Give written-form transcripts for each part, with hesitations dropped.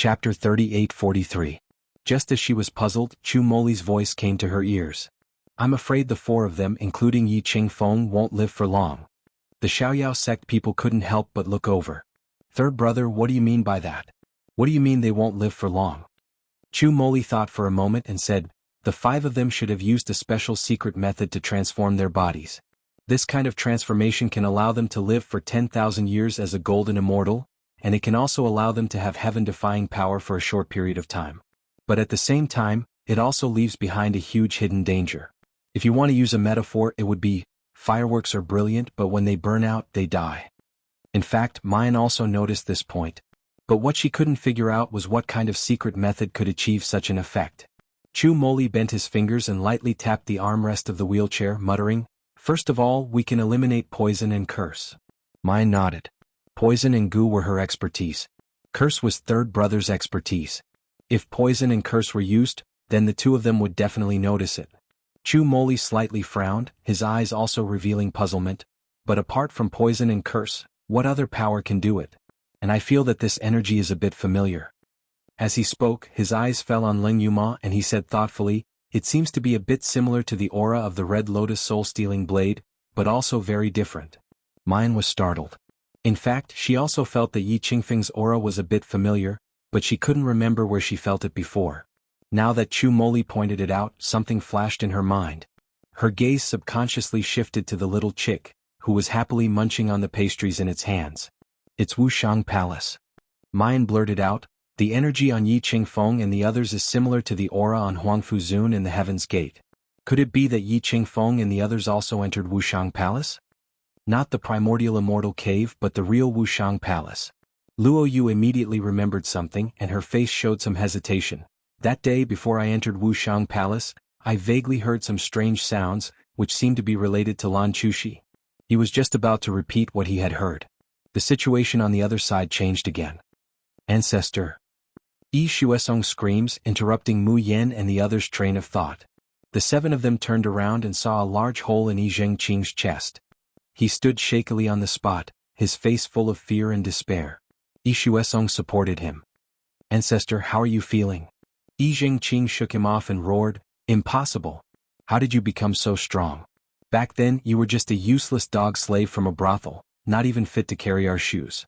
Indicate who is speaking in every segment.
Speaker 1: Chapter 38-43. Just as she was puzzled, Chu Moli's voice came to her ears. I'm afraid the four of them, including Yi Qingfeng, won't live for long. The Xiaoyao sect people couldn't help but look over. Third brother, what do you mean by that? What do you mean they won't live for long? Chu Moli thought for a moment and said, the five of them should have used a special secret method to transform their bodies. This kind of transformation can allow them to live for 10,000 years as a golden immortal, and it can also allow them to have heaven-defying power for a short period of time. But at the same time, it also leaves behind a huge hidden danger. If you want to use a metaphor, it would be, fireworks are brilliant, but when they burn out, they die. In fact, Mayan also noticed this point. But what she couldn't figure out was what kind of secret method could achieve such an effect. Chu Moli bent his fingers and lightly tapped the armrest of the wheelchair, muttering, first of all, we can eliminate poison and curse. Mayan nodded. Poison and goo were her expertise. Curse was third brother's expertise. If poison and curse were used, then the two of them would definitely notice it. Chu Moli slightly frowned, his eyes also revealing puzzlement. But apart from poison and curse, what other power can do it? And I feel that this energy is a bit familiar. As he spoke, his eyes fell on Ling Yuma and he said thoughtfully, it seems to be a bit similar to the aura of the Red Lotus soul-stealing blade, but also very different. Mayan was startled. In fact, she also felt that Yi Qingfeng's aura was a bit familiar, but she couldn't remember where she felt it before. Now that Chu Moli pointed it out, something flashed in her mind. Her gaze subconsciously shifted to the little chick, who was happily munching on the pastries in its hands. It's Wushang Palace. Mayan blurted out, the energy on Yi Qingfeng and the others is similar to the aura on Huangfu Zun in the Heaven's Gate. Could it be that Yi Qingfeng and the others also entered Wushang Palace? Not the primordial immortal cave, but the real Wushang Palace. Luo Yu immediately remembered something and her face showed some hesitation. That day before I entered Wushang Palace, I vaguely heard some strange sounds, which seemed to be related to Lan Chushi. He was just about to repeat what he had heard. The situation on the other side changed again. Ancestor. Yi Shuesong screams, interrupting Mu Yen and the others' train of thought. The seven of them turned around and saw a large hole in Yi Zhengqing's chest. He stood shakily on the spot, his face full of fear and despair. Yi Shuesong supported him. Ancestor, how are you feeling? Yi Zhengqing shook him off and roared, impossible. How did you become so strong? Back then, you were just a useless dog slave from a brothel, not even fit to carry our shoes.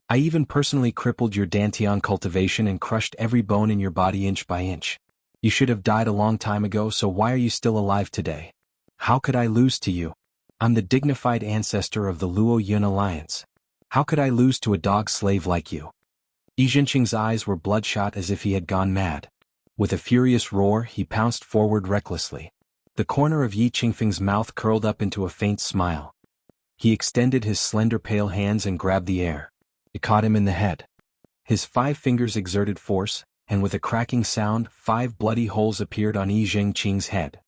Speaker 1: I even personally crippled your Dantian cultivation and crushed every bone in your body inch by inch. You should have died a long time ago, so why are you still alive today? How could I lose to you? I'm the dignified ancestor of the Luo Yun Alliance. How could I lose to a dog slave like you? Yi Zhenqing's eyes were bloodshot as if he had gone mad. With a furious roar, he pounced forward recklessly. The corner of Yi Qingfeng's mouth curled up into a faint smile. He extended his slender pale hands and grabbed the air. It caught him in the head. His 5 fingers exerted force, and with a cracking sound, 5 bloody holes appeared on Yi Zhengqing's head.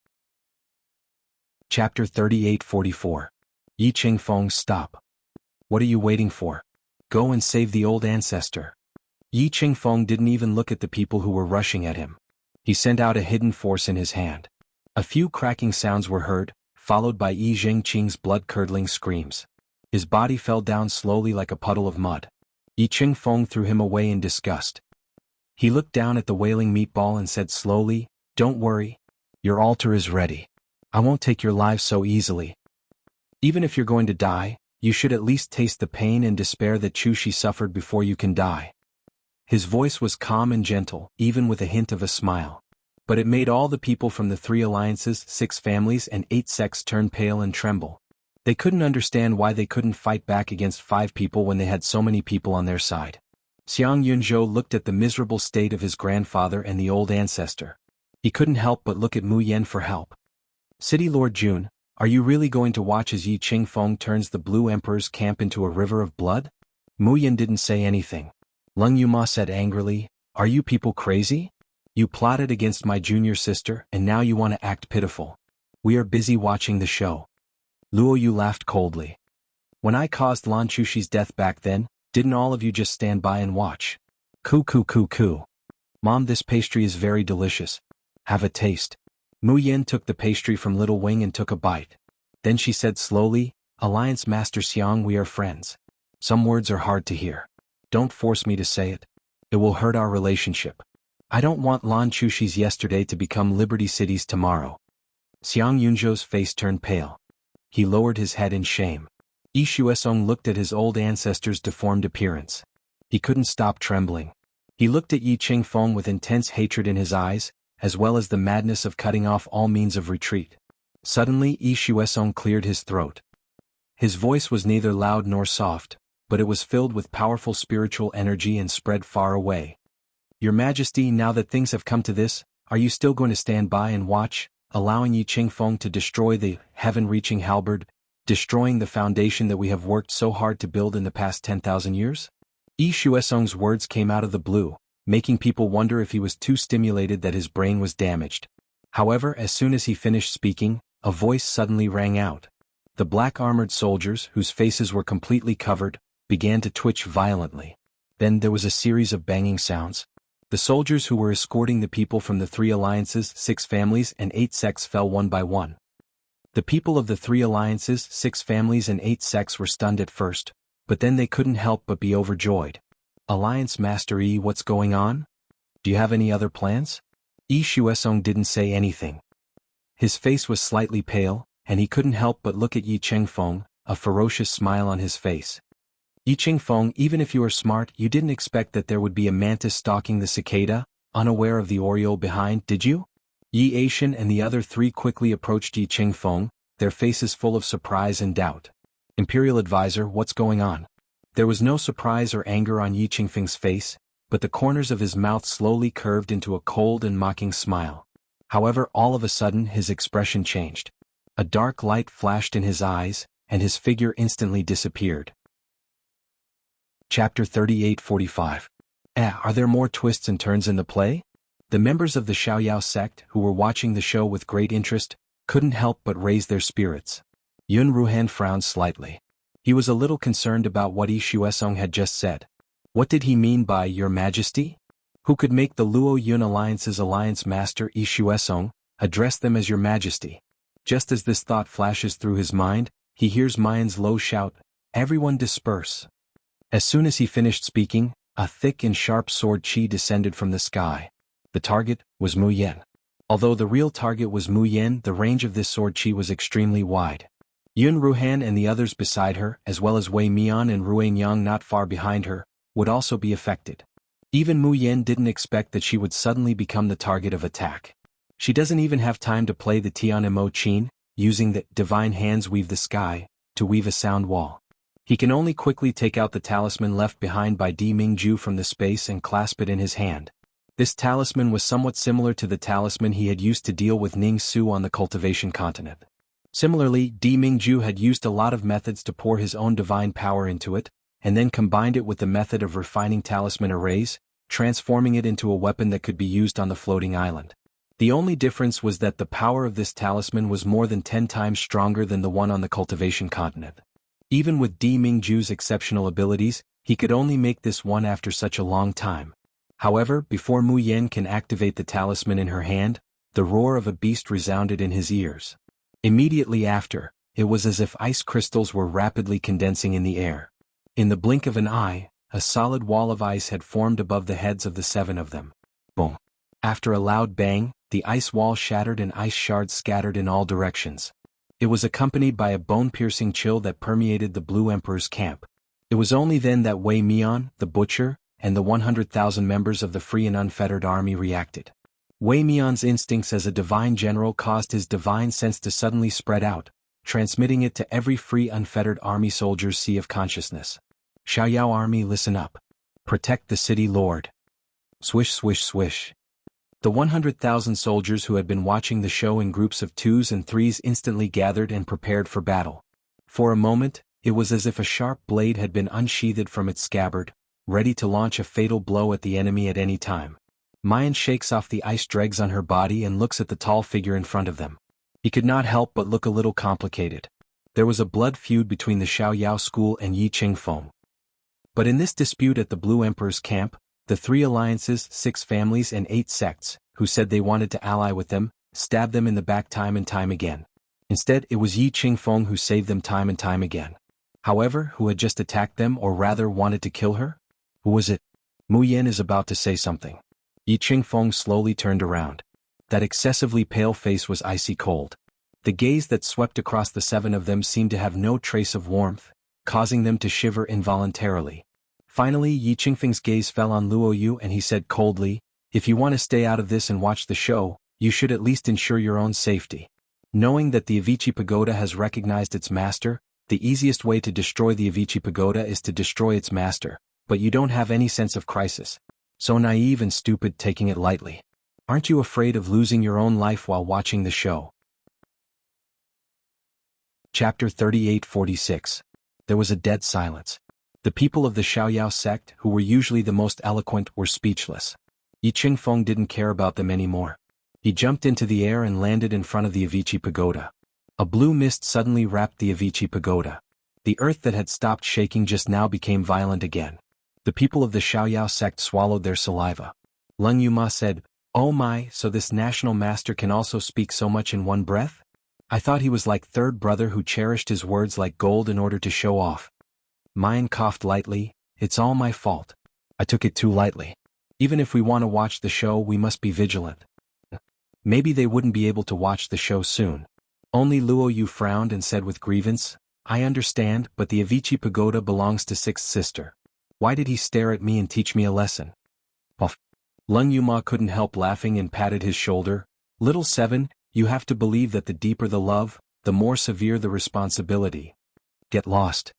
Speaker 1: Chapter 38-44. Yi Qingfeng, stop. What are you waiting for? Go and save the old ancestor. Yi Qingfeng didn't even look at the people who were rushing at him. He sent out a hidden force in his hand. A few cracking sounds were heard, followed by Yi Zhengqing's blood-curdling screams. His body fell down slowly like a puddle of mud. Yi Qingfeng threw him away in disgust. He looked down at the wailing meatball and said slowly, don't worry. Your altar is ready. I won't take your lives so easily. Even if you're going to die, you should at least taste the pain and despair that Chushi suffered before you can die. His voice was calm and gentle, even with a hint of a smile. But it made all the people from the 3 alliances, 6 families and 8 sects turn pale and tremble. They couldn't understand why they couldn't fight back against 5 people when they had so many people on their side. Xiang Yunzhou looked at the miserable state of his grandfather and the old ancestor. He couldn't help but look at Mu Yen for help. City Lord Jun, are you really going to watch as Yi Qingfeng turns the Blue Emperor's camp into a river of blood? Mu Yen didn't say anything. Leng Yuma said angrily, are you people crazy? You plotted against my junior sister and now you want to act pitiful. We are busy watching the show. Luo Yu laughed coldly. When I caused Lan Chushi's death back then, didn't all of you just stand by and watch? Coo coo coo coo. Mom, this pastry is very delicious. Have a taste. Mu Yen took the pastry from Little Wing and took a bite. Then she said slowly, Alliance Master Xiang, we are friends. Some words are hard to hear. Don't force me to say it. It will hurt our relationship. I don't want Lan Chushi's yesterday to become Liberty City's tomorrow. Xiang Yunzhou's face turned pale. He lowered his head in shame. Yi Xuesong looked at his old ancestor's deformed appearance. He couldn't stop trembling. He looked at Yi Qingfeng with intense hatred in his eyes, as well as the madness of cutting off all means of retreat. Suddenly Yi Xuesong cleared his throat. His voice was neither loud nor soft, but it was filled with powerful spiritual energy and spread far away. Your Majesty, now that things have come to this, are you still going to stand by and watch, allowing Yi Qingfeng to destroy the heaven-reaching halberd, destroying the foundation that we have worked so hard to build in the past 10,000 years? Yi Xuesong's words came out of the blue, making people wonder if he was too stimulated that his brain was damaged. However, as soon as he finished speaking, a voice suddenly rang out. The black armored soldiers, whose faces were completely covered, began to twitch violently. Then there was a series of banging sounds. The soldiers who were escorting the people from the 3 alliances, 6 families and 8 sects fell one by one. The people of the 3 alliances, 6 families and 8 sects were stunned at first, but then they couldn't help but be overjoyed. Alliance Master Yi, what's going on? Do you have any other plans? Yi Xuesong didn't say anything. His face was slightly pale, and he couldn't help but look at Yi Qingfeng, a ferocious smile on his face. Yi Qingfeng, even if you are smart, you didn't expect that there would be a mantis stalking the cicada, unaware of the oriole behind, did you? Yi Aishan and the other 3 quickly approached Yi Qingfeng, their faces full of surprise and doubt. Imperial Advisor, what's going on? There was no surprise or anger on Yi Qingfeng's face, but the corners of his mouth slowly curved into a cold and mocking smile. However, all of a sudden his expression changed. A dark light flashed in his eyes, and his figure instantly disappeared. Chapter 38-45. Are there more twists and turns in the play? The members of the Xiaoyao sect, who were watching the show with great interest, couldn't help but raise their spirits. Yun Ruhan frowned slightly. He was a little concerned about what Yi Xuesong had just said. What did he mean by Your Majesty? Who could make the Luo Yun Alliance's alliance master Yi Xuesong address them as Your Majesty? Just as this thought flashes through his mind, he hears Mayan's low shout, "Everyone disperse." As soon as he finished speaking, a thick and sharp sword qi descended from the sky. The target was Mu Yen. Although the real target was Mu Yen, the range of this sword qi was extremely wide. Yun Ruhan and the others beside her, as well as Wei Mian and Ruan Yang not far behind her, would also be affected. Even Mu Yen didn't expect that she would suddenly become the target of attack. She doesn't even have time to play the Tian Mo Qin, using the divine hands weave the sky, to weave a sound wall. He can only quickly take out the talisman left behind by Di Mingju from the space and clasp it in his hand. This talisman was somewhat similar to the talisman he had used to deal with Ning Su on the cultivation continent. Similarly, Di Mingju had used a lot of methods to pour his own divine power into it, and then combined it with the method of refining talisman arrays, transforming it into a weapon that could be used on the floating island. The only difference was that the power of this talisman was more than 10 times stronger than the one on the cultivation continent. Even with Di Mingju's exceptional abilities, he could only make this one after such a long time. However, before Mu Yen can activate the talisman in her hand, the roar of a beast resounded in his ears. Immediately after, it was as if ice crystals were rapidly condensing in the air. In the blink of an eye, a solid wall of ice had formed above the heads of the 7 of them. Boom! After a loud bang, the ice wall shattered and ice shards scattered in all directions. It was accompanied by a bone-piercing chill that permeated the Blue Emperor's camp. It was only then that Wei Mian, the butcher, and the 100,000 members of the Free and Unfettered Army reacted. Wei Mian's instincts as a divine general caused his divine sense to suddenly spread out, transmitting it to every Free Unfettered Army soldier's sea of consciousness. Xiaoyao Army, listen up. Protect the city, Lord. Swish, swish, swish. The 100,000 soldiers who had been watching the show in groups of 2s and 3s instantly gathered and prepared for battle. For a moment, it was as if a sharp blade had been unsheathed from its scabbard, ready to launch a fatal blow at the enemy at any time. Mayan shakes off the ice dregs on her body and looks at the tall figure in front of them. He could not help but look a little complicated. There was a blood feud between the Xiaoyao school and Yi Qingfeng. But in this dispute at the Blue Emperor's camp, the 3 alliances, 6 families and 8 sects, who said they wanted to ally with them, stabbed them in the back time and time again. Instead, it was Yi Qingfeng who saved them time and time again. However, who had just attacked them, or rather wanted to kill her? Who was it? Mu Yan is about to say something. Yi Qingfeng slowly turned around. That excessively pale face was icy cold. The gaze that swept across the seven of them seemed to have no trace of warmth, causing them to shiver involuntarily. Finally, Yi Qingfeng's gaze fell on Luo Yu and he said coldly, "If you want to stay out of this and watch the show, you should at least ensure your own safety. Knowing that the Avicii Pagoda has recognized its master, the easiest way to destroy the Avicii Pagoda is to destroy its master, but you don't have any sense of crisis. So naive and stupid, taking it lightly. Aren't you afraid of losing your own life while watching the show?" Chapter 38-46. There was a dead silence. The people of the Xiaoyao sect, who were usually the most eloquent, were speechless. Yi Qingfeng didn't care about them anymore. He jumped into the air and landed in front of the Avicii Pagoda. A blue mist suddenly wrapped the Avicii Pagoda. The earth that had stopped shaking just now became violent again. The people of the Xiaoyao sect swallowed their saliva. Leng Yuma said, "Oh my, so this national master can also speak so much in one breath? I thought he was like third brother who cherished his words like gold in order to show off." Mayan coughed lightly, "It's all my fault. I took it too lightly. Even if we want to watch the show, we must be vigilant." Maybe they wouldn't be able to watch the show soon. Only Luo Yu frowned and said with grievance, "I understand, but the Avicii Pagoda belongs to Sixth Sister. Why did he stare at me and teach me a lesson?" Puff. Leng Yuma couldn't help laughing and patted his shoulder. "Little Seven, you have to believe that the deeper the love, the more severe the responsibility. Get lost."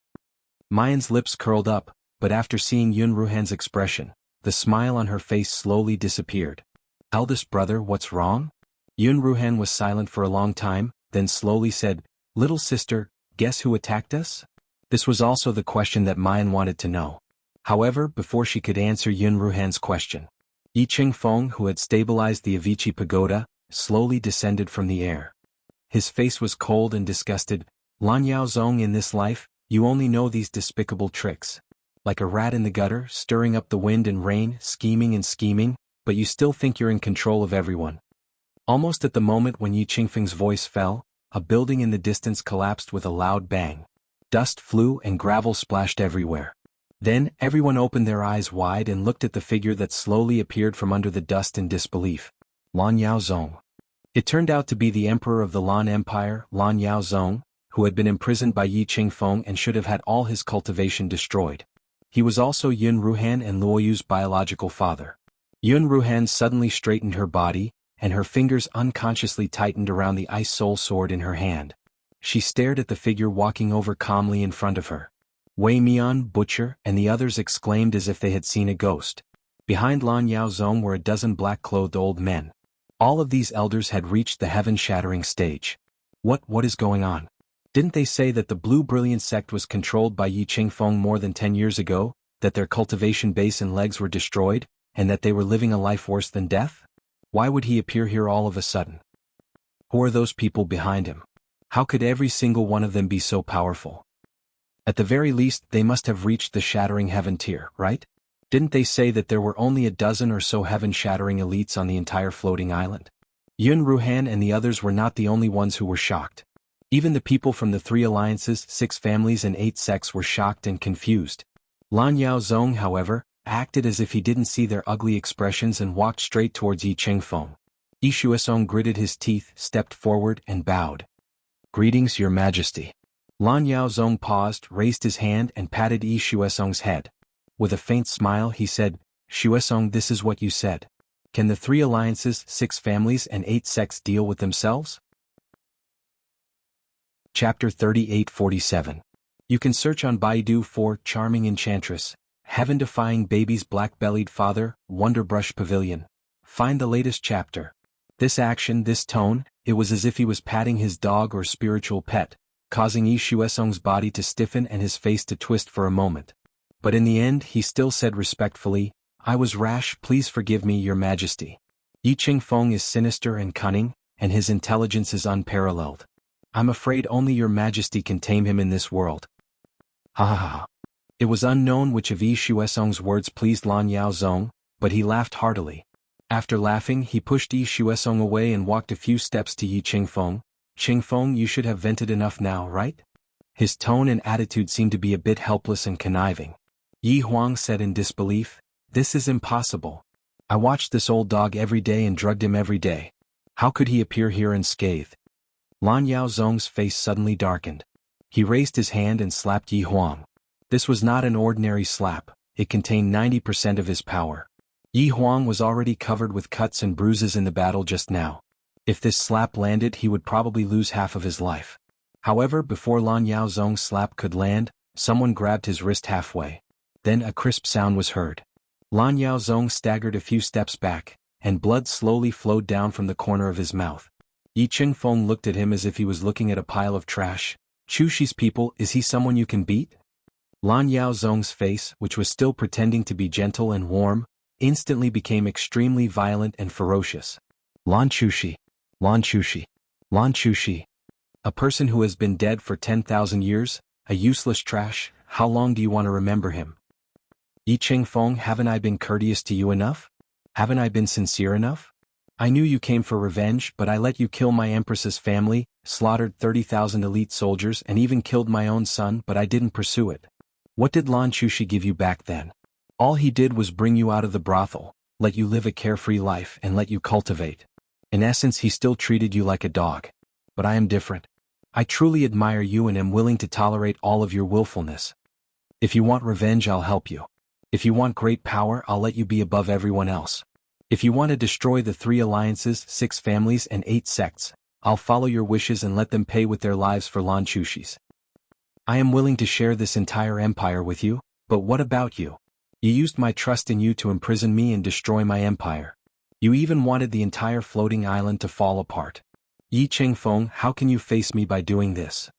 Speaker 1: Mayan's lips curled up, but after seeing Yun Ruhan's expression, the smile on her face slowly disappeared. "Eldest brother, what's wrong?" Yun Ruhan was silent for a long time, then slowly said, "Little sister, guess who attacked us?" This was also the question that Mayan wanted to know. However, before she could answer Yun Ruhan's question, Yi Qingfeng, who had stabilized the Avicii Pagoda, slowly descended from the air. His face was cold and disgusted. "Lan Yaozong, in this life, you only know these despicable tricks. Like a rat in the gutter, stirring up the wind and rain, scheming and scheming, but you still think you're in control of everyone." Almost at the moment when Yi Qingfeng's voice fell, a building in the distance collapsed with a loud bang. Dust flew and gravel splashed everywhere. Then, everyone opened their eyes wide and looked at the figure that slowly appeared from under the dust in disbelief. Lan Yaozong. It turned out to be the emperor of the Lan Empire, Lan Yaozong, who had been imprisoned by Yi Qingfeng and should have had all his cultivation destroyed. He was also Yun Ruhan and Luo Yu's biological father. Yun Ruhan suddenly straightened her body, and her fingers unconsciously tightened around the ice soul sword in her hand. She stared at the figure walking over calmly in front of her. Wei Mian, Butcher, and the others exclaimed as if they had seen a ghost. Behind Lan Yaozong were a dozen black-clothed old men. All of these elders had reached the heaven-shattering stage. What is going on? Didn't they say that the Blue Brilliant sect was controlled by Yi Qingfeng more than 10 years ago, that their cultivation base and legs were destroyed, and that they were living a life worse than death? Why would he appear here all of a sudden? Who are those people behind him? How could every single one of them be so powerful? At the very least, they must have reached the shattering heaven tier, right? Didn't they say that there were only a dozen or so heaven-shattering elites on the entire floating island? Yun Ruhan and the others were not the only ones who were shocked. Even the people from the 3 alliances, 6 families and 8 sects were shocked and confused. Lan Yaozong, however, acted as if he didn't see their ugly expressions and walked straight towards Yi Qingfeng. Yi Shuesong gritted his teeth, stepped forward, and bowed. "Greetings, Your Majesty." Lan Yaozong paused, raised his hand and patted Yi Shuesong's head. With a faint smile he said, "Shuesong, this is what you said. Can the 3 alliances, 6 families and 8 sects deal with themselves?" Chapter 38-47. You can search on Baidu for Charming Enchantress, Heaven-Defying Baby's Black-Bellied Father, Wonderbrush Pavilion. Find the latest chapter. This action, this tone, it was as if he was patting his dog or spiritual pet, causing Yi Shuesong's body to stiffen and his face to twist for a moment. But in the end he still said respectfully, "I was rash, please forgive me, Your Majesty. Yi Qingfeng is sinister and cunning, and his intelligence is unparalleled. I'm afraid only Your Majesty can tame him in this world." Ha ha ha. It was unknown which of Yi Shuesong's words pleased Lan Yaozong, but he laughed heartily. After laughing, he pushed Yi Shuesong away and walked a few steps to Yi Qingfeng. "Qingfeng, you should have vented enough now, right?" His tone and attitude seemed to be a bit helpless and conniving. Yi Huang said in disbelief, This is impossible. I watched this old dog every day and drugged him every day. How could he appear here unscathed? Lan Yaozong's face suddenly darkened. He raised his hand and slapped Yi Huang. This was not an ordinary slap, it contained 90% of his power. Yi Huang was already covered with cuts and bruises in the battle just now. If this slap landed, he would probably lose half of his life. However, before Lan Yaozong's slap could land, someone grabbed his wrist halfway. Then a crisp sound was heard. Lan Yaozong staggered a few steps back, and blood slowly flowed down from the corner of his mouth. Yi Qingfeng looked at him as if he was looking at a pile of trash. Chushi's people, is he someone you can beat? Lan Yaozong's face, which was still pretending to be gentle and warm, instantly became extremely violent and ferocious. Lan Chushi. Lan Chushi. Lan Chushi. A person who has been dead for 10,000 years, a useless trash, how long do you want to remember him? Yi Qingfeng, haven't I been courteous to you enough? Haven't I been sincere enough? I knew you came for revenge, but I let you kill my empress's family, slaughtered 30,000 elite soldiers and even killed my own son, but I didn't pursue it. What did Lan Chushi give you back then? All he did was bring you out of the brothel, let you live a carefree life and let you cultivate. In essence, he still treated you like a dog. But I am different. I truly admire you and am willing to tolerate all of your willfulness. If you want revenge, I'll help you. If you want great power, I'll let you be above everyone else. If you want to destroy the 3 alliances, 6 families and 8 sects, I'll follow your wishes and let them pay with their lives for Lan Chushi's. I am willing to share this entire empire with you, but what about you? You used my trust in you to imprison me and destroy my empire. You even wanted the entire floating island to fall apart. Yi Qingfeng, how can you face me by doing this?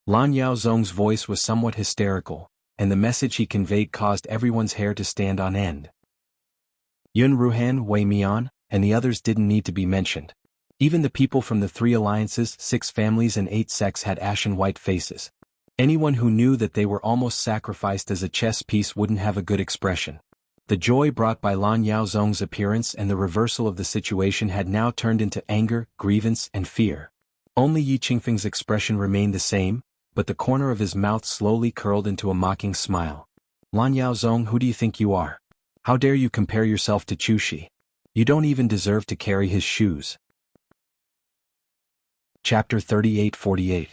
Speaker 1: Lan Yaozong's voice was somewhat hysterical, and the message he conveyed caused everyone's hair to stand on end. Yun Ruhan, Wei Mian, and the others didn't need to be mentioned. Even the people from the 3 alliances, 6 families and 8 sects had ashen white faces. Anyone who knew that they were almost sacrificed as a chess piece wouldn't have a good expression. The joy brought by Lan Yaozong's appearance and the reversal of the situation had now turned into anger, grievance, and fear. Only Yi Qingfeng's expression remained the same, but the corner of his mouth slowly curled into a mocking smile. Lan Yaozong, who do you think you are? How dare you compare yourself to Chushi? You don't even deserve to carry his shoes. Chapter 38-48.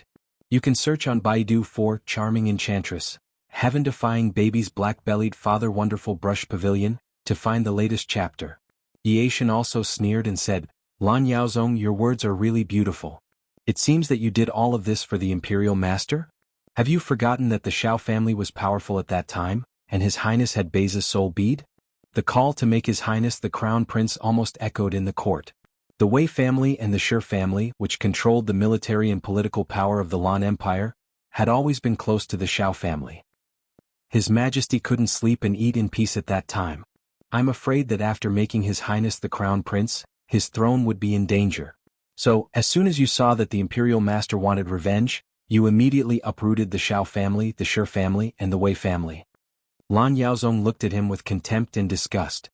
Speaker 1: You can search on Baidu for Charming Enchantress, Heaven Defying Baby's Black-Bellied Father Wonderful Brush Pavilion, to find the latest chapter. Yiashin also sneered and said, Lan Yaozong, your words are really beautiful. It seems that you did all of this for the Imperial Master? Have you forgotten that the Shao family was powerful at that time, and His Highness had Beiza's soul bead? The call to make His Highness the Crown Prince almost echoed in the court. The Wei family and the Shi family, which controlled the military and political power of the Lan Empire, had always been close to the Shao family. His Majesty couldn't sleep and eat in peace at that time. I'm afraid that after making His Highness the Crown Prince, his throne would be in danger. So, as soon as you saw that the Imperial Master wanted revenge, you immediately uprooted the Shao family, the Shi family, and the Wei family. Lan Yaozong looked at him with contempt and disgust.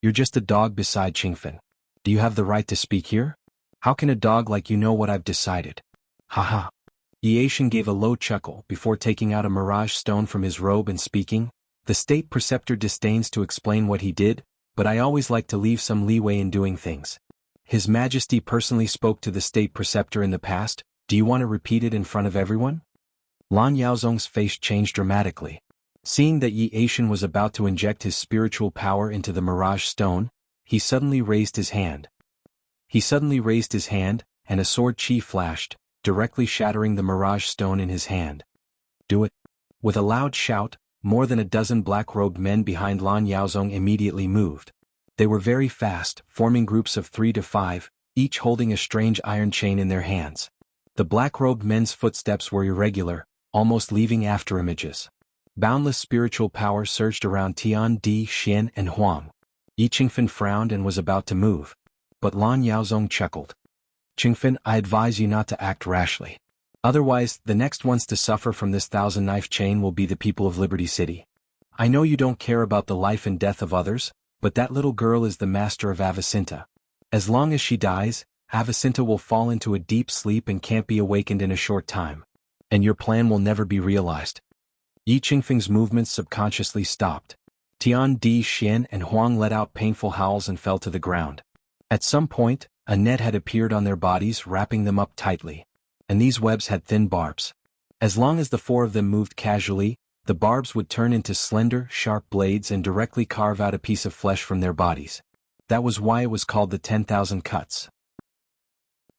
Speaker 1: You're just a dog beside Qingfen. Do you have the right to speak here? How can a dog like you know what I've decided? Haha. Yiashin gave a low chuckle before taking out a mirage stone from his robe and speaking. The state preceptor disdains to explain what he did, but I always like to leave some leeway in doing things. His Majesty personally spoke to the state preceptor in the past. Do you want to repeat it in front of everyone? Lan Yaozong's face changed dramatically. Seeing that Yiashin was about to inject his spiritual power into the mirage stone, he suddenly raised his hand. And a sword chi flashed, directly shattering the mirage stone in his hand. Do it. With a loud shout, more than a dozen black-robed men behind Lan Yaozong immediately moved. They were very fast, forming groups of 3 to 5, each holding a strange iron chain in their hands. The black-robed men's footsteps were irregular, almost leaving afterimages. Boundless spiritual power surged around Tian, Di, Xian, and Huang. Yi Qingfen frowned and was about to move. But Lan Yaozong chuckled. Qingfen, I advise you not to act rashly. Otherwise, the next ones to suffer from this 1,000-knife chain will be the people of Liberty City. I know you don't care about the life and death of others, but that little girl is the master of Avicenna. As long as she dies, Avicenna will fall into a deep sleep and can't be awakened in a short time. And your plan will never be realized. Yi Qingfeng's movements subconsciously stopped. Tian Di Xian and Huang let out painful howls and fell to the ground. At some point, a net had appeared on their bodies, wrapping them up tightly. And these webs had thin barbs. As long as the four of them moved casually, the barbs would turn into slender, sharp blades and directly carve out a piece of flesh from their bodies. That was why it was called the 10,000 cuts.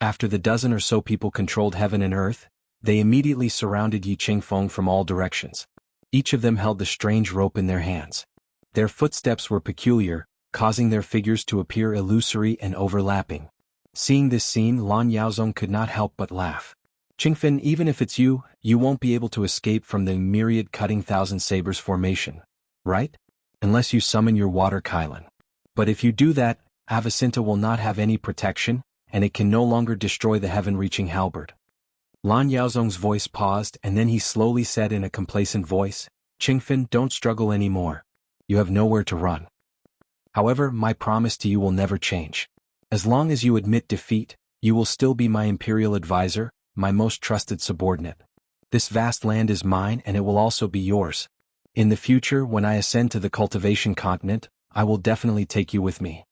Speaker 1: After the dozen or so people controlled heaven and earth, they immediately surrounded Yi Qingfeng from all directions. Each of them held the strange rope in their hands. Their footsteps were peculiar, causing their figures to appear illusory and overlapping. Seeing this scene, Lan Yaozong could not help but laugh. Qingfen, even if it's you, you won't be able to escape from the myriad cutting thousand sabers formation, right? Unless you summon your water Kylin. But if you do that, Avicenna will not have any protection, and it can no longer destroy the heaven-reaching halberd. Lan Yaozong's voice paused, and then he slowly said in a complacent voice, Qingfen, don't struggle anymore. You have nowhere to run. However, my promise to you will never change. As long as you admit defeat, you will still be my imperial advisor, my most trusted subordinate. This vast land is mine and it will also be yours. In the future, when I ascend to the cultivation continent, I will definitely take you with me.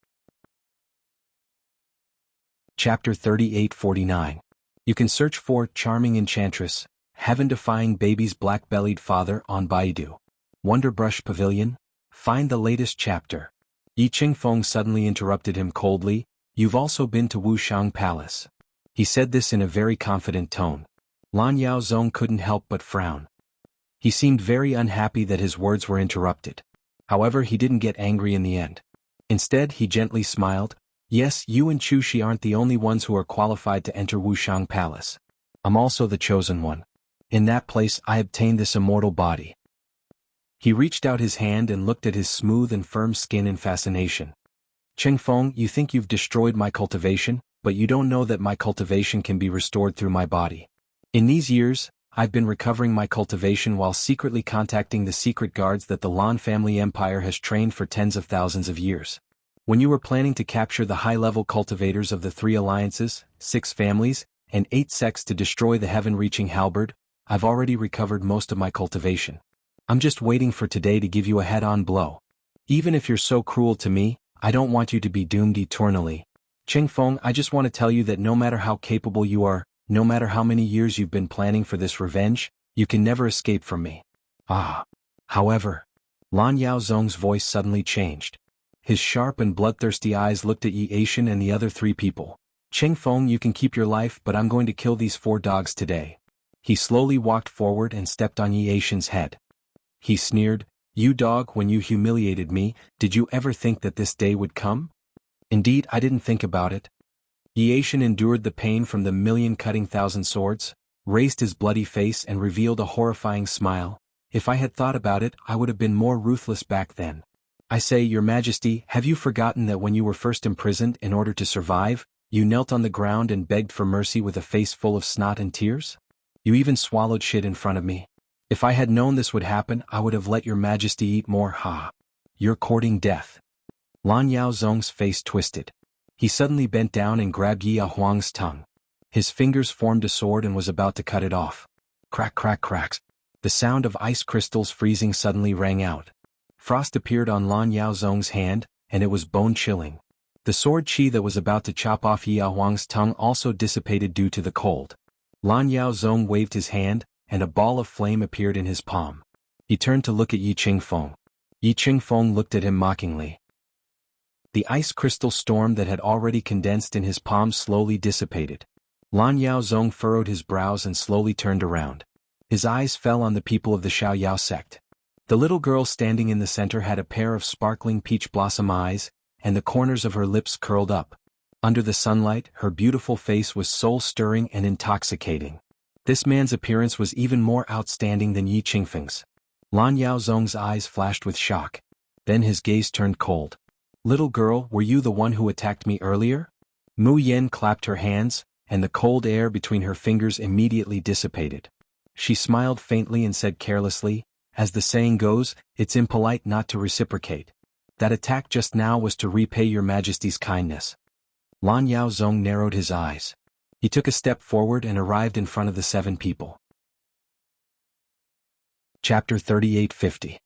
Speaker 1: Chapter 38-49. You can search for Charming Enchantress, Heaven-Defying Baby's Black-Bellied Father on Baidu. Wonderbrush Pavilion, find the latest chapter. Yi Qingfeng suddenly interrupted him coldly, you've also been to Wushang Palace. He said this in a very confident tone. Lan Yaozong couldn't help but frown. He seemed very unhappy that his words were interrupted. However, he didn't get angry in the end. Instead, he gently smiled. Yes, you and Chu Shi aren't the only ones who are qualified to enter Wushang Palace. I'm also the chosen one. In that place, I obtained this immortal body. He reached out his hand and looked at his smooth and firm skin in fascination. Qingfeng, you think you've destroyed my cultivation, but you don't know that my cultivation can be restored through my body. In these years, I've been recovering my cultivation while secretly contacting the secret guards that the Lan family empire has trained for tens of thousands of years. When you were planning to capture the high-level cultivators of the 3 alliances, 6 families, and 8 sects to destroy the heaven-reaching halberd, I've already recovered most of my cultivation. I'm just waiting for today to give you a head-on blow. Even if you're so cruel to me, I don't want you to be doomed eternally. Qingfeng, I just want to tell you that no matter how capable you are, no matter how many years you've been planning for this revenge, you can never escape from me. Ah. However, Lan Yaozong's voice suddenly changed. His sharp and bloodthirsty eyes looked at Yi Aishan and the other 3 people. Qingfeng, you can keep your life, but I'm going to kill these 4 dogs today. He slowly walked forward and stepped on Yi Aishan's head. He sneered, You dog, when you humiliated me, did you ever think that this day would come? Indeed, I didn't think about it. Yi Aishan endured the pain from the million cutting thousand swords, raised his bloody face and revealed a horrifying smile. If I had thought about it, I would have been more ruthless back then. I say, Your Majesty, have you forgotten that when you were first imprisoned in order to survive, you knelt on the ground and begged for mercy with a face full of snot and tears? You even swallowed shit in front of me. If I had known this would happen, I would have let Your Majesty eat more. Ha! You're courting death. Lan Yaozong's face twisted. He suddenly bent down and grabbed Yi Huang's tongue. His fingers formed a sword and was about to cut it off. Crack, crack, cracks. The sound of ice crystals freezing suddenly rang out. Frost appeared on Lan Yaozong's hand, and it was bone-chilling. The sword chi that was about to chop off Yi Huang's tongue also dissipated due to the cold. Lan Yaozong waved his hand, and a ball of flame appeared in his palm. He turned to look at Yi Qingfeng. Yi Qingfeng looked at him mockingly. The ice crystal storm that had already condensed in his palm slowly dissipated. Lan Yaozong furrowed his brows and slowly turned around. His eyes fell on the people of the Xiaoyao sect. The little girl standing in the center had a pair of sparkling peach blossom eyes, and the corners of her lips curled up. Under the sunlight, her beautiful face was soul-stirring and intoxicating. This man's appearance was even more outstanding than Yi Qingfeng's. Lan Yaozong's eyes flashed with shock. Then his gaze turned cold. Little girl, were you the one who attacked me earlier? Mu Yen clapped her hands, and the cold air between her fingers immediately dissipated. She smiled faintly and said carelessly, As the saying goes, it's impolite not to reciprocate. That attack just now was to repay Your Majesty's kindness. Lan Yaozong narrowed his eyes. He took a step forward and arrived in front of the 7 people. Chapter 38-50.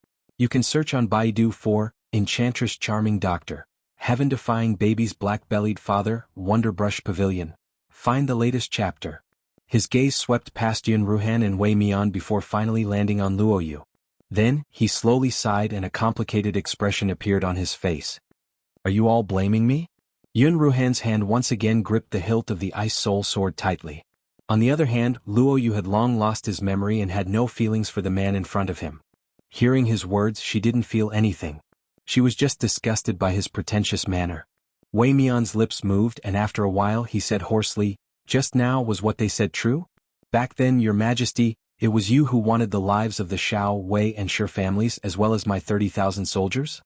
Speaker 1: You can search on Baidu for Enchantress Charming Doctor, Heaven-Defying Baby's Black-Bellied Father, Wonderbrush Pavilion. Find the latest chapter. His gaze swept past Yun Ruhan and Wei Mian before finally landing on Luoyu. Then, he slowly sighed and a complicated expression appeared on his face. Are you all blaming me? Yun Ruhan's hand once again gripped the hilt of the Ice Soul Sword tightly. On the other hand, Luoyu had long lost his memory and had no feelings for the man in front of him. Hearing his words, she didn't feel anything. She was just disgusted by his pretentious manner. Wei Mian's lips moved and after a while he said hoarsely, "Just now was what they said true? Back then, Your Majesty, it was you who wanted the lives of the Shao, Wei and Shi families as well as my 30,000 soldiers?"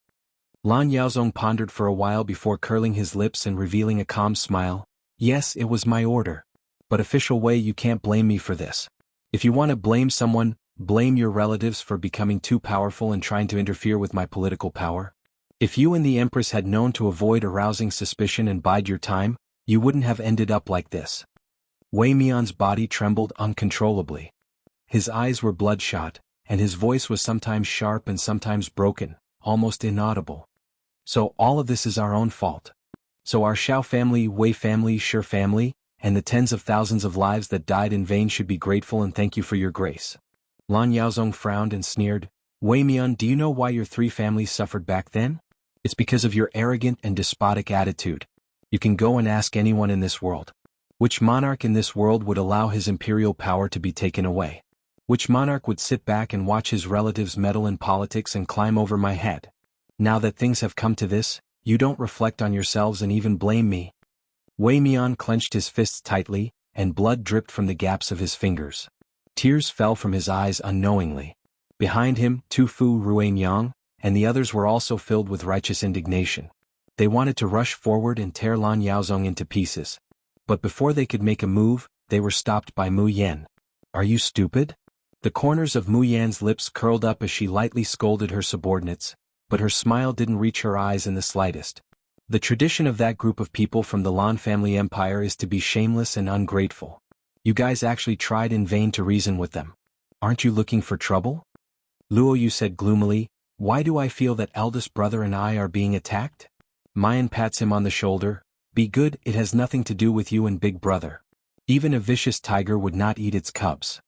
Speaker 1: Lan Yaozong pondered for a while before curling his lips and revealing a calm smile. "Yes, it was my order. But official Wei, you can't blame me for this. If you want to blame someone, blame your relatives for becoming too powerful and trying to interfere with my political power. If you and the Empress had known to avoid arousing suspicion and bide your time, you wouldn't have ended up like this." Wei Mian's body trembled uncontrollably. His eyes were bloodshot, and his voice was sometimes sharp and sometimes broken, almost inaudible. "So all of this is our own fault. So our Shao family, Wei family, Shi family, and the tens of thousands of lives that died in vain should be grateful and thank you for your grace." Lan Yaozong frowned and sneered. "Wei Mian, do you know why your three families suffered back then? It's because of your arrogant and despotic attitude. You can go and ask anyone in this world. Which monarch in this world would allow his imperial power to be taken away? Which monarch would sit back and watch his relatives meddle in politics and climb over my head? Now that things have come to this, you don't reflect on yourselves and even blame me." Wei Mian clenched his fists tightly, and blood dripped from the gaps of his fingers. Tears fell from his eyes unknowingly. Behind him, Tu Fu Ruanyang, and the others were also filled with righteous indignation. They wanted to rush forward and tear Lan Yaozong into pieces. But before they could make a move, they were stopped by Mu Yan. "Are you stupid?" The corners of Mu Yan's lips curled up as she lightly scolded her subordinates, but her smile didn't reach her eyes in the slightest. The tradition of that group of people from the Lan family empire is to be shameless and ungrateful. You guys actually tried in vain to reason with them. Aren't you looking for trouble? Luoyu said gloomily, "Why do I feel that eldest brother and I are being attacked?" Mayan pats him on the shoulder. "Be good, it has nothing to do with you and big brother. Even a vicious tiger would not eat its cubs.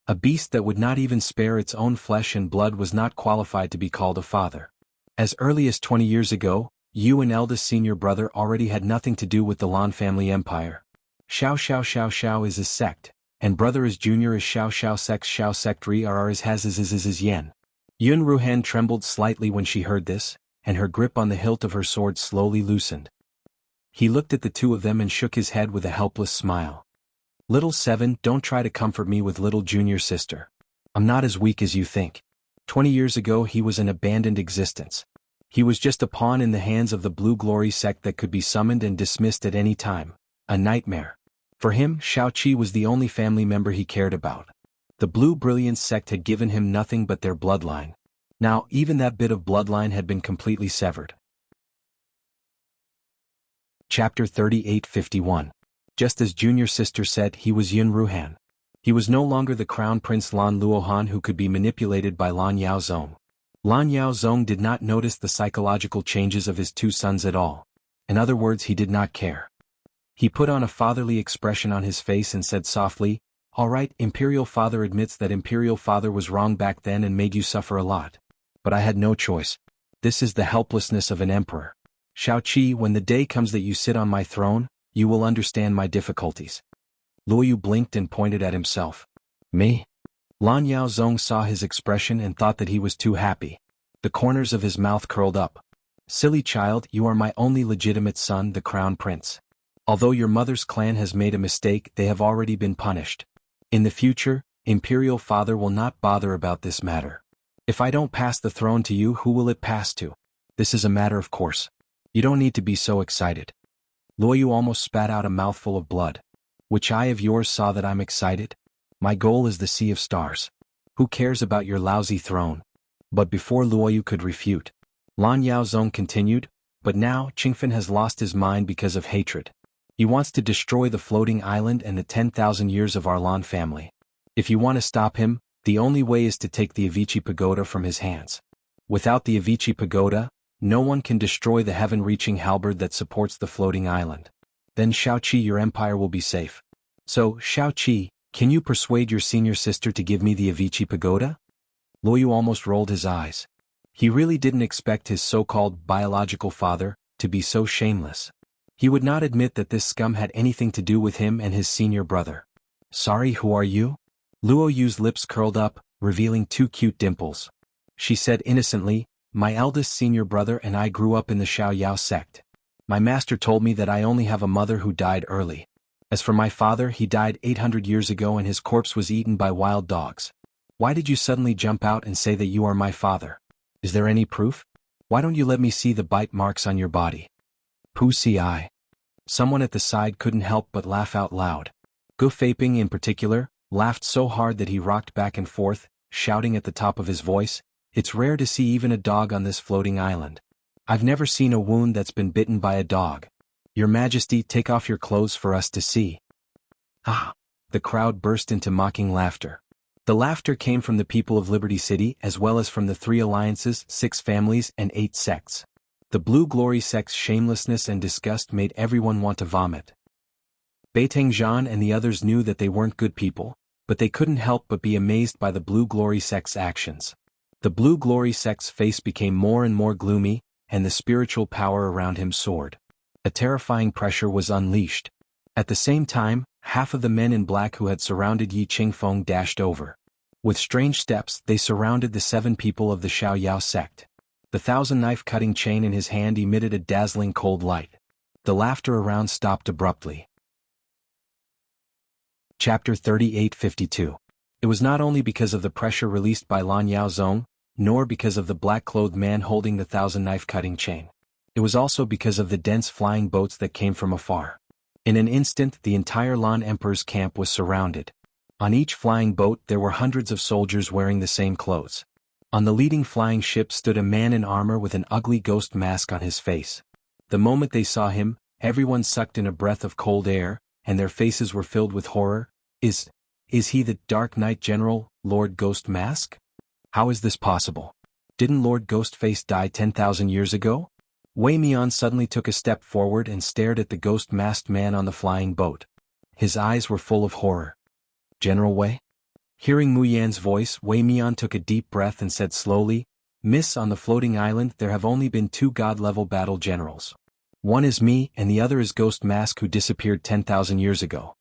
Speaker 1: A beast that would not even spare its own flesh and blood was not qualified to be called a father. As early as 20 years ago, you and eldest senior brother already had nothing to do with the Lan family empire. Shao Shao Shao Shao is his sect, and brother is junior is Shao Shao sect Ri are is has is yen." Yun Ruhan trembled slightly when she heard this, and her grip on the hilt of her sword slowly loosened. He looked at the two of them and shook his head with a helpless smile. "Little Seven, don't try to comfort me with little junior sister. I'm not as weak as you think. 20 years ago he was an abandoned existence. He was just a pawn in the hands of the Blue Glory sect that could be summoned and dismissed at any time. A nightmare. For him, Shao Qi was the only family member he cared about. The Blue Brilliance sect had given him nothing but their bloodline. Now, even that bit of bloodline had been completely severed." Chapter 38:51. Just as junior sister said, he was Yun Ruhan. He was no longer the crown prince Lan Luohan who could be manipulated by Lan Yaozong. Lan Yaozong did not notice the psychological changes of his two sons at all. In other words, he did not care. He put on a fatherly expression on his face and said softly, "All right, Imperial Father admits that Imperial Father was wrong back then and made you suffer a lot. But I had no choice. This is the helplessness of an emperor. Shao Qi, when the day comes that you sit on my throne, you will understand my difficulties." Luoyu blinked and pointed at himself. "Me?" Lan Yaozong saw his expression and thought that he was too happy. The corners of his mouth curled up. "Silly child, you are my only legitimate son, the crown prince. Although your mother's clan has made a mistake, they have already been punished. In the future, Imperial Father will not bother about this matter. If I don't pass the throne to you, who will it pass to? This is a matter of course. You don't need to be so excited." Luoyu almost spat out a mouthful of blood. "Which eye of yours saw that I'm excited? My goal is the Sea of Stars. Who cares about your lousy throne?" But before Luoyu could refute, Lan Yaozong continued, "But now Qingfen has lost his mind because of hatred. He wants to destroy the floating island and the 10,000 years of our Lan family. If you want to stop him, The only way is to take the Avicii Pagoda from his hands. Without the Avicii Pagoda, no one can destroy the heaven-reaching halberd that supports the floating island. Then Shaoqi, your empire will be safe. So, Shaoqi, can you persuade your senior sister to give me the Avicii Pagoda? Luoyu almost rolled his eyes. He really didn't expect his so-called biological father to be so shameless. He would not admit that this scum had anything to do with him and his senior brother. Sorry, who are you? Luoyu's lips curled up, revealing two cute dimples. She said innocently, my eldest senior brother and I grew up in the Xiaoyao sect. My master told me that I only have a mother who died early. As for my father, he died 800 years ago and his corpse was eaten by wild dogs. Why did you suddenly jump out and say that you are my father? Is there any proof? Why don't you let me see the bite marks on your body? Pussy eye. Someone at the side couldn't help but laugh out loud. Gu Feiping in particular, laughed so hard that he rocked back and forth, shouting at the top of his voice, it's rare to see even a dog on this floating island. I've never seen a wound that's been bitten by a dog. Your Majesty, take off your clothes for us to see. Ah! The crowd burst into mocking laughter. The laughter came from the people of Liberty City as well as from the 3 alliances, 6 families and 8 sects. The Blue Glory sect's shamelessness and disgust made everyone want to vomit. Beiteng Zhan and the others knew that they weren't good people, but they couldn't help but be amazed by the Blue Glory sect's actions. The Blue Glory sect's face became more and more gloomy, and the spiritual power around him soared. A terrifying pressure was unleashed. At the same time, half of the men in black who had surrounded Yi Qingfeng dashed over. With strange steps, they surrounded the 7 people of the Xiaoyao sect. The 1,000-knife-cutting chain in his hand emitted a dazzling cold light. The laughter around stopped abruptly. Chapter 3852. It was not only because of the pressure released by Lan Yaozong, nor because of the black-clothed man holding the 1,000-knife-cutting chain. It was also because of the dense flying boats that came from afar. In an instant, the entire Lan Emperor's camp was surrounded. On each flying boat there were hundreds of soldiers wearing the same clothes. On the leading flying ship stood a man in armor with an ugly ghost mask on his face. The moment they saw him, everyone sucked in a breath of cold air, and their faces were filled with horror. Is he the Dark Knight General, Lord Ghost Mask? How is this possible? Didn't Lord Ghostface die 10,000 years ago? Wei Mian suddenly took a step forward and stared at the ghost-masked man on the flying boat. His eyes were full of horror. General Wei? Hearing Mu Yan's voice, Wei Mian took a deep breath and said slowly, Miss, on the floating island there have only been 2 god-level battle generals. One is me and the other is Ghost Mask who disappeared 10,000 years ago.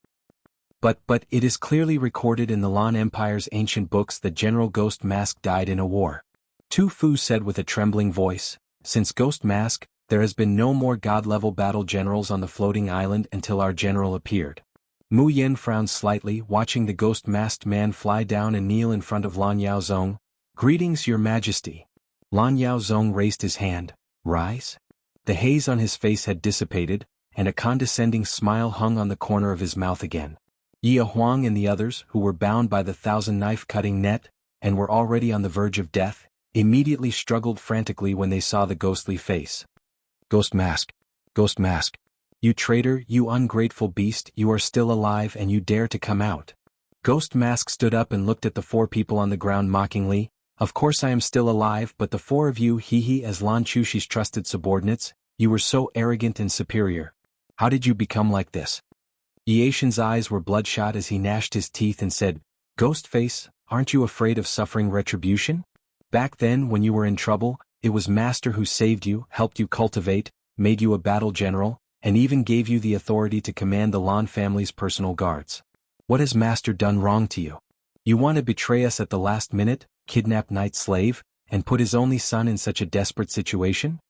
Speaker 1: But it is clearly recorded in the Lan Empire's ancient books that General Ghost Mask died in a war. Tu Fu said with a trembling voice, since Ghost Mask, there has been no more god-level battle generals on the floating island until our general appeared. Mu Yen frowned slightly, watching the ghost-masked man fly down and kneel in front of Lan Yaozong. Greetings, Your Majesty. Lan Yaozong raised his hand. Rise? The haze on his face had dissipated, and a condescending smile hung on the corner of his mouth again. Yi Huang and the others, who were bound by the 1,000-knife-cutting net, and were already on the verge of death, immediately struggled frantically when they saw the ghostly face. Ghost Mask! Ghost Mask! You traitor, you ungrateful beast, you are still alive and you dare to come out. Ghost Mask stood up and looked at the 4 people on the ground mockingly. Of course I am still alive, but the 4 of you, hee as Lan Chushi's trusted subordinates, you were so arrogant and superior. How did you become like this? Yiashin's eyes were bloodshot as he gnashed his teeth and said, Ghostface, aren't you afraid of suffering retribution? Back then when you were in trouble, it was Master who saved you, helped you cultivate, made you a battle general, and even gave you the authority to command the Lan family's personal guards. What has Master done wrong to you? You want to betray us at the last minute, kidnap Knight's slave, and put his only son in such a desperate situation?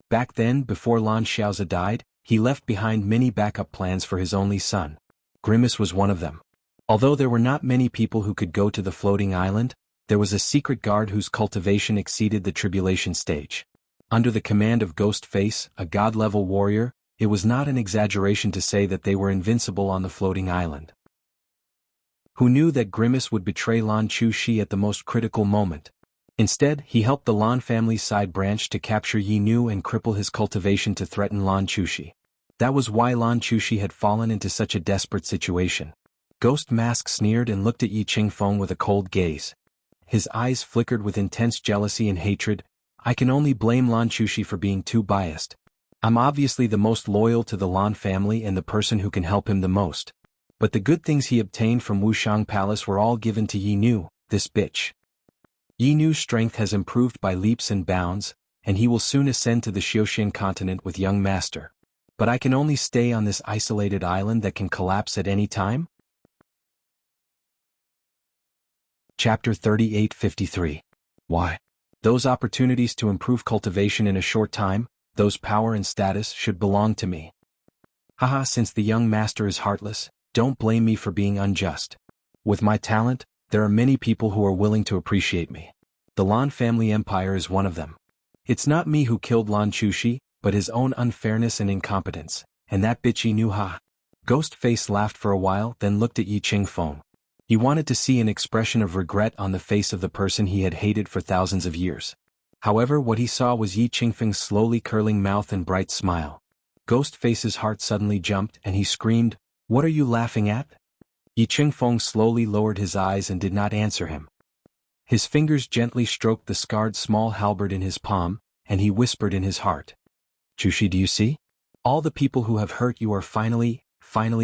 Speaker 1: Back then, before Lan Xiaoza died, he left behind many backup plans for his only son. Grimace was one of them. Although there were not many people who could go to the floating island, there was a secret guard whose cultivation exceeded the tribulation stage. Under the command of Ghostface, a god-level warrior, it was not an exaggeration to say that they were invincible on the floating island. Who knew that Grimace would betray Lan Chushi at the most critical moment? Instead, he helped the Lan family's side branch to capture Yi Nu and cripple his cultivation to threaten Lan Chushi. That was why Lan Chushi had fallen into such a desperate situation. Ghost Mask sneered and looked at Yi Qingfeng with a cold gaze. His eyes flickered with intense jealousy and hatred. I can only blame Lan Chushi for being too biased. I'm obviously the most loyal to the Lan family and the person who can help him the most. But the good things he obtained from Wushang Palace were all given to Yi Nu, this bitch. Yi Nu's strength has improved by leaps and bounds, and he will soon ascend to the Xiuxian continent with young master. But I can only stay on this isolated island that can collapse at any time? Chapter 3853. Why? Those opportunities to improve cultivation in a short time, those power and status should belong to me. Haha, since the young master is heartless, don't blame me for being unjust. With my talent, there are many people who are willing to appreciate me. The Lan family empire is one of them. It's not me who killed Lan Chushi, but his own unfairness and incompetence, and that bitch Yi Nu. Ha. Ghostface laughed for a while, then looked at Yi Qingfeng. He wanted to see an expression of regret on the face of the person he had hated for thousands of years. However, what he saw was Yi Qingfeng's slowly curling mouth and bright smile. Ghostface's heart suddenly jumped and he screamed, "What are you laughing at?" Yi Qingfeng slowly lowered his eyes and did not answer him. His fingers gently stroked the scarred small halberd in his palm, and he whispered in his heart. "Chushi, do you see? All the people who have hurt you are finally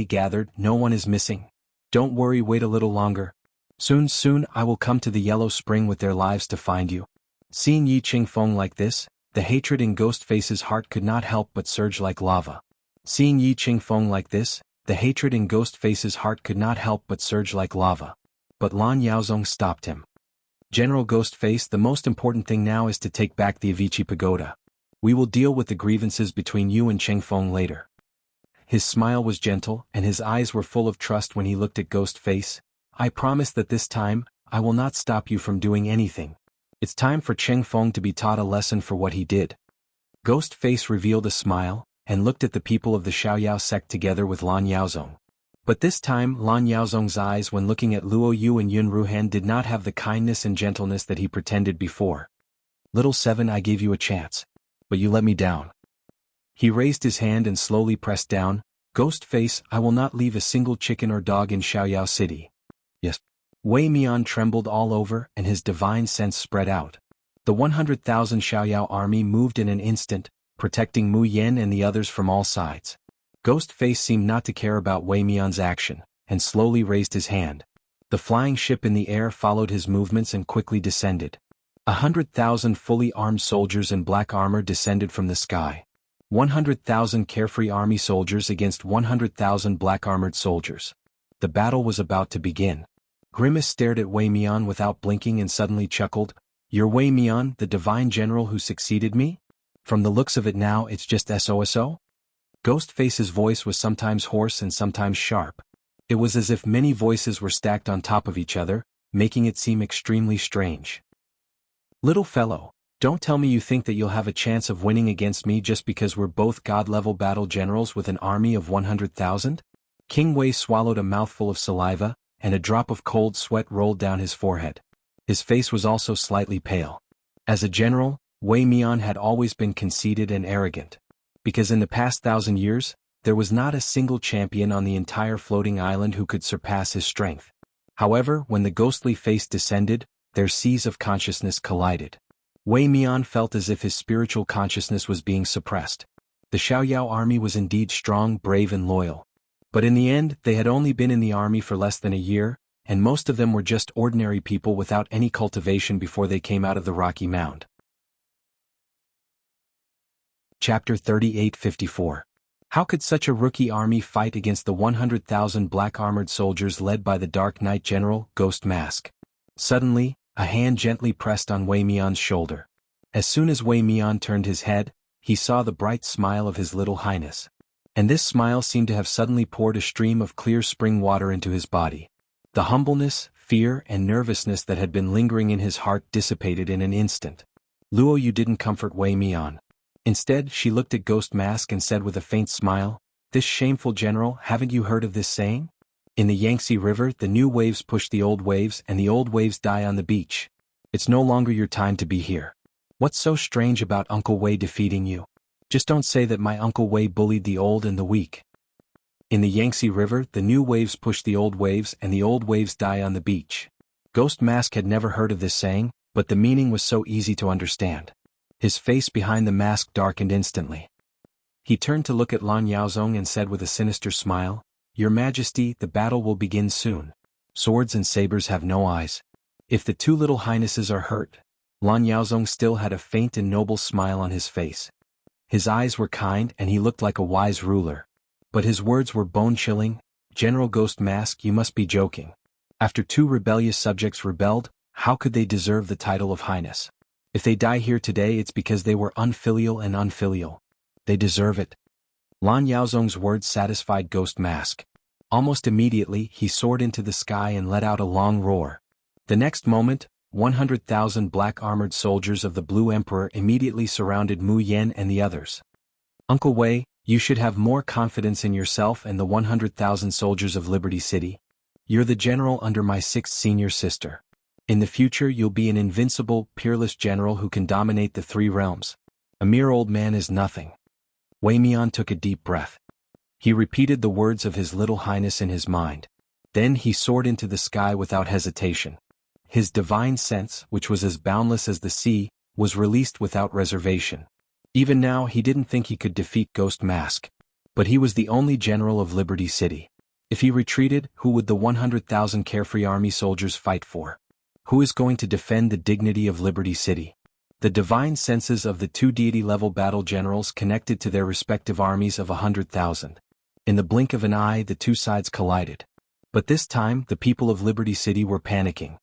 Speaker 1: gathered, no one is missing. Don't worry, wait a little longer. Soon I will come to the Yellow Spring with their lives to find you." Seeing Yi Qingfeng like this, the hatred in Ghostface's heart could not help but surge like lava. Seeing Yi Qingfeng like this, the hatred in Ghostface's heart could not help but surge like lava. But Lan Yaozong stopped him. "General Ghostface, the most important thing now is to take back the Avicii Pagoda. We will deal with the grievances between you and Qingfeng later." His smile was gentle, and his eyes were full of trust when he looked at Ghostface. "I promise that this time, I will not stop you from doing anything. It's time for Qingfeng to be taught a lesson for what he did." Ghostface revealed a smile, and looked at the people of the Xiaoyao sect together with Lan Yaozong. But this time Lan Yaozong's eyes when looking at Luo Yu and Yun Ruhan did not have the kindness and gentleness that he pretended before. "Little Seven, I gave you a chance. But you let me down." He raised his hand and slowly pressed down. "Ghostface, I will not leave a single chicken or dog in Xiaoyao City." "Yes." Wei Mian trembled all over and his divine sense spread out. The 100,000 Xiaoyao army moved in an instant, protecting Mu Yen and the others from all sides. Ghostface seemed not to care about Wei Mian's action, and slowly raised his hand. The flying ship in the air followed his movements and quickly descended. 100,000 fully armed soldiers in black armor descended from the sky. 100,000 carefree army soldiers against 100,000 black-armored soldiers. The battle was about to begin. Grimace stared at Wei Mian without blinking and suddenly chuckled. "You're Wei Mian, the divine general who succeeded me? From the looks of it now it's just SOSO?" Ghostface's voice was sometimes hoarse and sometimes sharp. It was as if many voices were stacked on top of each other, making it seem extremely strange. "Little fellow, don't tell me you think that you'll have a chance of winning against me just because we're both god-level battle generals with an army of 100,000? King Wei swallowed a mouthful of saliva, and a drop of cold sweat rolled down his forehead. His face was also slightly pale. As a general, Wei Mian had always been conceited and arrogant. Because in the past 1,000 years, there was not a single champion on the entire floating island who could surpass his strength. However, when the ghostly face descended, their seas of consciousness collided. Wei Mian felt as if his spiritual consciousness was being suppressed. The Xiaoyao army was indeed strong, brave and loyal. But in the end, they had only been in the army for less than a year, and most of them were just ordinary people without any cultivation before they came out of the Rocky Mound. Chapter 3854. How could such a rookie army fight against the 100,000 black-armored soldiers led by the Dark Knight General, Ghost Mask? Suddenly, a hand gently pressed on Wei Mian's shoulder. As soon as Wei Mian turned his head, he saw the bright smile of his little highness. And this smile seemed to have suddenly poured a stream of clear spring water into his body. The humbleness, fear, and nervousness that had been lingering in his heart dissipated in an instant. Luo Yu didn't comfort Wei Mian. Instead, she looked at Ghost Mask and said with a faint smile, "This shameful general, haven't you heard of this saying? In the Yangtze River, the new waves push the old waves and the old waves die on the beach. It's no longer your time to be here. What's so strange about Uncle Wei defeating you? Just don't say that my Uncle Wei bullied the old and the weak. In the Yangtze River, the new waves push the old waves and the old waves die on the beach." Ghost Mask had never heard of this saying, but the meaning was so easy to understand. His face behind the mask darkened instantly. He turned to look at Lan Yaozong and said with a sinister smile, "Your Majesty, the battle will begin soon. Swords and sabers have no eyes. If the two little highnesses are hurt." Lan Yaozong still had a faint and noble smile on his face. His eyes were kind and he looked like a wise ruler. But his words were bone-chilling. "General Ghost Mask, you must be joking. After two rebellious subjects rebelled, how could they deserve the title of Highness? If they die here today it's because they were unfilial and unfilial. They deserve it." Lan Yaozong's words satisfied Ghost Mask. Almost immediately he soared into the sky and let out a long roar. The next moment, 100,000 black-armored soldiers of the Blue Emperor immediately surrounded Mu Yan and the others. "Uncle Wei, you should have more confidence in yourself and the 100,000 soldiers of Liberty City. You're the general under my 6th senior sister. In the future you'll be an invincible, peerless general who can dominate the 3 realms. A mere old man is nothing." Wei Mian took a deep breath. He repeated the words of his little highness in his mind. Then he soared into the sky without hesitation. His divine sense, which was as boundless as the sea, was released without reservation. Even now he didn't think he could defeat Ghost Mask. But he was the only general of Liberty City. If he retreated, who would the 100,000 carefree army soldiers fight for? Who is going to defend the dignity of Liberty City? The divine senses of the 2 deity-level battle generals connected to their respective armies of 100,000. In the blink of an eye the two sides collided. But this time the people of Liberty City were panicking.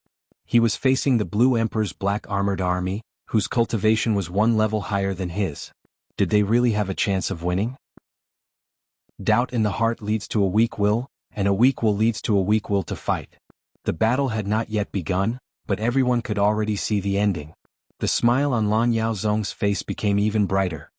Speaker 1: He was facing the Blue Emperor's black-armored army, whose cultivation was 1 level higher than his. Did they really have a chance of winning? Doubt in the heart leads to a weak will, and a weak will leads to a weak will to fight. The battle had not yet begun, but everyone could already see the ending. The smile on Lan Yaozong's face became even brighter.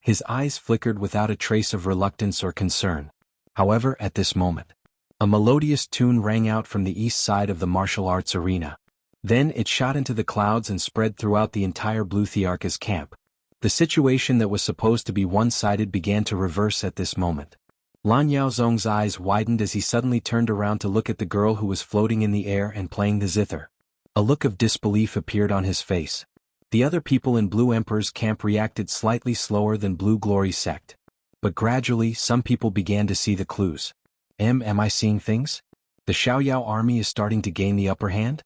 Speaker 1: His eyes flickered without a trace of reluctance or concern. However, at this moment, a melodious tune rang out from the east side of the martial arts arena. Then it shot into the clouds and spread throughout the entire Blue Thearka's camp. The situation that was supposed to be one-sided began to reverse at this moment. Lan Yaozong's eyes widened as he suddenly turned around to look at the girl who was floating in the air and playing the zither. A look of disbelief appeared on his face. The other people in Blue Emperor's camp reacted slightly slower than Blue Glory sect. But gradually some people began to see the clues. Am I seeing things? The Xiaoyao army is starting to gain the upper hand?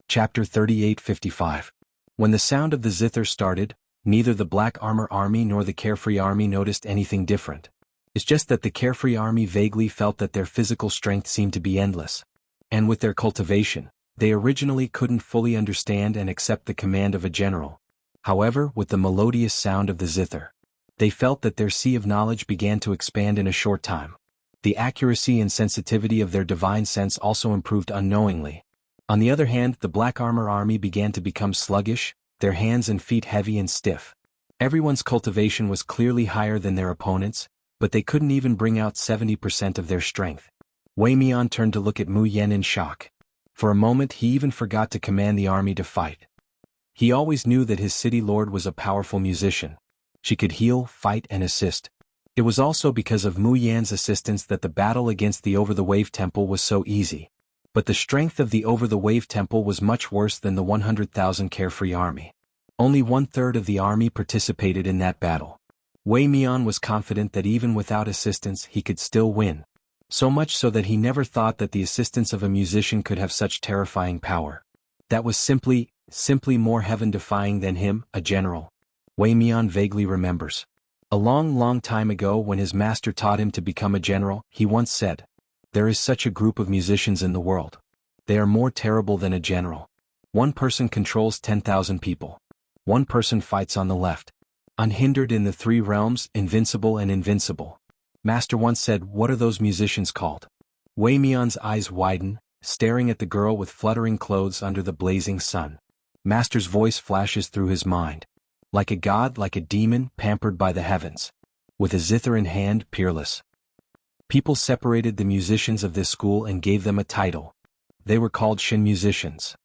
Speaker 1: Chapter 38:55. When the sound of the zither started, neither the Black Armor army nor the Carefree army noticed anything different. It's just that the Carefree army vaguely felt that their physical strength seemed to be endless. And with their cultivation, they originally couldn't fully understand and accept the command of a general. However, with the melodious sound of the zither, they felt that their sea of knowledge began to expand in a short time. The accuracy and sensitivity of their divine sense also improved unknowingly. On the other hand, the Black Armor army began to become sluggish, their hands and feet heavy and stiff. Everyone's cultivation was clearly higher than their opponents, but they couldn't even bring out 70% of their strength. Wei Mian turned to look at Mu Yan in shock. For a moment he even forgot to command the army to fight. He always knew that his city lord was a powerful musician. She could heal, fight and assist. It was also because of Mu Yan's assistance that the battle against the Over-the-Wave Temple was so easy. But the strength of the Over-the-Wave Temple was much worse than the 100,000 Carefree army. Only 1/3 of the army participated in that battle. Wei Mian was confident that even without assistance he could still win. So much so that he never thought that the assistance of a musician could have such terrifying power. That was simply more heaven-defying than him, a general. Wei Mian vaguely remembers. A long time ago when his master taught him to become a general, he once said, "There is such a group of musicians in the world. They are more terrible than a general. One person controls 10,000 people. One person fights on the left. Unhindered in the 3 realms, invincible and invincible." Master once said, "What are those musicians called?" Wei Mian's eyes widen, staring at the girl with fluttering clothes under the blazing sun. Master's voice flashes through his mind. Like a god, like a demon, pampered by the heavens. With a zither in hand, peerless. People separated the musicians of this school and gave them a title. They were called Shin musicians.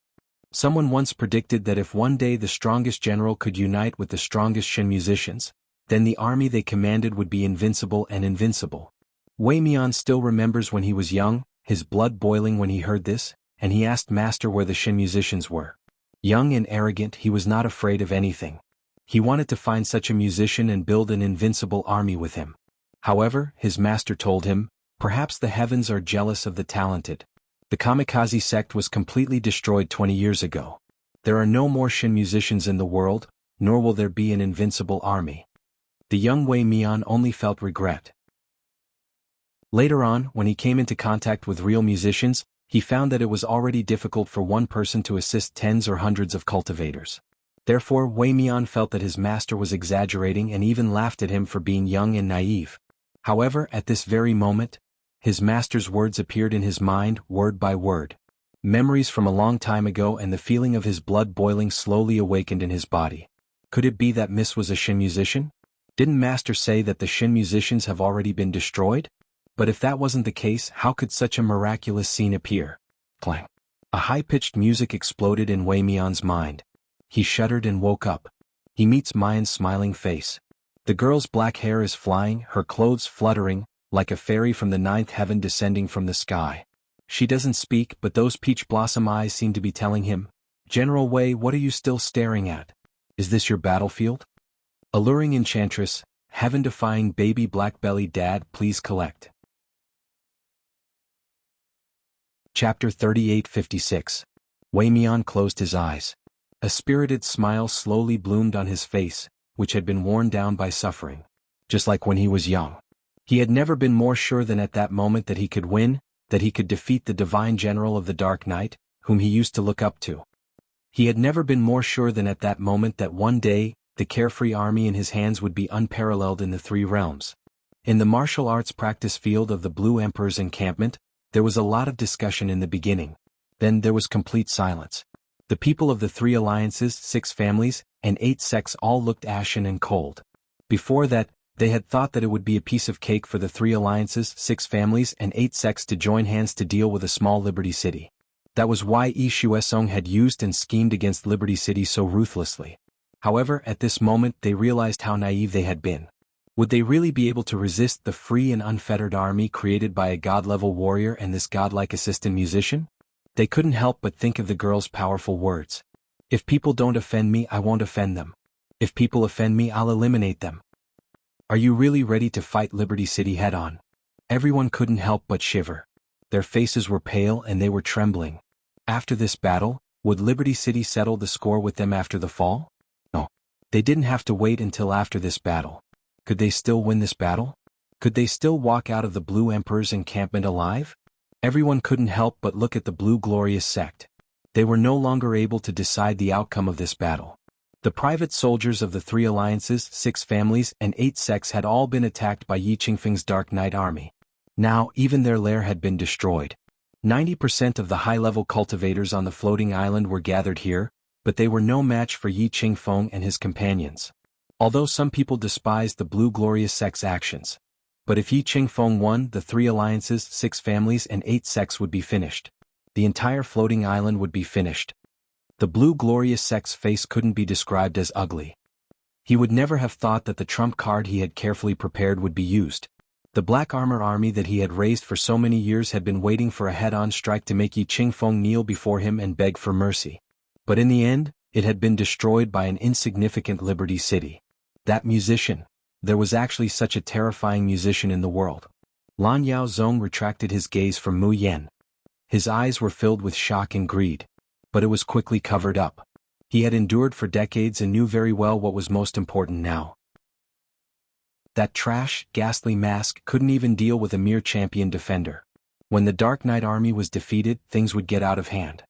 Speaker 1: Someone once predicted that if one day the strongest general could unite with the strongest Shin musicians, then the army they commanded would be invincible and invincible. Wei Mian still remembers when he was young, his blood boiling when he heard this, and he asked Master where the Shin musicians were. Young and arrogant, he was not afraid of anything. He wanted to find such a musician and build an invincible army with him. However, his master told him, perhaps the heavens are jealous of the talented. The kamikaze sect was completely destroyed 20 years ago. There are no more Shin musicians in the world, nor will there be an invincible army. The young Wei Mian only felt regret. Later on, when he came into contact with real musicians, he found that it was already difficult for one person to assist tens or hundreds of cultivators. Therefore, Wei Mian felt that his master was exaggerating and even laughed at him for being young and naive. However, at this very moment, his master's words appeared in his mind, word by word. Memories from a long time ago, and the feeling of his blood boiling slowly awakened in his body. Could it be that Miss was a Shin musician? Didn't Master say that the Shin musicians have already been destroyed? But if that wasn't the case, how could such a miraculous scene appear? Clang. A high-pitched music exploded in Wei Mian's mind. He shuddered and woke up. He meets Mayan's smiling face. The girl's black hair is flying, her clothes fluttering, like a fairy from the ninth heaven descending from the sky. She doesn't speak, but those peach blossom eyes seem to be telling him, General Wei, what are you still staring at? Is this your battlefield? Alluring Enchantress, heaven-defying baby black-belly dad, please collect. Chapter 3856. Wei Mian closed his eyes. A spirited smile slowly bloomed on his face, which had been worn down by suffering. Just like when he was young. He had never been more sure than at that moment that he could win, that he could defeat the divine general of the Dark Knight, whom he used to look up to. He had never been more sure than at that moment that one day, the carefree army in his hands would be unparalleled in the three realms. In the martial arts practice field of the Blue Emperor's encampment, there was a lot of discussion in the beginning. Then there was complete silence. The people of the three alliances, 6 families, and 8 sects all looked ashen and cold. Before that, they had thought that it would be a piece of cake for the 3 alliances, 6 families, and 8 sects to join hands to deal with a small Liberty City. That was why Yi Shuesong had used and schemed against Liberty City so ruthlessly. However, at this moment they realized how naive they had been. Would they really be able to resist the free and unfettered army created by a god-level warrior and this godlike assistant musician? They couldn't help but think of the girl's powerful words. If people don't offend me, I won't offend them. If people offend me, I'll eliminate them. Are you really ready to fight Liberty City head-on? Everyone couldn't help but shiver. Their faces were pale and they were trembling. After this battle, would Liberty City settle the score with them after the fall? No. They didn't have to wait until after this battle. Could they still win this battle? Could they still walk out of the Blue Emperor's encampment alive? Everyone couldn't help but look at the Blue Glorious sect. They were no longer able to decide the outcome of this battle. The private soldiers of the 3 alliances, 6 families, and 8 sects had all been attacked by Yi Qingfeng's Dark Knight army. Now, even their lair had been destroyed. 90% of the high-level cultivators on the floating island were gathered here, but they were no match for Yi Qingfeng and his companions. Although some people despised the Blue Glorious sect's actions. But if Yi Qingfeng won, the 3 alliances, 6 families, and 8 sects would be finished. The entire floating island would be finished. The Blue Glorious sect's face couldn't be described as ugly. He would never have thought that the trump card he had carefully prepared would be used. The Black Armor army that he had raised for so many years had been waiting for a head-on strike to make Yi Qingfeng kneel before him and beg for mercy. But in the end, it had been destroyed by an insignificant Liberty City. That musician. There was actually such a terrifying musician in the world. Lan Yao Zong retracted his gaze from Mu Yen. His eyes were filled with shock and greed. But it was quickly covered up. He had endured for decades and knew very well what was most important now. That trash, ghastly mask couldn't even deal with a mere champion defender. When the Dark Knight army was defeated, things would get out of hand.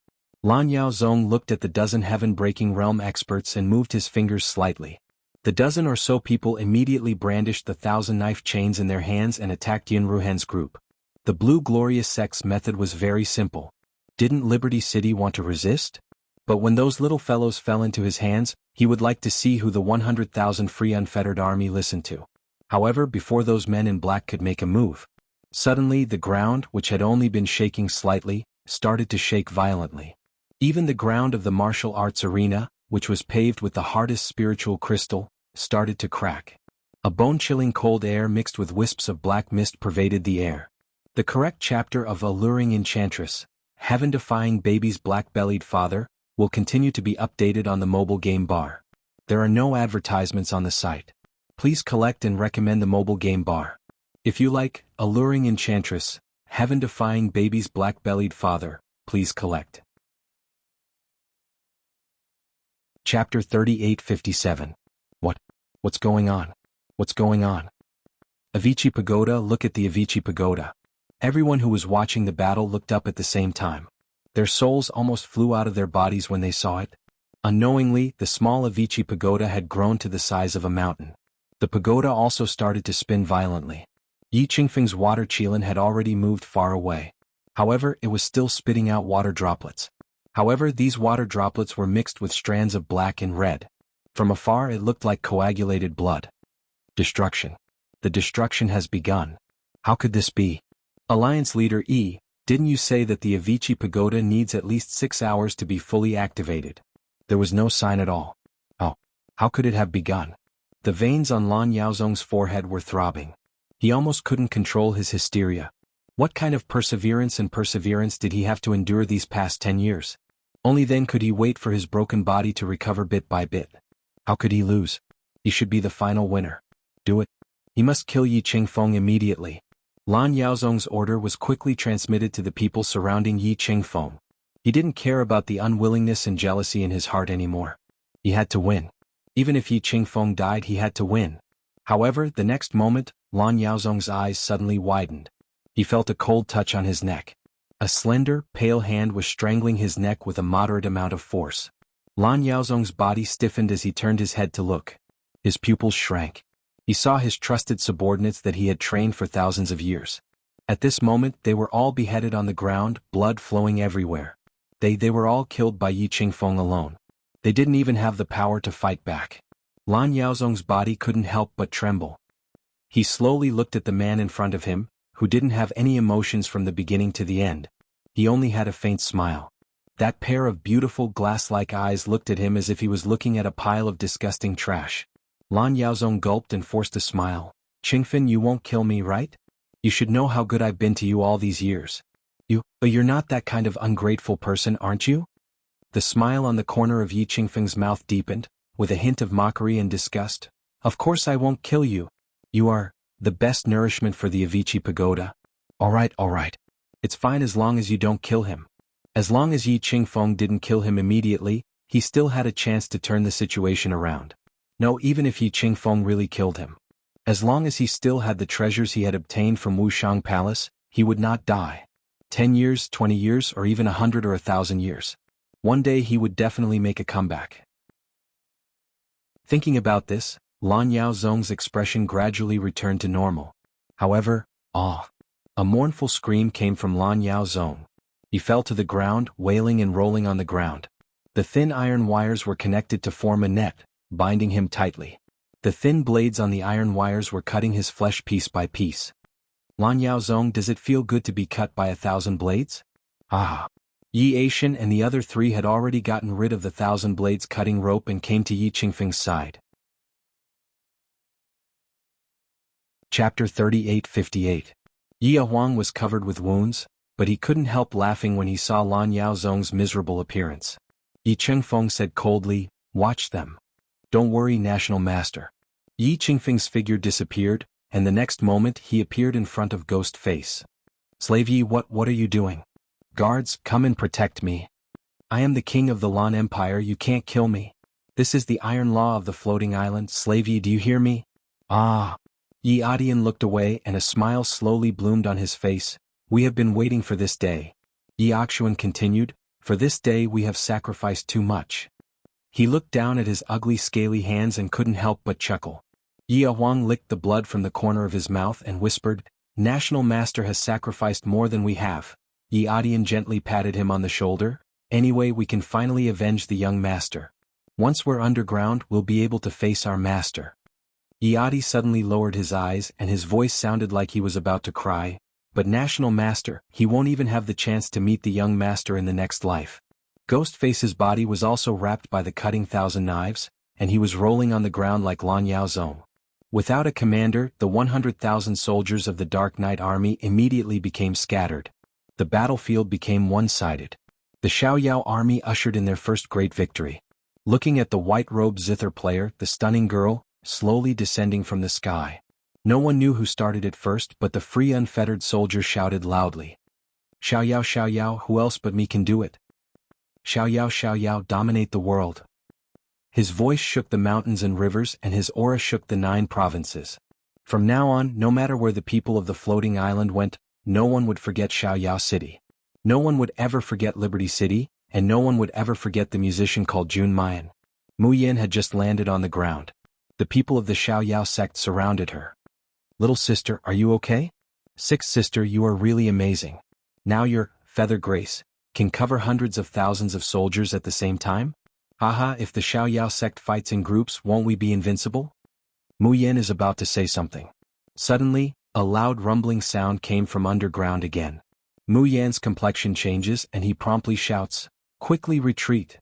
Speaker 1: Lan Yao Zong looked at the dozen heaven-breaking realm experts and moved his fingers slightly. The dozen or so people immediately brandished the 1,000 knife chains in their hands and attacked Yin Ruhen's group. The Blue Glorious sect's method was very simple. Didn't Liberty City want to resist? But when those little fellows fell into his hands, he would like to see who the 100,000 free unfettered army listened to. However, before those men in black could make a move, suddenly the ground, which had only been shaking slightly, started to shake violently. Even the ground of the martial arts arena, which was paved with the hardest spiritual crystal, started to crack. A bone-chilling cold air mixed with wisps of black mist pervaded the air. The correct chapter of Alluring Enchantress, Heaven Defying Baby's Black-Bellied Father, will continue to be updated on the mobile game bar. There are no advertisements on the site. Please collect and recommend the mobile game bar. If you like Alluring Enchantress, Heaven Defying Baby's Black-Bellied Father, please collect. Chapter 3857. What's going on? What's going on? Avicii Pagoda. Look at the Avicii Pagoda. Everyone who was watching the battle looked up at the same time. Their souls almost flew out of their bodies when they saw it. Unknowingly, the small Avicii Pagoda had grown to the size of a mountain. The pagoda also started to spin violently. Yi Qingfeng's water qilin had already moved far away. However, it was still spitting out water droplets. However, these water droplets were mixed with strands of black and red. From afar it looked like coagulated blood. Destruction. The destruction has begun. How could this be? Alliance Leader E, didn't you say that the Avicii Pagoda needs at least 6 hours to be fully activated? There was no sign at all. Oh, how could it have begun? The veins on Lan Yaozong's forehead were throbbing. He almost couldn't control his hysteria. What kind of perseverance did he have to endure these past 10 years? Only then could he wait for his broken body to recover bit by bit. How could he lose? He should be the final winner. Do it. He must kill Yi Qingfeng immediately. Lan Yaozong's order was quickly transmitted to the people surrounding Yi Qingfeng. He didn't care about the unwillingness and jealousy in his heart anymore. He had to win. Even if Yi Qingfeng died, he had to win. However, the next moment, Lan Yaozong's eyes suddenly widened. He felt a cold touch on his neck. A slender, pale hand was strangling his neck with a moderate amount of force. Lan Yaozong's body stiffened as he turned his head to look. His pupils shrank. He saw his trusted subordinates that he had trained for thousands of years. At this moment they were all beheaded on the ground, blood flowing everywhere. They were all killed by Yi Qingfeng alone. They didn't even have the power to fight back. Lan Yaozong's body couldn't help but tremble. He slowly looked at the man in front of him, who didn't have any emotions from the beginning to the end. He only had a faint smile. That pair of beautiful glass-like eyes looked at him as if he was looking at a pile of disgusting trash. Lan Yaozong gulped and forced a smile. Qingfen, you won't kill me, right? You should know how good I've been to you all these years. But you're not that kind of ungrateful person, aren't you? The smile on the corner of Yi Qingfeng's mouth deepened, with a hint of mockery and disgust. Of course I won't kill you. You are the best nourishment for the Avicii Pagoda. All right. It's fine as long as you don't kill him. As long as Yi Qingfeng didn't kill him immediately, he still had a chance to turn the situation around. No, even if Yi Qingfeng really killed him. As long as he still had the treasures he had obtained from Wushang Palace, he would not die. 10 years, 20 years, or even 100 or 1,000 years. One day he would definitely make a comeback. Thinking about this, Lan Yaozong's expression gradually returned to normal. However, a mournful scream came from Lan Yaozong. He fell to the ground, wailing and rolling on the ground. The thin iron wires were connected to form a net, binding him tightly. The thin blades on the iron wires were cutting his flesh piece by piece. Lan Yaozong, does it feel good to be cut by 1,000 blades? Yi Aishan and the other 3 had already gotten rid of the 1,000 blades cutting rope and came to Yi Qingfeng's side. Chapter 3858. Yi Huang was covered with wounds, but he couldn't help laughing when he saw Lan Yaozong's miserable appearance. Yi Qingfeng said coldly, "Watch them. Don't worry, National Master." Yi Qingfeng's figure disappeared, and the next moment he appeared in front of Ghost Face. "Slave Yi, what are you doing? Guards, come and protect me. I am the king of the Lan Empire, you can't kill me. This is the iron law of the floating island, Slave Yi, do you hear me?" Yi Adian looked away and a smile slowly bloomed on his face. "We have been waiting for this day." Yi Akshuan continued, "For this day we have sacrificed too much." He looked down at his ugly scaly hands and couldn't help but chuckle. Yi Huang licked the blood from the corner of his mouth and whispered, "National Master has sacrificed more than we have." Yi Adian gently patted him on the shoulder. "Anyway, we can finally avenge the young master. Once we're underground, we'll be able to face our master." Yi Adi suddenly lowered his eyes and his voice sounded like he was about to cry. "But National Master, he won't even have the chance to meet the young master in the next life." Ghostface's body was also wrapped by the cutting 1,000 knives, and he was rolling on the ground like Lan Yaozong. Without a commander, the 100,000 soldiers of the Dark Knight army immediately became scattered. The battlefield became one-sided. The Xiaoyao army ushered in their first great victory. Looking at the white-robed zither player, the stunning girl, slowly descending from the sky. No one knew who started it first, but the free unfettered soldier shouted loudly. Xiaoyao, Xiaoyao, who else but me can do it? Xiaoyao, Xiaoyao, dominate the world. His voice shook the mountains and rivers, and his aura shook the 9 provinces. From now on, no matter where the people of the floating island went, no one would forget Xiaoyao City. No one would ever forget Liberty City, and no one would ever forget the musician called Jun Mayan. Mu Yin had just landed on the ground. The people of the Xiaoyao sect surrounded her. Little sister, are you okay? Sixth sister, you are really amazing. Now your feather grace can cover hundreds of thousands of soldiers at the same time? Haha, if the Xiaoyao sect fights in groups, won't we be invincible? Mu Yin is about to say something. Suddenly, a loud rumbling sound came from underground again. Mu Yan's complexion changes and he promptly shouts, "Quickly retreat."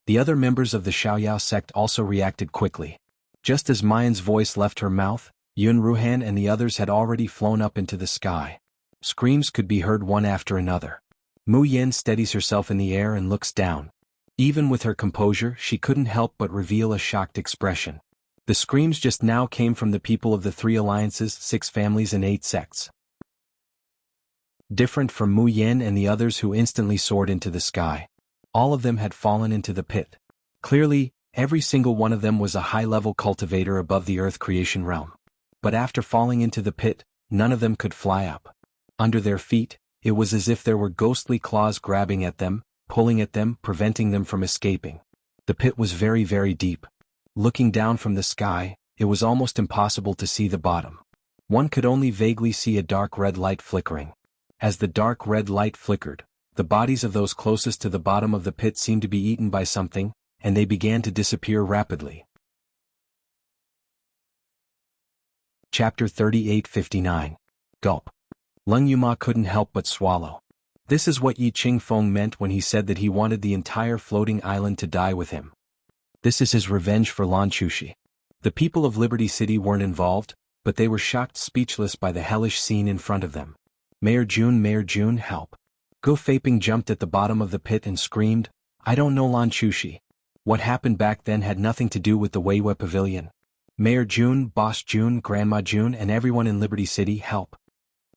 Speaker 1: The other members of the Xiaoyao sect also reacted quickly. Just as Mayan's voice left her mouth, Yun Ruhan and the others had already flown up into the sky. Screams could be heard one after another. Mu Yin steadies herself in the air and looks down. Even with her composure, she couldn't help but reveal a shocked expression. The screams just now came from the people of the 3 alliances, 6 families and 8 sects. Different from Mu Yin and the others who instantly soared into the sky. All of them had fallen into the pit. Clearly, every single one of them was a high-level cultivator above the earth creation realm. But after falling into the pit, none of them could fly up. Under their feet, it was as if there were ghostly claws grabbing at them, pulling at them, preventing them from escaping. The pit was very, very deep. Looking down from the sky, it was almost impossible to see the bottom. One could only vaguely see a dark red light flickering. As the dark red light flickered, the bodies of those closest to the bottom of the pit seemed to be eaten by something, and they began to disappear rapidly. Chapter 38:59. Gulp. Leng Yuma couldn't help but swallow. This is what Yi Qingfeng meant when he said that he wanted the entire floating island to die with him. This is his revenge for Lan Chushi. The people of Liberty City weren't involved, but they were shocked speechless by the hellish scene in front of them. Mayor Jun, help. Go Faping jumped at the bottom of the pit and screamed, I don't know Lan Chushi. What happened back then had nothing to do with the Weiwei Pavilion. Mayor Jun, Boss Jun, Grandma Jun and everyone in Liberty City, help.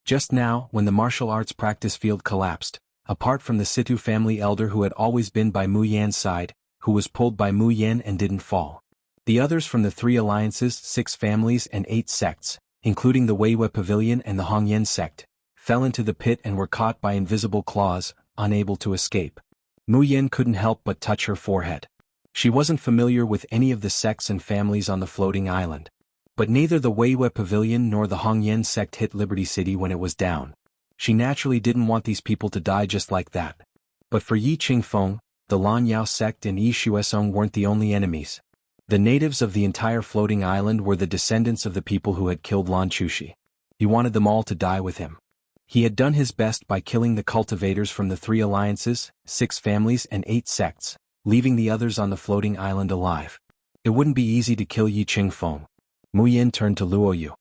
Speaker 1: Just now, when the martial arts practice field collapsed, apart from the Situ family elder who had always been by Mu Yan's side, who was pulled by Mu Yan and didn't fall. The others from the 3 alliances, 6 families and 8 sects, including the Weiwei Pavilion and the Hongyan sect, fell into the pit and were caught by invisible claws, unable to escape. Mu Yan couldn't help but touch her forehead. She wasn't familiar with any of the sects and families on the floating island. But neither the Weiwei Pavilion nor the Hongyan sect hit Liberty City when it was down. She naturally didn't want these people to die just like that. But for Yi Qingfeng, the Lan Yao sect and Yi Shuesong weren't the only enemies. The natives of the entire floating island were the descendants of the people who had killed Lan Chushi. He wanted them all to die with him. He had done his best by killing the cultivators from the 3 alliances, 6 families and 8 sects, leaving the others on the floating island alive. It wouldn't be easy to kill Yi Qingfeng. Mu Yin turned to Luoyu.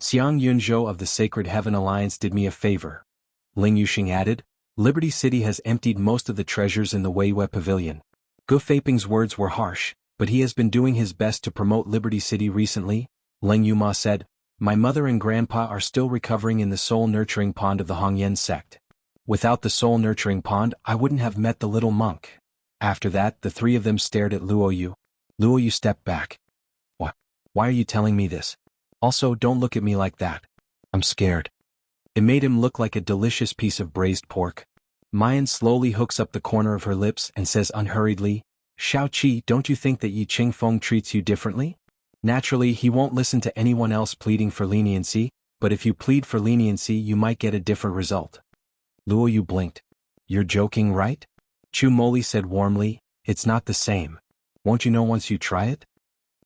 Speaker 1: Xiang Yunzhou of the Sacred Heaven Alliance did me a favor. Ling Yuxing added, Liberty City has emptied most of the treasures in the Weiwei Pavilion. Gu Feiping's words were harsh, but he has been doing his best to promote Liberty City recently, Leng Yuma said. My mother and grandpa are still recovering in the soul-nurturing pond of the Hongyan sect. Without the soul-nurturing pond, I wouldn't have met the little monk. After that, the 3 of them stared at Luoyu. Luoyu stepped back. Why are you telling me this? Also, don't look at me like that. I'm scared. It made him look like a delicious piece of braised pork. Mayan slowly hooks up the corner of her lips and says unhurriedly, Xiaoqi, don't you think that Yi Qingfeng treats you differently? Naturally, he won't listen to anyone else pleading for leniency, but if you plead for leniency you might get a different result. Luoyu blinked. You're joking, right? Chu Moli said warmly, it's not the same. Won't you know once you try it?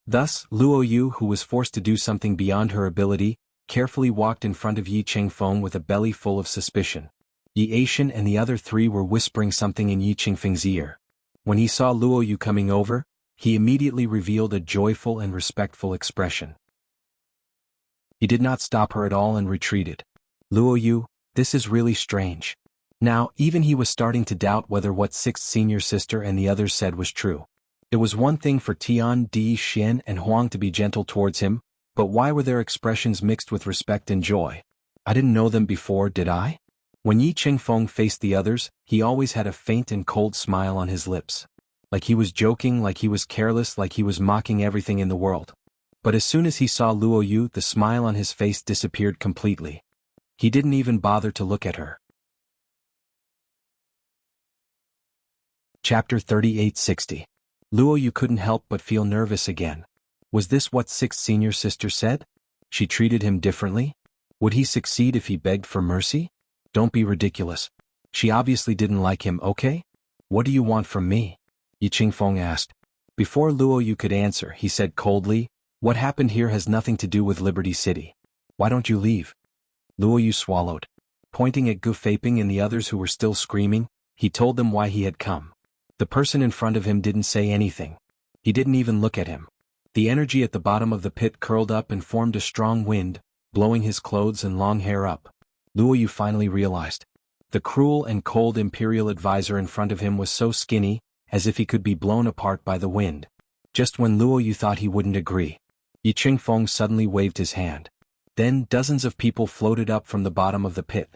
Speaker 1: Thus, Luoyu, who was forced to do something beyond her ability, carefully walked in front of Yi Qingfeng with a belly full of suspicion. Yi Aishan and the other 3 were whispering something in Yi Qingfeng's ear. When he saw Luoyu coming over, he immediately revealed a joyful and respectful expression. He did not stop her at all and retreated. Luo Yu, this is really strange. Now, even he was starting to doubt whether what sixth senior sister and the others said was true. It was one thing for Tian, Di, Xian and Huang to be gentle towards him, but why were their expressions mixed with respect and joy? I didn't know them before, did I? When Yi Qingfeng faced the others, he always had a faint and cold smile on his lips. Like he was joking, like he was careless, like he was mocking everything in the world. But as soon as he saw Luo Yu, the smile on his face disappeared completely. He didn't even bother to look at her. Chapter 3860. Luo Yu couldn't help but feel nervous again. Was this what sixth senior sister said? She treated him differently? Would he succeed if he begged for mercy? Don't be ridiculous. She obviously didn't like him, okay? What do you want from me? Yi Qingfeng asked. Before Luo Yu could answer, he said coldly, what happened here has nothing to do with Liberty City. Why don't you leave? Luo Yu swallowed. Pointing at Gu Feiping and the others who were still screaming, he told them why he had come. The person in front of him didn't say anything. He didn't even look at him. The energy at the bottom of the pit curled up and formed a strong wind, blowing his clothes and long hair up. Luo Yu finally realized. The cruel and cold imperial advisor in front of him was so skinny, as if he could be blown apart by the wind. Just when Luo Yu thought he wouldn't agree, Yi Qingfeng suddenly waved his hand. Then dozens of people floated up from the bottom of the pit.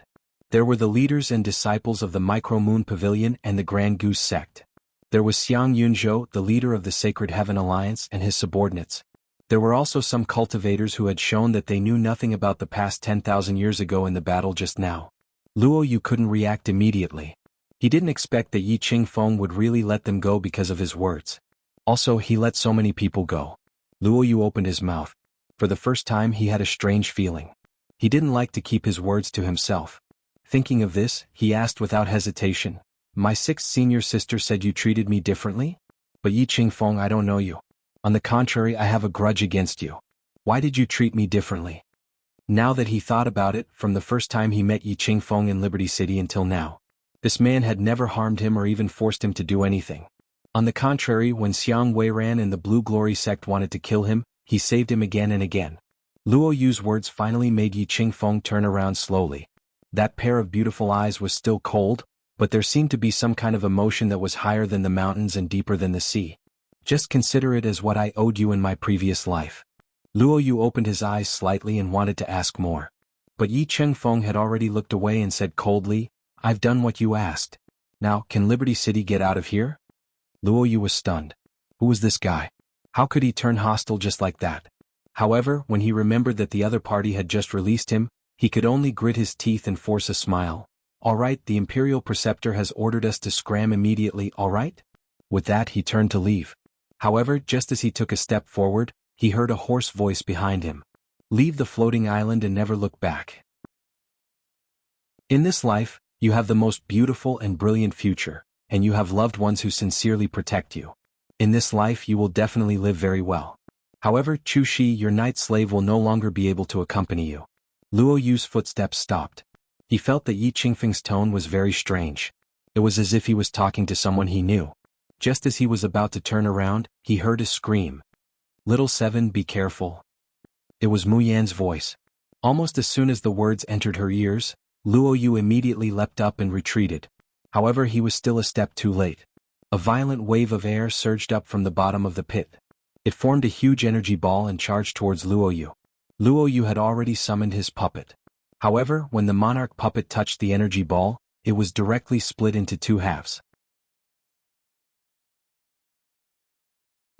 Speaker 1: There were the leaders and disciples of the Micro-Moon Pavilion and the Grand Goose sect. There was Xiang Yunzhou, the leader of the Sacred Heaven Alliance, and his subordinates. There were also some cultivators who had shown that they knew nothing about the past 10,000 years ago in the battle just now. Luo Yu couldn't react immediately. He didn't expect that Yi Qingfeng would really let them go because of his words. Also, he let so many people go. Luo Yu opened his mouth. For the first time he had a strange feeling. He didn't like to keep his words to himself. Thinking of this, he asked without hesitation, my sixth senior sister said you treated me differently? But Yi Qingfeng, I don't know you. On the contrary, I have a grudge against you. Why did you treat me differently? Now that he thought about it, from the first time he met Yi Qingfeng in Liberty City until now, this man had never harmed him or even forced him to do anything. On the contrary, when Xiang Weiran and the Blue Glory sect wanted to kill him, he saved him again and again. Luo Yu's words finally made Yi Qingfeng turn around slowly. That pair of beautiful eyes was still cold, but there seemed to be some kind of emotion that was higher than the mountains and deeper than the sea. Just consider it as what I owed you in my previous life. Luo Yu opened his eyes slightly and wanted to ask more. But Yi Qingfeng had already looked away and said coldly, I've done what you asked. Now, can Liberty City get out of here? Luo Yu was stunned. Who was this guy? How could he turn hostile just like that? However, when he remembered that the other party had just released him, he could only grit his teeth and force a smile. All right, the Imperial Preceptor has ordered us to scram immediately, all right? With that, he turned to leave. However, just as he took a step forward, he heard a hoarse voice behind him. Leave the floating island and never look back. In this life, you have the most beautiful and brilliant future, and you have loved ones who sincerely protect you. In this life, you will definitely live very well. However, Chu Shi, your night slave, will no longer be able to accompany you. Luo Yu's footsteps stopped. He felt that Yi Qingfeng's tone was very strange. It was as if he was talking to someone he knew. Just as he was about to turn around, he heard a scream. Little Seven, be careful. It was Mu Yan's voice. Almost as soon as the words entered her ears, Luo Yu immediately leapt up and retreated. However, he was still a step too late. A violent wave of air surged up from the bottom of the pit. It formed a huge energy ball and charged towards Luo Yu. Luo Yu had already summoned his puppet. However, when the monarch puppet touched the energy ball, it was directly split into two halves.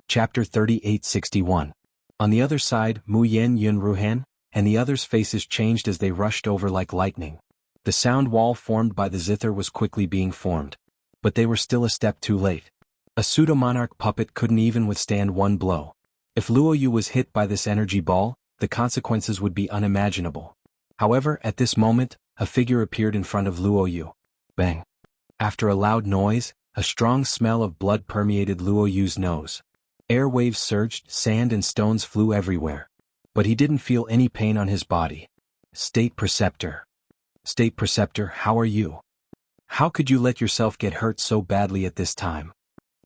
Speaker 1: Chapter 3861. On the other side, Mu Yan, Yun Ruhan, and the others' faces changed as they rushed over like lightning. The sound wall formed by the zither was quickly being formed. But they were still a step too late. A pseudo-monarch puppet couldn't even withstand one blow. If Luo Yu was hit by this energy ball, the consequences would be unimaginable. However, at this moment, a figure appeared in front of Luo Yu. Bang! After a loud noise, a strong smell of blood permeated Luo Yu's nose. Air waves surged, sand and stones flew everywhere. But he didn't feel any pain on his body. State Preceptor. State Preceptor, how are you? How could you let yourself get hurt so badly at this time?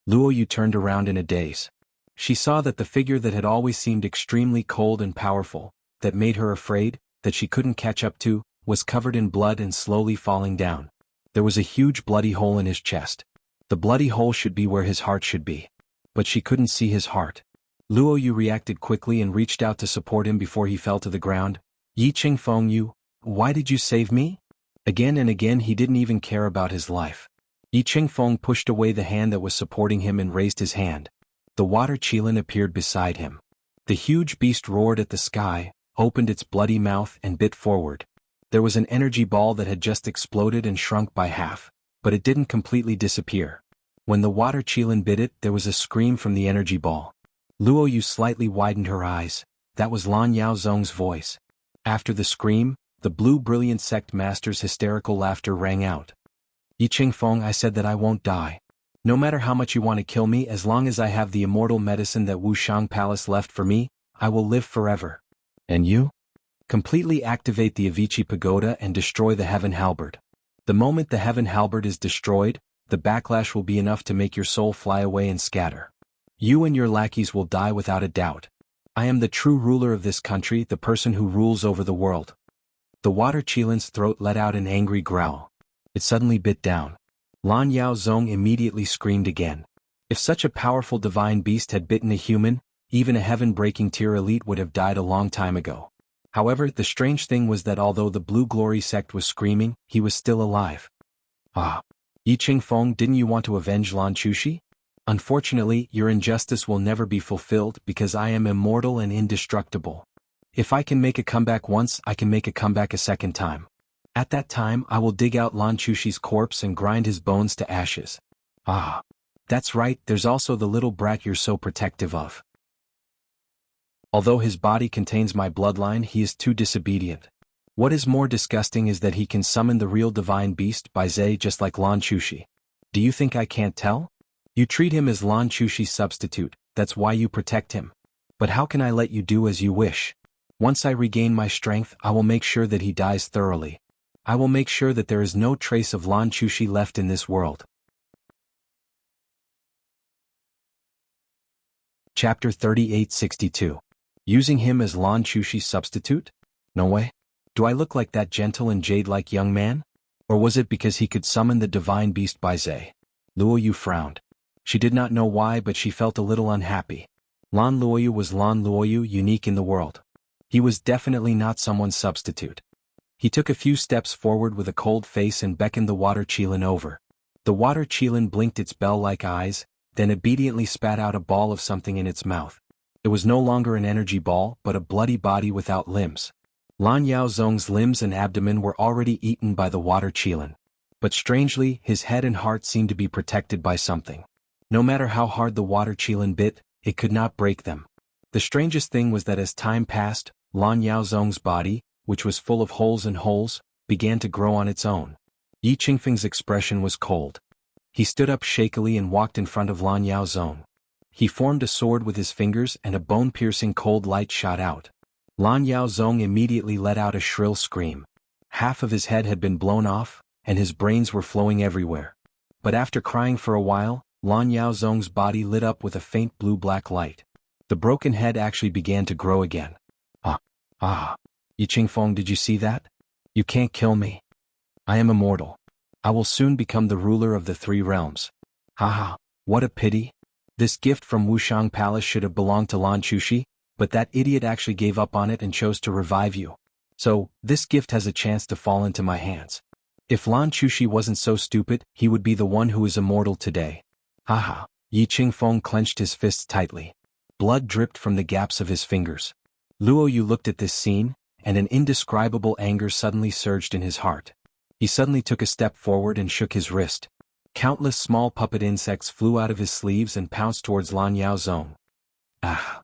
Speaker 1: Luo Yu turned around in a daze. She saw that the figure that had always seemed extremely cold and powerful, that made her afraid, that she couldn't catch up to, was covered in blood and slowly falling down. There was a huge bloody hole in his chest. The bloody hole should be where his heart should be. But she couldn't see his heart. Luo Yu reacted quickly and reached out to support him before he fell to the ground. Yi Qingfeng, you, why did you save me? Again and again he didn't even care about his life. Yi Qingfeng pushed away the hand that was supporting him and raised his hand. The water qilin appeared beside him. The huge beast roared at the sky, opened its bloody mouth and bit forward. There was an energy ball that had just exploded and shrunk by half, but it didn't completely disappear. When the water qilin bit it, there was a scream from the energy ball. Luo Yu slightly widened her eyes. That was Lan Yaozong's voice. After the scream, the blue brilliant sect master's hysterical laughter rang out. Yi Qingfeng, I said that I won't die. No matter how much you want to kill me, as long as I have the immortal medicine that Wushang Palace left for me, I will live forever. And you? Completely activate the Avicii Pagoda and destroy the Heaven Halberd. The moment the Heaven Halberd is destroyed, the backlash will be enough to make your soul fly away and scatter. You and your lackeys will die without a doubt. I am the true ruler of this country, the person who rules over the world. The water qilin's throat let out an angry growl. It suddenly bit down. Lan Yaozong immediately screamed again. If such a powerful divine beast had bitten a human, even a heaven-breaking tier elite would have died a long time ago. However, the strange thing was that although the Blue Glory sect was screaming, he was still alive. Ah! Yi Qingfeng, didn't you want to avenge Lan Chushi? Unfortunately, your injustice will never be fulfilled because I am immortal and indestructible. If I can make a comeback once, I can make a comeback a second time. At that time, I will dig out Lan Chushi's corpse and grind his bones to ashes. Ah! That's right, there's also the little brat you're so protective of. Although his body contains my bloodline, he is too disobedient. What is more disgusting is that he can summon the real divine beast by Zhe just like Lan Chushi. Do you think I can't tell? You treat him as Lan Chushi's substitute, that's why you protect him. But how can I let you do as you wish? Once I regain my strength, I will make sure that he dies thoroughly. I will make sure that there is no trace of Lan Chushi left in this world. Chapter 3862. Using him as Lan Chushi's substitute? No way. Do I look like that gentle and jade-like young man? Or was it because he could summon the divine beast by Zhe? Luo Yu frowned. She did not know why, but she felt a little unhappy. Lan Luoyu was Lan Luoyu, unique in the world. He was definitely not someone's substitute. He took a few steps forward with a cold face and beckoned the water qilin over. The water qilin blinked its bell-like eyes, then obediently spat out a ball of something in its mouth. It was no longer an energy ball, but a bloody body without limbs. Lan Yaozong's limbs and abdomen were already eaten by the water qilin. But strangely, his head and heart seemed to be protected by something. No matter how hard the water qilin bit, it could not break them. The strangest thing was that as time passed, Lan Yaozong's body, which was full of holes, began to grow on its own. Yi Qingfeng's expression was cold. He stood up shakily and walked in front of Lan Yaozong. He formed a sword with his fingers and a bone-piercing cold light shot out. Lan Yaozong immediately let out a shrill scream. Half of his head had been blown off, and his brains were flowing everywhere. But after crying for a while, Lan Yaozong's body lit up with a faint blue-black light. The broken head actually began to grow again. Ah! Yi Qingfeng, did you see that? You can't kill me. I am immortal. I will soon become the ruler of the three realms. Haha, what a pity. This gift from Wushang Palace should have belonged to Lan Chushi, but that idiot actually gave up on it and chose to revive you. So, this gift has a chance to fall into my hands. If Lan Chushi wasn't so stupid, he would be the one who is immortal today. Haha. Yi Qingfeng clenched his fists tightly. Blood dripped from the gaps of his fingers. Luo Yu looked at this scene, and an indescribable anger suddenly surged in his heart. He suddenly took a step forward and shook his wrist. Countless small puppet insects flew out of his sleeves and pounced towards Lan Yaozong. Ah!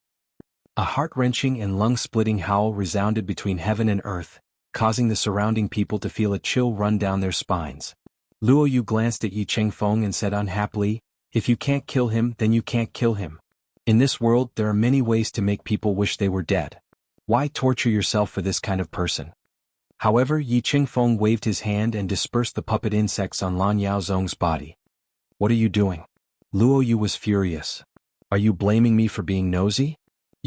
Speaker 1: A heart-wrenching and lung-splitting howl resounded between heaven and earth, causing the surrounding people to feel a chill run down their spines. Luo Yu glanced at Yi Qingfeng and said unhappily, "If you can't kill him, then you can't kill him. In this world, there are many ways to make people wish they were dead. Why torture yourself for this kind of person?" However, Yi Qingfeng waved his hand and dispersed the puppet insects on Lan Yaozong's body. "What are you doing?" Luo Yu was furious. "Are you blaming me for being nosy?"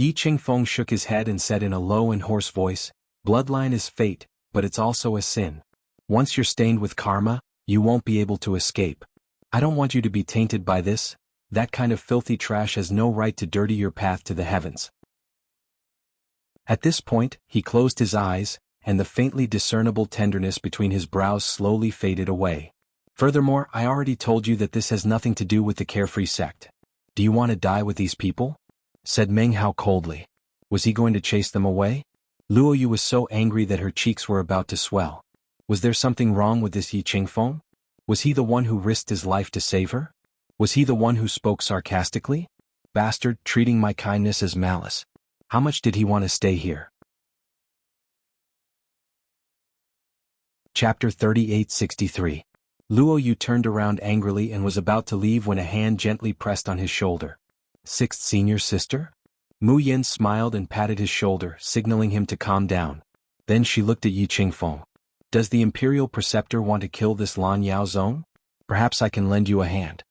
Speaker 1: Yi Qingfeng shook his head and said in a low and hoarse voice, "Bloodline is fate, but it's also a sin. Once you're stained with karma, you won't be able to escape. I don't want you to be tainted by this. That kind of filthy trash has no right to dirty your path to the heavens." At this point, he closed his eyes, and the faintly discernible tenderness between his brows slowly faded away. "Furthermore, I already told you that this has nothing to do with the carefree sect. Do you want to die with these people?" said Meng Hao coldly. Was he going to chase them away? Luo Yu was so angry that her cheeks were about to swell. Was there something wrong with this Yi Qingfeng? Was he the one who risked his life to save her? Was he the one who spoke sarcastically? Bastard, treating my kindness as malice. How much did he want to stay here? Chapter 3863. Luo Yu turned around angrily and was about to leave when a hand gently pressed on his shoulder. "Sixth senior sister?" Mu Yen smiled and patted his shoulder, signaling him to calm down. Then she looked at Yi Qingfeng. "Does the Imperial Preceptor want to kill this Lan Yao Zong? Perhaps I can lend you a hand."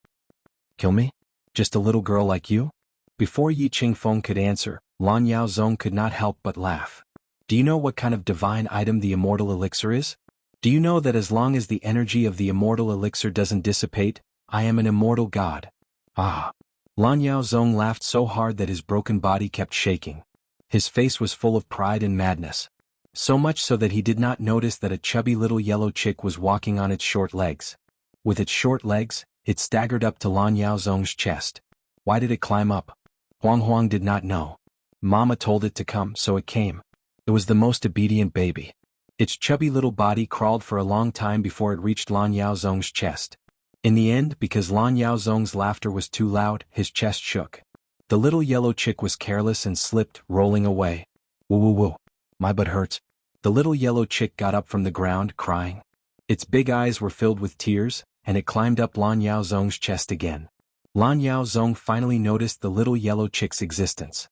Speaker 1: "Kill me? Just a little girl like you?" Before Yi Qingfeng could answer, Lan Yao Zong could not help but laugh. "Do you know what kind of divine item the immortal elixir is? Do you know that as long as the energy of the immortal elixir doesn't dissipate, I am an immortal god?" "Ah." Lan Yao Zong laughed so hard that his broken body kept shaking. His face was full of pride and madness. So much so that he did not notice that a chubby little yellow chick was walking on its short legs. With its short legs, it staggered up to Lan Yao Zong's chest. Why did it climb up? Huang Huang did not know. Mama told it to come, so it came. It was the most obedient baby. Its chubby little body crawled for a long time before it reached Lan Yao Zong's chest. In the end, because Lan Yao Zong's laughter was too loud, his chest shook. The little yellow chick was careless and slipped, rolling away. "Woo woo woo. My butt hurts." The little yellow chick got up from the ground, crying. Its big eyes were filled with tears, and it climbed up Lan Yao Zong's chest again. Lan Yao Zong finally noticed the little yellow chick's existence.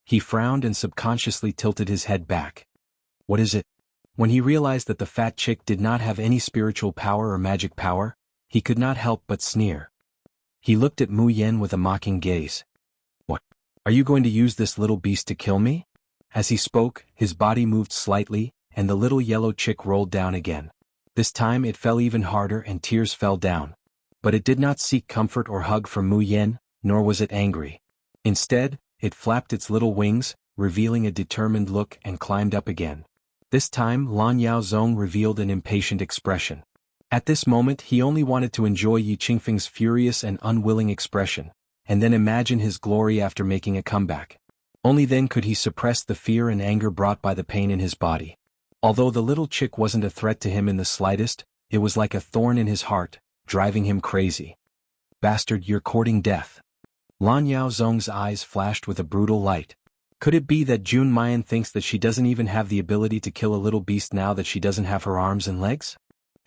Speaker 1: He frowned and subconsciously tilted his head back. "What is it?" When he realized that the fat chick did not have any spiritual power or magic power, he could not help but sneer. He looked at Mu Yen with a mocking gaze. "What? Are you going to use this little beast to kill me?" As he spoke, his body moved slightly, and the little yellow chick rolled down again. This time it fell even harder and tears fell down. But it did not seek comfort or hug from Mu Yen, nor was it angry. Instead, it flapped its little wings, revealing a determined look, and climbed up again. This time Lan Yao Zong revealed an impatient expression. At this moment he only wanted to enjoy Yi Qingfeng's furious and unwilling expression, and then imagine his glory after making a comeback. Only then could he suppress the fear and anger brought by the pain in his body. Although the little chick wasn't a threat to him in the slightest, it was like a thorn in his heart, driving him crazy. "Bastard, you're courting death." Lan Yao Zong's eyes flashed with a brutal light. Could it be that Jun Mayan thinks that she doesn't even have the ability to kill a little beast now that she doesn't have her arms and legs?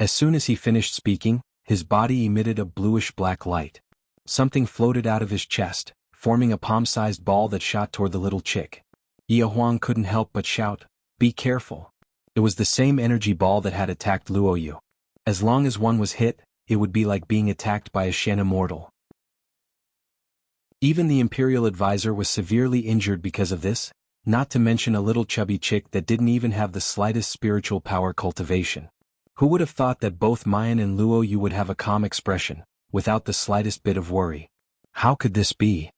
Speaker 1: As soon as he finished speaking, his body emitted a bluish-black light. Something floated out of his chest, forming a palm-sized ball that shot toward the little chick. Ye Huang couldn't help but shout, "Be careful." It was the same energy ball that had attacked Luo Yu. As long as one was hit, it would be like being attacked by a Shen immortal. Even the Imperial Advisor was severely injured because of this, not to mention a little chubby chick that didn't even have the slightest spiritual power cultivation. Who would have thought that both Mayan and Luo Yu would have a calm expression, without the slightest bit of worry? How could this be?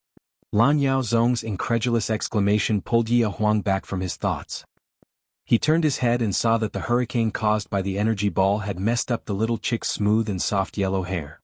Speaker 1: Lan Yao Zong's incredulous exclamation pulled Ye Huang back from his thoughts. He turned his head and saw that the hurricane caused by the energy ball had messed up the little chick's smooth and soft yellow hair.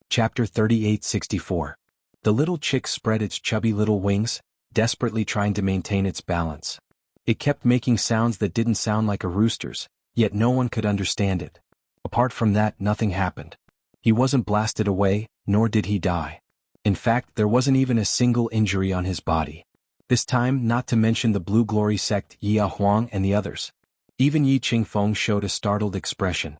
Speaker 1: Chapter 3864. The little chick spread its chubby little wings, desperately trying to maintain its balance. It kept making sounds that didn't sound like a rooster's, yet no one could understand it. Apart from that, nothing happened. He wasn't blasted away, nor did he die. In fact, there wasn't even a single injury on his body. This time, not to mention the Blue Glory sect, Yi Huang and the others. Even Yi Qingfeng showed a startled expression.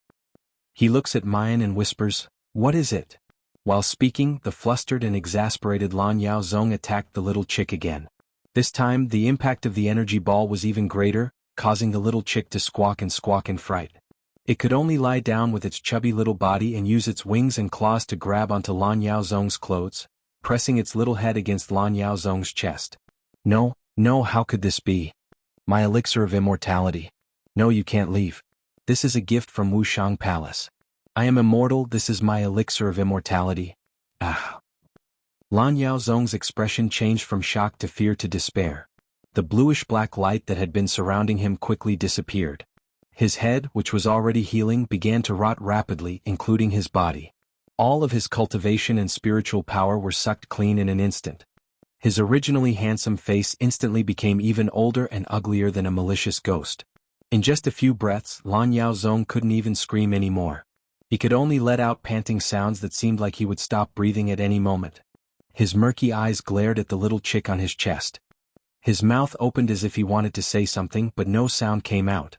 Speaker 1: He looks at Mayan and whispers, "What is it?" While speaking, the flustered and exasperated Lan Yao Zong attacked the little chick again. This time, the impact of the energy ball was even greater, causing the little chick to squawk in fright. It could only lie down with its chubby little body and use its wings and claws to grab onto Lan Yao Zong's clothes, pressing its little head against Lan Yaozong's chest. No, no, how could this be? My elixir of immortality. No, you can't leave. This is a gift from Wushang Palace. I am immortal, this is my elixir of immortality. Ah. Lan Yaozong's expression changed from shock to fear to despair. The bluish-black light that had been surrounding him quickly disappeared. His head, which was already healing, began to rot rapidly, including his body. All of his cultivation and spiritual power were sucked clean in an instant. His originally handsome face instantly became even older and uglier than a malicious ghost. In just a few breaths, Lan Yaozong couldn't even scream anymore. He could only let out panting sounds that seemed like he would stop breathing at any moment. His murky eyes glared at the little chick on his chest. His mouth opened as if he wanted to say something, but no sound came out.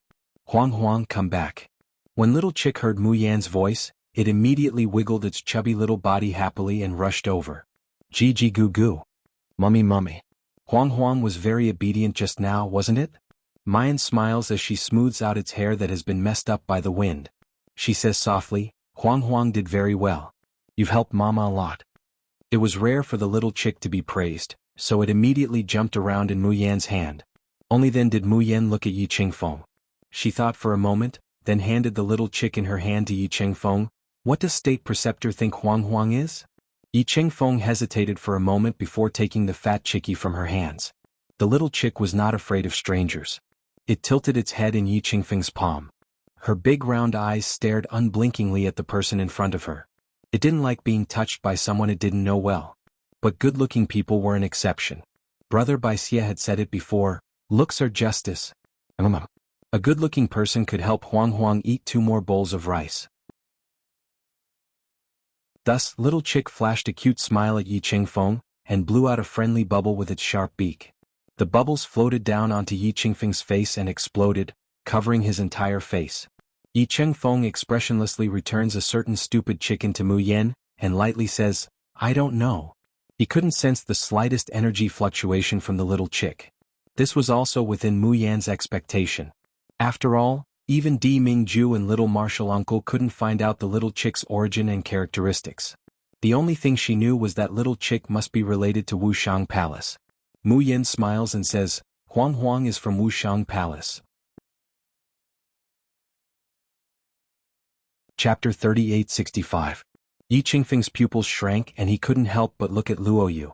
Speaker 1: Huang Huang, come back. When little chick heard Mu Yan's voice, it immediately wiggled its chubby little body happily and rushed over. Gigi goo goo. Mummy mummy. Huang Huang was very obedient just now, wasn't it? Mayan smiles as she smooths out its hair that has been messed up by the wind. She says softly, Huang Huang did very well. You've helped Mama a lot. It was rare for the little chick to be praised, so it immediately jumped around in Mu Yan's hand. Only then did Mu Yan look at Yi Qingfeng. She thought for a moment, then handed the little chick in her hand to Yi Qingfeng. What does State Preceptor think Huang Huang is? Yi Qingfeng hesitated for a moment before taking the fat chickie from her hands. The little chick was not afraid of strangers. It tilted its head in Yi Qingfeng's palm. Her big round eyes stared unblinkingly at the person in front of her. It didn't like being touched by someone it didn't know well. But good-looking people were an exception. Brother Baixia had said it before, looks are justice. A good-looking person could help Huang Huang eat 2 more bowls of rice. Thus, little chick flashed a cute smile at Yi Qingfeng, and blew out a friendly bubble with its sharp beak. The bubbles floated down onto Yi Qingfeng's face and exploded, covering his entire face. Yi Qingfeng expressionlessly returns a certain stupid chicken to Mu Yan, and lightly says, I don't know. He couldn't sense the slightest energy fluctuation from the little chick. This was also within Mu Yan's expectation. After all, even Di Mingju and little martial uncle couldn't find out the little chick's origin and characteristics. The only thing she knew was that little chick must be related to Wushang Palace. Mu Yan smiles and says, Huang Huang is from Wushang Palace. Chapter 3865. Yi Qingfeng's pupils shrank and he couldn't help but look at Luoyu.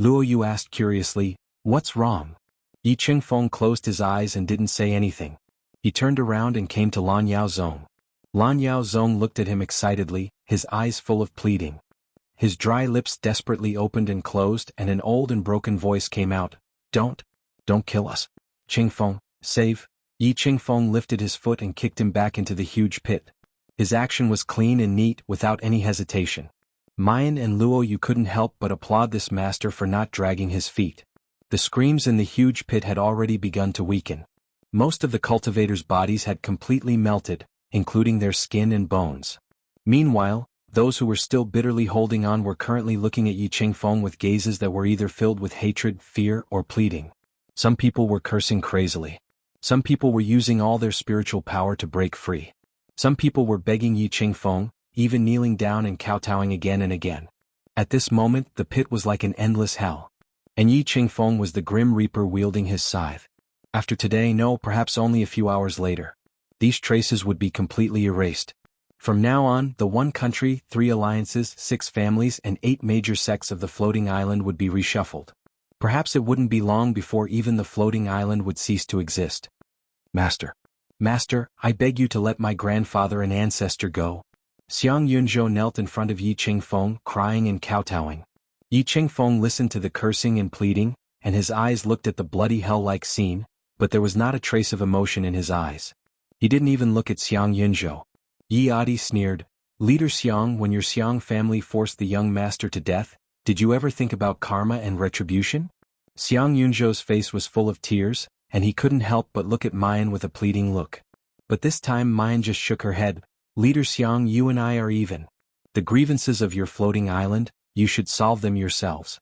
Speaker 1: Luoyu asked curiously, what's wrong? Yi Qingfeng closed his eyes and didn't say anything. He turned around and came to Lan Yaozong. Lan Yaozong looked at him excitedly, his eyes full of pleading. His dry lips desperately opened and closed, and an old and broken voice came out, don't kill us. Qingfeng, save. Yi Qingfeng lifted his foot and kicked him back into the huge pit. His action was clean and neat without any hesitation. Mayan and Luoyu couldn't help but applaud this master for not dragging his feet. The screams in the huge pit had already begun to weaken. Most of the cultivators' bodies had completely melted, including their skin and bones. Meanwhile, those who were still bitterly holding on were currently looking at Yi Qingfeng with gazes that were either filled with hatred, fear, or pleading. Some people were cursing crazily. Some people were using all their spiritual power to break free. Some people were begging Yi Qingfeng, even kneeling down and kowtowing again and again. At this moment, the pit was like an endless hell. And Yi Qingfeng was the Grim Reaper wielding his scythe. After today, no, perhaps only a few hours later, these traces would be completely erased. From now on, the 1 country, 3 alliances, 6 families, and 8 major sects of the floating island would be reshuffled. Perhaps it wouldn't be long before even the floating island would cease to exist. Master, I beg you to let my grandfather and ancestor go. Xiang Yunzhou knelt in front of Yi Qingfeng, crying and kowtowing. Yi Qingfeng listened to the cursing and pleading, and his eyes looked at the bloody hell-like scene, but there was not a trace of emotion in his eyes. He didn't even look at Xiang Yunzhou. Yi Adi sneered, Leader Xiang, when your Xiang family forced the young master to death, did you ever think about karma and retribution? Xiang Yunzhou's face was full of tears, and he couldn't help but look at Mayan with a pleading look. But this time Mayan just shook her head. Leader Xiang, you and I are even. The grievances of your floating island, you should solve them yourselves.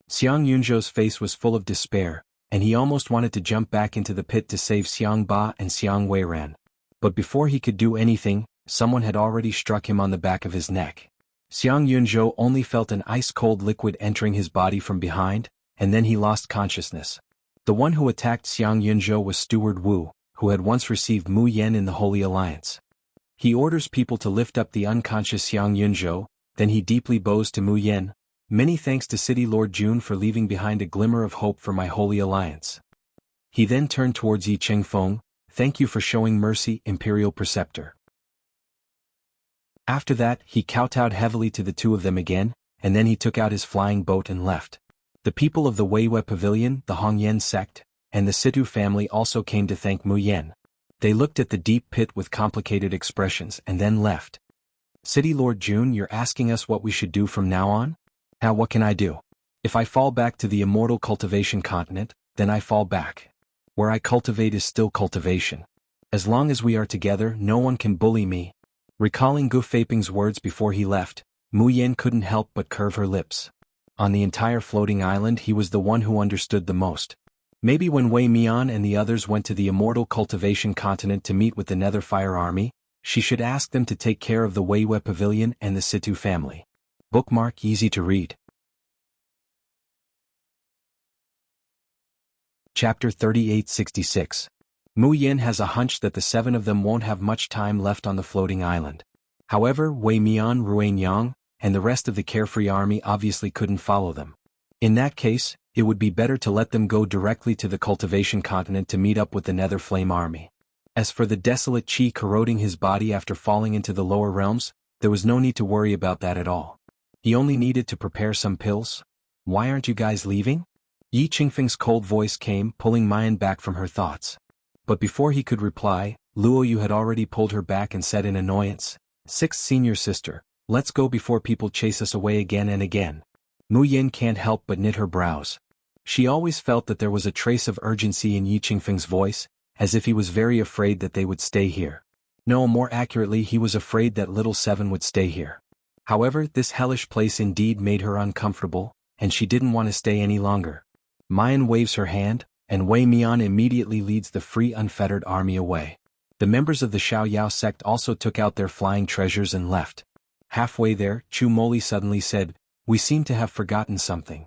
Speaker 1: Xiang Yunzhou's face was full of despair, and he almost wanted to jump back into the pit to save Xiang Ba and Xiang Weiran. But before he could do anything, someone had already struck him on the back of his neck. Xiang Yunzhou only felt an ice-cold liquid entering his body from behind, and then he lost consciousness. The one who attacked Xiang Yunzhou was Steward Wu, who had once received Mu Yan in the Holy Alliance. He orders people to lift up the unconscious Xiang Yunzhou, then he deeply bows to Mu Yan. Many thanks to City Lord Jun for leaving behind a glimmer of hope for my Holy Alliance. He then turned towards Yi Chengfeng. Thank you for showing mercy, Imperial Preceptor. After that, he kowtowed heavily to the two of them again, and then he took out his flying boat and left. The people of the Weiwei Pavilion, the Hongyan sect, and the Situ family also came to thank Mu Yan. They looked at the deep pit with complicated expressions and then left. City Lord Jun, you're asking us what we should do from now on? Now what can I do? If I fall back to the immortal cultivation continent, then I fall back. Where I cultivate is still cultivation. As long as we are together, no one can bully me. Recalling Gu Feiping's words before he left, Mu Yan couldn't help but curve her lips. On the entire floating island he was the one who understood the most. Maybe when Wei Mian and the others went to the immortal cultivation continent to meet with the Netherfire army, she should ask them to take care of the Weiwei Pavilion and the Situ family. Bookmark easy to read. Chapter 3866. Mu Yan has a hunch that the seven of them won't have much time left on the floating island. However, Wei Mian, Ruan Yang, and the rest of the carefree army obviously couldn't follow them. In that case, it would be better to let them go directly to the cultivation continent to meet up with the Nether Flame army. As for the desolate Qi corroding his body after falling into the lower realms, there was no need to worry about that at all. He only needed to prepare some pills. Why aren't you guys leaving? Yi Qingfeng's cold voice came, pulling Mayan back from her thoughts. But before he could reply, Luo Yu had already pulled her back and said in annoyance, "Sixth senior sister, let's go before people chase us away again and again." Mu Yan can't help but knit her brows. She always felt that there was a trace of urgency in Yi Qingfeng's voice, as if he was very afraid that they would stay here. No, more accurately, he was afraid that Little Seven would stay here. However, this hellish place indeed made her uncomfortable, and she didn't want to stay any longer. Mayan waves her hand, and Wei Mian immediately leads the free unfettered army away. The members of the Xiaoyao sect also took out their flying treasures and left. Halfway there, Chu Moli suddenly said, "We seem to have forgotten something."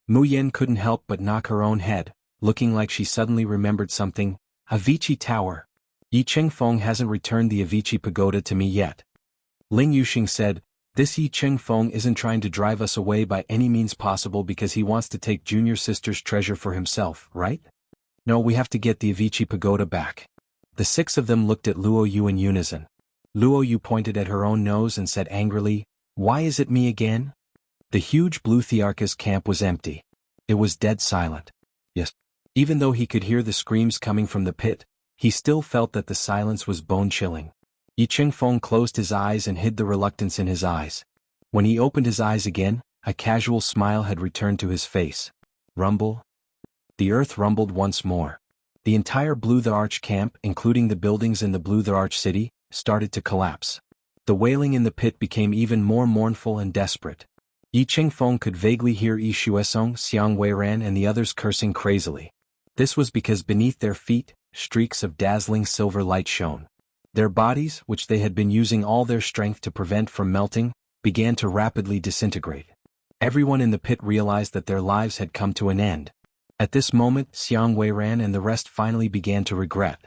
Speaker 1: Mu Yan couldn't help but knock her own head, looking like she suddenly remembered something. Avicii Tower. Yi Chengfeng hasn't returned the Avicii Pagoda to me yet. Ling Yuxing said, "This Yi Chengfeng isn't trying to drive us away by any means possible because he wants to take junior sister's treasure for himself, right? No, we have to get the Avicii Pagoda back." The six of them looked at Luo Yu in unison. Luo Yu pointed at her own nose and said angrily, "Why is it me again?" The huge blue Thearchus camp was empty. It was dead silent. Yes. Even though he could hear the screams coming from the pit, he still felt that the silence was bone-chilling. Yi Chengfeng closed his eyes and hid the reluctance in his eyes. When he opened his eyes again, a casual smile had returned to his face. Rumble? The earth rumbled once more. The entire Blue the Arch camp, including the buildings in the Blue the Arch city, started to collapse. The wailing in the pit became even more mournful and desperate. Yi Chengfeng could vaguely hear Yi Xuesong, Xiang Weiran and the others cursing crazily. This was because beneath their feet, streaks of dazzling silver light shone. Their bodies, which they had been using all their strength to prevent from melting, began to rapidly disintegrate. Everyone in the pit realized that their lives had come to an end. At this moment, Xiang Weiran and the rest finally began to regret.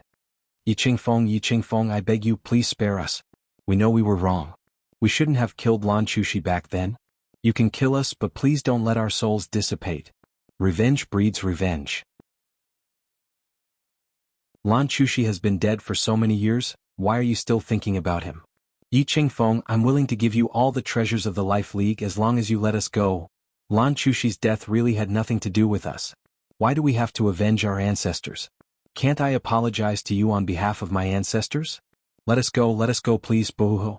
Speaker 1: Yi Chengfeng, I beg you, please spare us. We know we were wrong. We shouldn't have killed Lan Chushi back then. You can kill us, but please don't let our souls dissipate. Revenge breeds revenge. Lan Chushi has been dead for so many years, why are you still thinking about him? Yi Chengfeng, I'm willing to give you all the treasures of the Life League as long as you let us go. Lan Chushi's death really had nothing to do with us. Why do we have to avenge our ancestors? Can't I apologize to you on behalf of my ancestors? Let us go please, Boho.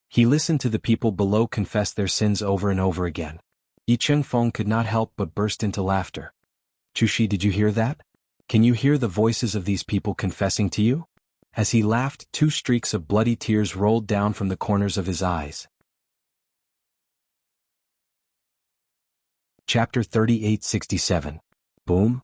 Speaker 1: He listened to the people below confess their sins over and over again. Yi Chengfeng could not help but burst into laughter. Chushi, did you hear that? Can you hear the voices of these people confessing to you? As he laughed, 2 streaks of bloody tears rolled down from the corners of his eyes. Chapter 3867. Boom.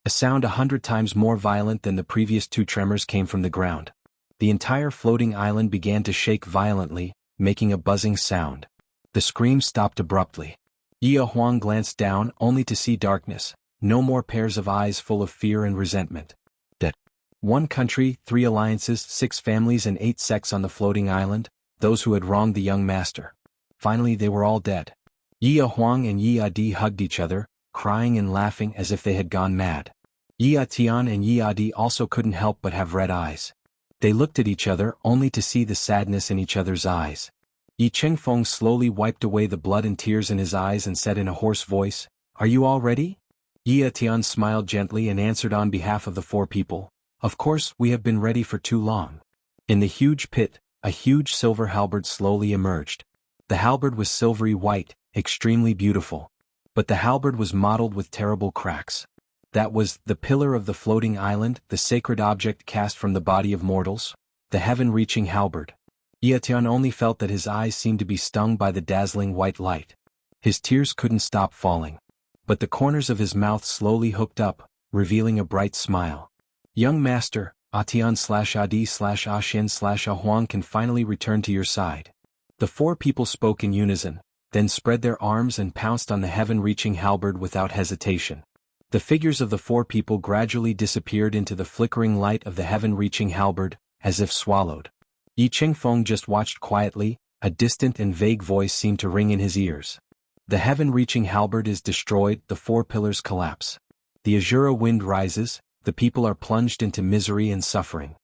Speaker 1: A sound 100 times more violent than the previous 2 tremors came from the ground. The entire floating island began to shake violently, making a buzzing sound. The scream stopped abruptly. Yi Huang glanced down only to see darkness, no more pairs of eyes full of fear and resentment. That 1 country, 3 alliances, 6 families and 8 sects on the floating island, those who had wronged the young master. Finally they were all dead. Yi Huang and Yi Adi hugged each other, crying and laughing as if they had gone mad. Yi Tian and Yi Adi also couldn't help but have red eyes. They looked at each other only to see the sadness in each other's eyes. Yi Chengfeng slowly wiped away the blood and tears in his eyes and said in a hoarse voice, "Are you all ready?" Yi Tian smiled gently and answered on behalf of the 4 people, "Of course, we have been ready for too long." In the huge pit, a huge silver halberd slowly emerged. The halberd was silvery white, extremely beautiful. But the halberd was mottled with terrible cracks. That was the pillar of the floating island, the sacred object cast from the body of mortals, the heaven-reaching halberd. Yi Tian only felt that his eyes seemed to be stung by the dazzling white light. His tears couldn't stop falling. But the corners of his mouth slowly hooked up, revealing a bright smile. "Young master, Atian/Adi/Ashin/Ahuang can finally return to your side." The 4 people spoke in unison, then spread their arms and pounced on the heaven-reaching halberd without hesitation. The figures of the 4 people gradually disappeared into the flickering light of the heaven-reaching halberd, as if swallowed. Yi Chengfeng just watched quietly, a distant and vague voice seemed to ring in his ears. The heaven-reaching halberd is destroyed, the 4 pillars collapse. The azure wind rises, the people are plunged into misery and suffering.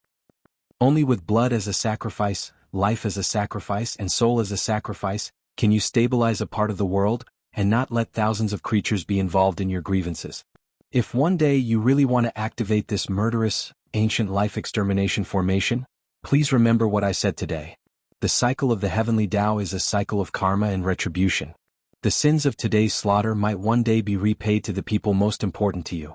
Speaker 1: Only with blood as a sacrifice, life as a sacrifice and soul as a sacrifice, can you stabilize a part of the world, and not let thousands of creatures be involved in your grievances. If one day you really want to activate this murderous, ancient life extermination formation, please remember what I said today. The cycle of the heavenly Tao is a cycle of karma and retribution. The sins of today's slaughter might one day be repaid to the people most important to you.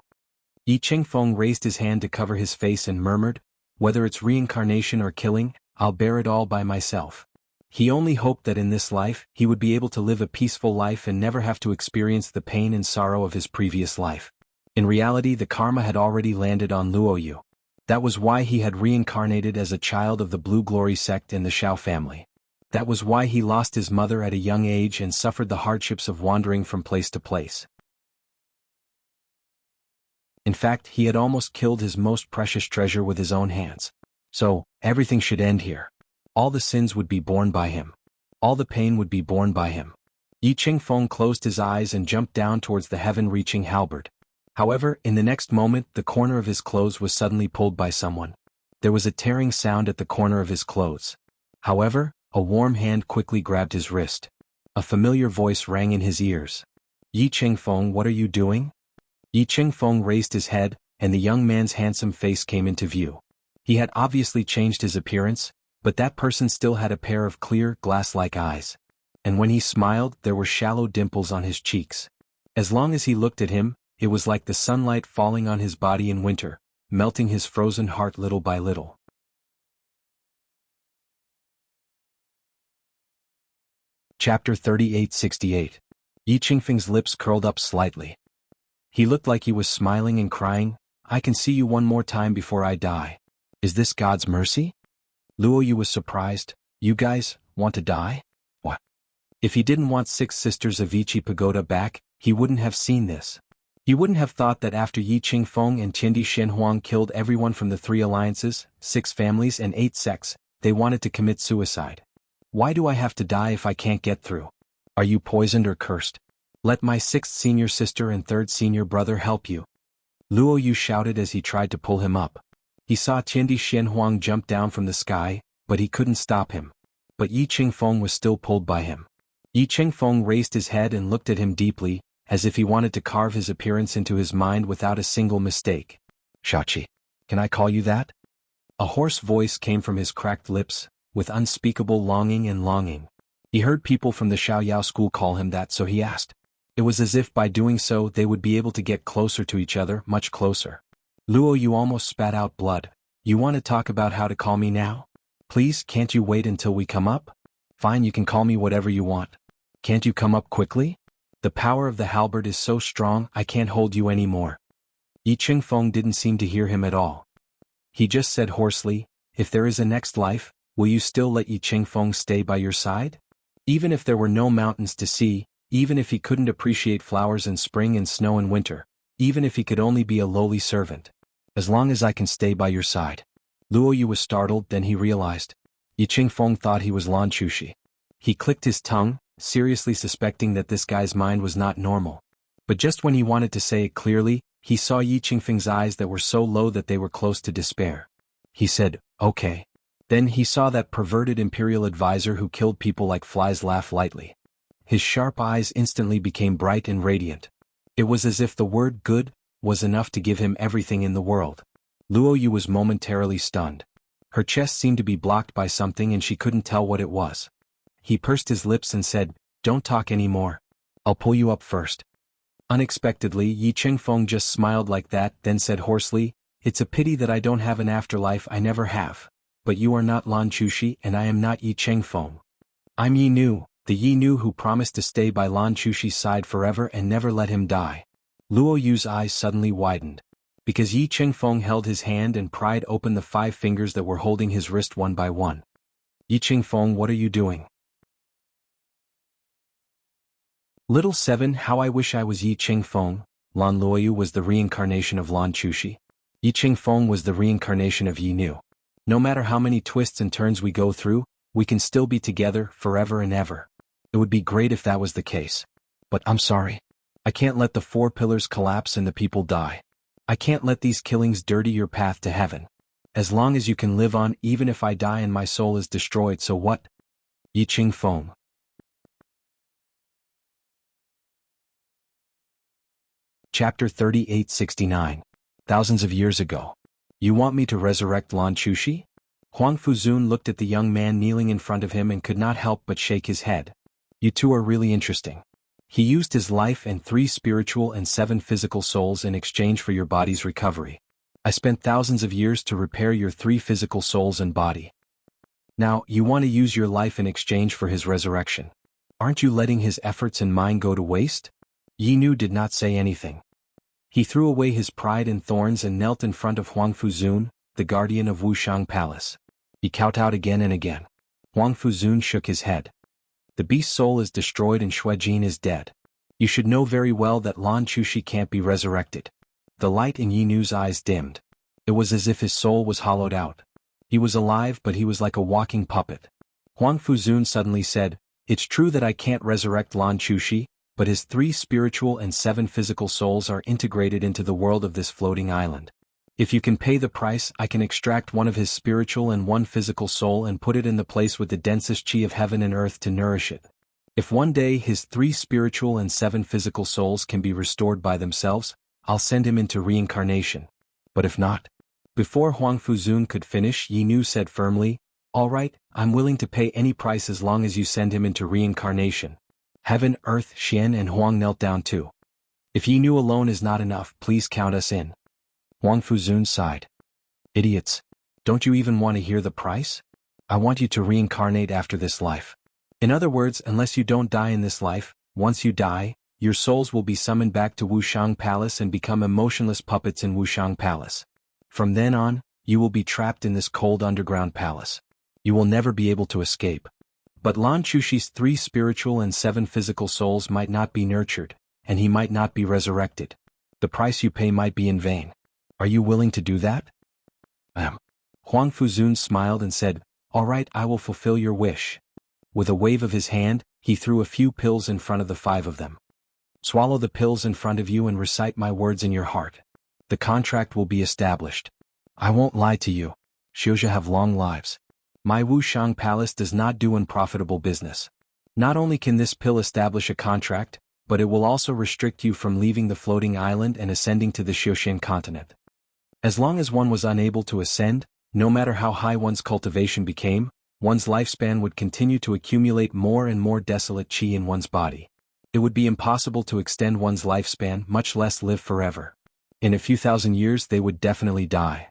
Speaker 1: Yi Chengfeng raised his hand to cover his face and murmured, "Whether it's reincarnation or killing, I'll bear it all by myself." He only hoped that in this life he would be able to live a peaceful life and never have to experience the pain and sorrow of his previous life. In reality, the karma had already landed on Luoyu. That was why he had reincarnated as a child of the Blue Glory sect in the Shao family. That was why he lost his mother at a young age and suffered the hardships of wandering from place to place. In fact, he had almost killed his most precious treasure with his own hands. So, everything should end here. All the sins would be borne by him. All the pain would be borne by him. Yi Chengfeng closed his eyes and jumped down towards the heaven-reaching halberd. However, in the next moment, the corner of his clothes was suddenly pulled by someone. There was a tearing sound at the corner of his clothes. However, a warm hand quickly grabbed his wrist. A familiar voice rang in his ears. "Yi Chengfeng, what are you doing?" Yi Chengfeng raised his head, and the young man's handsome face came into view. He had obviously changed his appearance, but that person still had a pair of clear, glass-like eyes. And when he smiled, there were shallow dimples on his cheeks. As long as he looked at him, it was like the sunlight falling on his body in winter, melting his frozen heart little by little. Chapter 3868. Yi Chengfeng's lips curled up slightly. He looked like he was smiling and crying, "I can see you one more time before I die. Is this God's mercy?" Luoyu was surprised. "You guys want to die?" What? If he didn't want 6 sisters of Ichi Pagoda back, he wouldn't have seen this. He wouldn't have thought that after Yi Chengfeng and Tiandi Shenhuang killed everyone from the 3 alliances, 6 families and 8 sects, they wanted to commit suicide. "Why do I have to die if I can't get through? Are you poisoned or cursed? Let my 6th senior sister and 3rd senior brother help you." Luoyu shouted as he tried to pull him up. He saw Tiandi Shenhuang jump down from the sky, but he couldn't stop him. But Yi Chengfeng was still pulled by him. Yi Chengfeng raised his head and looked at him deeply, as if he wanted to carve his appearance into his mind without a single mistake. "Shachi, can I call you that?" A hoarse voice came from his cracked lips, with unspeakable longing and longing. He heard people from the Xiaoyao school call him that, so he asked. It was as if by doing so they would be able to get closer to each other, much closer. Luoyu almost spat out blood. "You want to talk about how to call me now? Please, can't you wait until we come up? Fine, you can call me whatever you want. Can't you come up quickly? The power of the halberd is so strong I can't hold you anymore." Yi Chengfeng didn't seem to hear him at all. He just said hoarsely, "If there is a next life, will you still let Yi Chengfeng stay by your side?" Even if there were no mountains to see, even if he couldn't appreciate flowers in spring and snow in winter, even if he could only be a lowly servant. As long as I can stay by your side. Luo Yu was startled, then he realized. Yi Qingfeng thought he was Lan Chushi. He clicked his tongue, seriously suspecting that this guy's mind was not normal. But just when he wanted to say it clearly, he saw Yi Qingfeng's eyes that were so low that they were close to despair. He said, "Okay." Then he saw that perverted imperial advisor who killed people like flies laugh lightly. His sharp eyes instantly became bright and radiant. It was as if the word good was enough to give him everything in the world. Luo Yu was momentarily stunned. Her chest seemed to be blocked by something and she couldn't tell what it was. He pursed his lips and said, "Don't talk anymore. I'll pull you up first." Unexpectedly, Yi Qingfeng just smiled like that, then said hoarsely, "It's a pity that I don't have an afterlife. I never have. But you are not Lan Chushi and I am not Yi Qingfeng. I'm Yi Nu, the Yi Nu who promised to stay by Lan Chushi's side forever and never let him die." Luo Yu's eyes suddenly widened. Because Yi Qingfeng held his hand and pried open the 5 fingers that were holding his wrist one by one. "Yi Qingfeng, what are you doing?" Little 7. How I wish I was Yi Qingfeng. Lan Luoyu was the reincarnation of Lan Chushi. Yi Qingfeng was the reincarnation of Yi Nu. No matter how many twists and turns we go through, we can still be together forever and ever. It would be great if that was the case. But I'm sorry. I can't let the 4 pillars collapse and the people die. I can't let these killings dirty your path to heaven. As long as you can live on, even if I die and my soul is destroyed, so what? Yi Qingfeng. Chapter 3869. Thousands of years ago. You want me to resurrect Lan Chushi? Huang Fuzun looked at the young man kneeling in front of him and could not help but shake his head. You two are really interesting. He used his life and 3 spiritual and 7 physical souls in exchange for your body's recovery. I spent thousands of years to repair your 3 physical souls and body. Now, you want to use your life in exchange for his resurrection. Aren't you letting his efforts and mine go to waste? Yi Nu did not say anything. He threw away his pride and thorns and knelt in front of Huang Fuzun, the guardian of Wushang Palace. He kowtowed again and again. Huang Fuzun shook his head. The beast's soul is destroyed and Shuijin is dead. You should know very well that Lan Chushi can't be resurrected. The light in Yi Nu's eyes dimmed. It was as if his soul was hollowed out. He was alive, but he was like a walking puppet. Huang Fuzun suddenly said, "It's true that I can't resurrect Lan Chushi, but his 3 spiritual and 7 physical souls are integrated into the world of this floating island. If you can pay the price, I can extract one of his spiritual and 1 physical soul and put it in the place with the densest chi of heaven and earth to nourish it. If one day his 3 spiritual and 7 physical souls can be restored by themselves, I'll send him into reincarnation. But if not..." Before Huang Fuzun could finish, Yi Nu said firmly, "All right, I'm willing to pay any price as long as you send him into reincarnation." Heaven, Earth, Xian and Huang knelt down too. "If Yi Nu alone is not enough, please count us in." Huang Fuzun sighed. "Idiots. Don't you even want to hear the price? I want you to reincarnate after this life. In other words, unless you don't die in this life, once you die, your souls will be summoned back to Wushang Palace and become emotionless puppets in Wushang Palace. From then on, you will be trapped in this cold underground palace. You will never be able to escape. But Lan Chushi's 3 spiritual and 7 physical souls might not be nurtured, and he might not be resurrected. The price you pay might be in vain. Are you willing to do that?" Huang Fuzun smiled and said, "All right, I will fulfill your wish." With a wave of his hand, he threw a few pills in front of the 5 of them. "Swallow the pills in front of you and recite my words in your heart. The contract will be established. I won't lie to you. Xiuzha have long lives. My Wushang Palace does not do unprofitable business. Not only can this pill establish a contract, but it will also restrict you from leaving the floating island and ascending to the Xiuxian continent. As long as one was unable to ascend, no matter how high one's cultivation became, one's lifespan would continue to accumulate more and more desolate qi in one's body. It would be impossible to extend one's lifespan, much less live forever. In a few thousand years they would definitely die.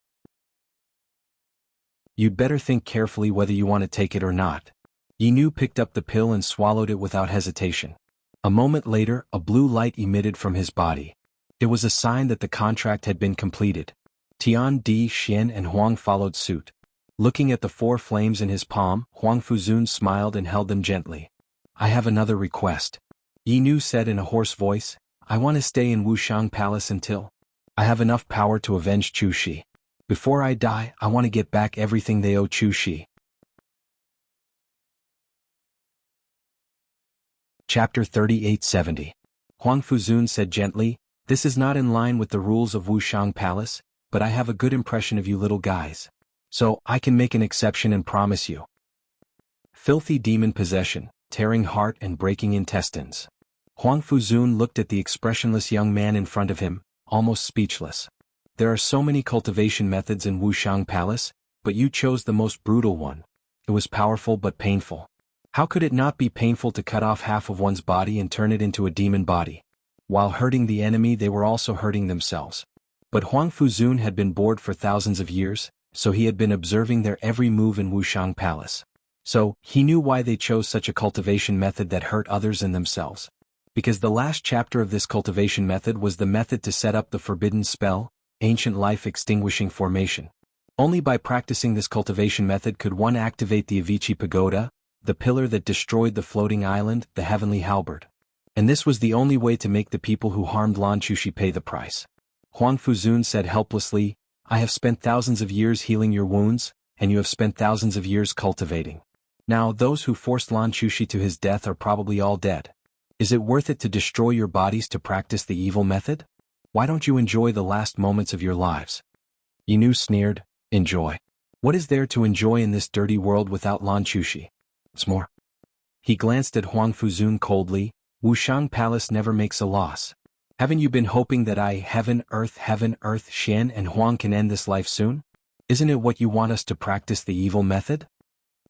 Speaker 1: You'd better think carefully whether you want to take it or not." Yi Nu picked up the pill and swallowed it without hesitation. A moment later, a blue light emitted from his body. It was a sign that the contract had been completed. Tian Di, Xian and Huang followed suit. Looking at the 4 flames in his palm, Huang Fuzun smiled and held them gently. I have another request. Yi Nu said in a hoarse voice, I want to stay in Wushang Palace until I have enough power to avenge Chu Shi. Before I die, I want to get back everything they owe Chu Shi. Chapter 3870. Huang Fuzun said gently, this is not in line with the rules of Wushang Palace, but I have a good impression of you little guys. So, I can make an exception and promise you. Filthy demon possession, tearing heart and breaking intestines. Huang Fuzun looked at the expressionless young man in front of him, almost speechless. There are so many cultivation methods in Wushang Palace, but you chose the most brutal one. It was powerful but painful. How could it not be painful to cut off half of one's body and turn it into a demon body? While hurting the enemy, they were also hurting themselves. But Huang Fuzun had been bored for thousands of years, so he had been observing their every move in Wushang Palace. So, he knew why they chose such a cultivation method that hurt others and themselves. Because the last chapter of this cultivation method was the method to set up the forbidden spell, Ancient Life Extinguishing Formation. Only by practicing this cultivation method could one activate the Avicii Pagoda, the pillar that destroyed the floating island, the Heavenly Halberd. And this was the only way to make the people who harmed Lan Chushi pay the price. Huang Fuzun said helplessly, I have spent thousands of years healing your wounds, and you have spent thousands of years cultivating. Now those who forced Lan Chushi to his death are probably all dead. Is it worth it to destroy your bodies to practice the evil method? Why don't you enjoy the last moments of your lives? Yi Nu sneered, enjoy. What is there to enjoy in this dirty world without Lan Chushi? It's more. He glanced at Huang Fuzun coldly, Wushang Palace never makes a loss. Haven't you been hoping that Heaven, Earth, Xian and Huang can end this life soon? Isn't it what you want us to practice the evil method?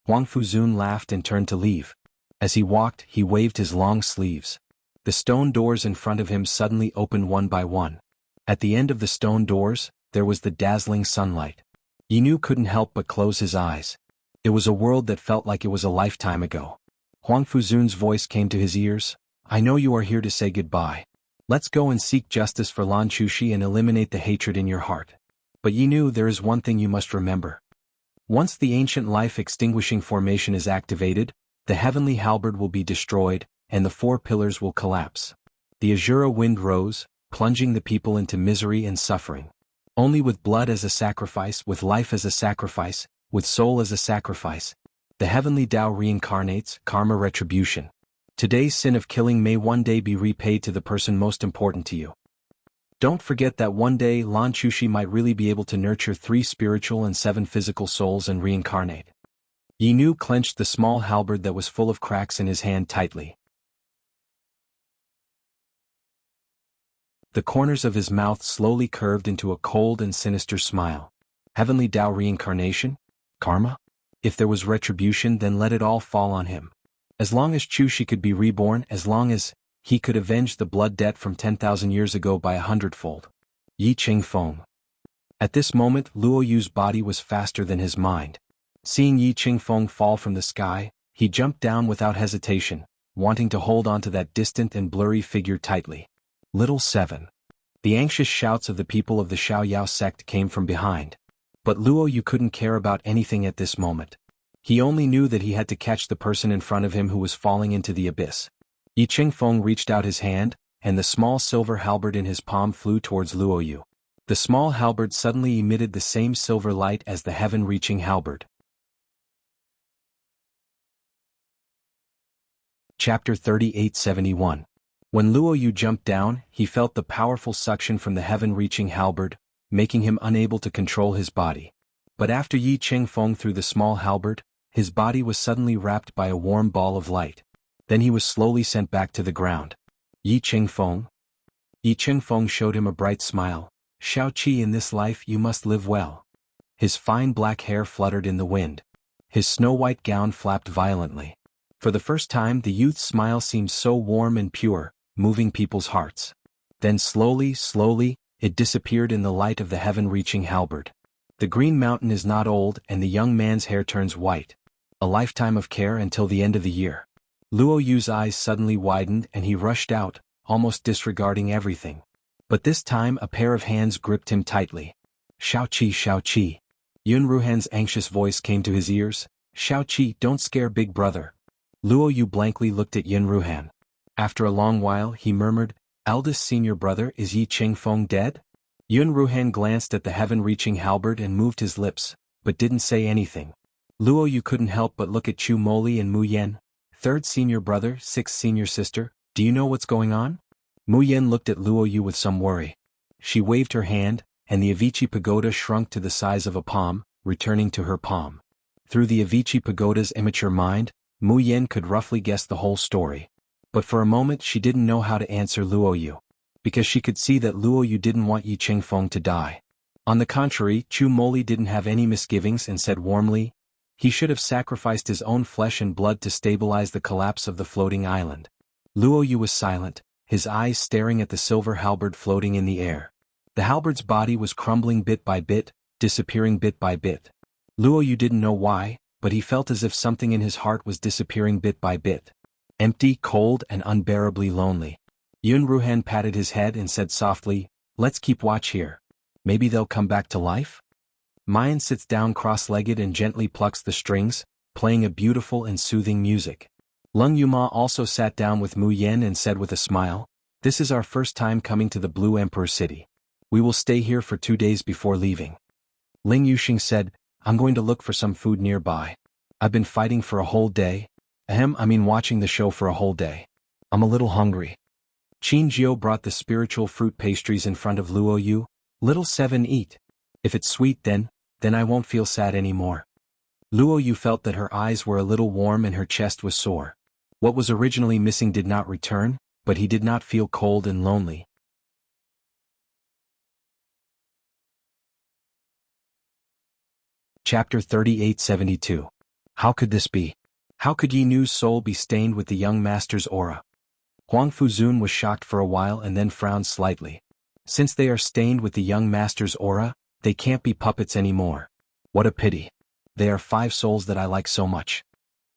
Speaker 1: Huang Fuzun laughed and turned to leave. As he walked, he waved his long sleeves. The stone doors in front of him suddenly opened one by one. At the end of the stone doors, there was the dazzling sunlight. Yi Nu couldn't help but close his eyes. It was a world that felt like it was a lifetime ago. Huang Fuzun's voice came to his ears, I know you are here to say goodbye. Let's go and seek justice for Lan Chushi and eliminate the hatred in your heart. But Yi Nu, there is one thing you must remember. Once the Ancient Life Extinguishing Formation is activated, the Heavenly Halberd will be destroyed, and the four pillars will collapse. The Azura wind rose, plunging the people into misery and suffering. Only with blood as a sacrifice, with life as a sacrifice, with soul as a sacrifice, the Heavenly Tao reincarnates, karma retribution. Today's sin of killing may one day be repaid to the person most important to you. Don't forget that one day Lan Chushi might really be able to nurture 3 spiritual and 7 physical souls and reincarnate. Yi Nu clenched the small halberd that was full of cracks in his hand tightly. The corners of his mouth slowly curved into a cold and sinister smile. Heavenly Tao reincarnation? Karma? If there was retribution, then let it all fall on him. As long as Chu Shi could be reborn, as long as he could avenge the blood debt from 10,000 years ago by 100-fold. Yi Ching Feng. At this moment, Luo Yu's body was faster than his mind. Seeing Yi Ching Feng fall from the sky, he jumped down without hesitation, wanting to hold on to that distant and blurry figure tightly. Little 7. The anxious shouts of the people of the Xiaoyao sect came from behind. But Luo Yu couldn't care about anything at this moment. He only knew that he had to catch the person in front of him who was falling into the abyss. Yi Ching Feng reached out his hand, and the small silver halberd in his palm flew towards Luo Yu. The small halberd suddenly emitted the same silver light as the heaven-reaching halberd. Chapter 3871. When Luo Yu jumped down, he felt the powerful suction from the heaven-reaching halberd, making him unable to control his body. But after Yi Ching Feng threw the small halberd, his body was suddenly wrapped by a warm ball of light. Then he was slowly sent back to the ground. Yi Ching Feng? Yi Ching Feng showed him a bright smile. Xiao Qi, in this life you must live well. His fine black hair fluttered in the wind. His snow-white gown flapped violently. For the first time the youth's smile seemed so warm and pure, moving people's hearts. Then slowly, it disappeared in the light of the heaven-reaching halberd. The green mountain is not old and the young man's hair turns white. A lifetime of care until the end of the year. Luo Yu's eyes suddenly widened and he rushed out, almost disregarding everything. But this time a pair of hands gripped him tightly. Xiao Qi. Yun Ruhan's anxious voice came to his ears. Xiao Qi, don't scare big brother. Luo Yu blankly looked at Yun Ruhan. After a long while he murmured, "Eldest senior brother, is Yi Qingfeng dead?" Yun Ruhan glanced at the heaven-reaching halberd and moved his lips, but didn't say anything. Luo Yu couldn't help but look at Chu Moli and Mu Yen. "Third senior brother, sixth senior sister, do you know what's going on?" Mu Yen looked at Luo Yu with some worry. She waved her hand, and the Avicii pagoda shrunk to the size of a palm, returning to her palm. Through the Avicii pagoda's immature mind, Mu Yen could roughly guess the whole story. But for a moment she didn't know how to answer Luo Yu. Because she could see that Luo Yu didn't want Yi Qingfeng to die. On the contrary, Chu Moli didn't have any misgivings and said warmly, he should have sacrificed his own flesh and blood to stabilize the collapse of the floating island. Luo Yu was silent, his eyes staring at the silver halberd floating in the air. The halberd's body was crumbling bit by bit, disappearing bit by bit. Luo Yu didn't know why, but he felt as if something in his heart was disappearing bit by bit. Empty, cold, and unbearably lonely. Yun Ruhan patted his head and said softly, "Let's keep watch here. Maybe they'll come back to life?" Mayan sits down cross-legged and gently plucks the strings, playing a beautiful and soothing music. Lung Yuma also sat down with Mu Yen and said with a smile, "This is our first time coming to the Blue Emperor City. We will stay here for 2 days before leaving." Ling Yuxing said, "I'm going to look for some food nearby. I've been fighting for a whole day. Watching the show for a whole day. I'm a little hungry." Qin Jiao brought the spiritual fruit pastries in front of Luo Yu. "Little Seven, eat. If it's sweet then I won't feel sad anymore." Luo Yu felt that her eyes were a little warm and her chest was sore. What was originally missing did not return, but he did not feel cold and lonely. Chapter 3872. How could this be? How could Yi Nu's soul be stained with the young master's aura? Huang Fuzun was shocked for a while and then frowned slightly. Since they are stained with the young master's aura, they can't be puppets anymore. What a pity. They are 5 souls that I like so much.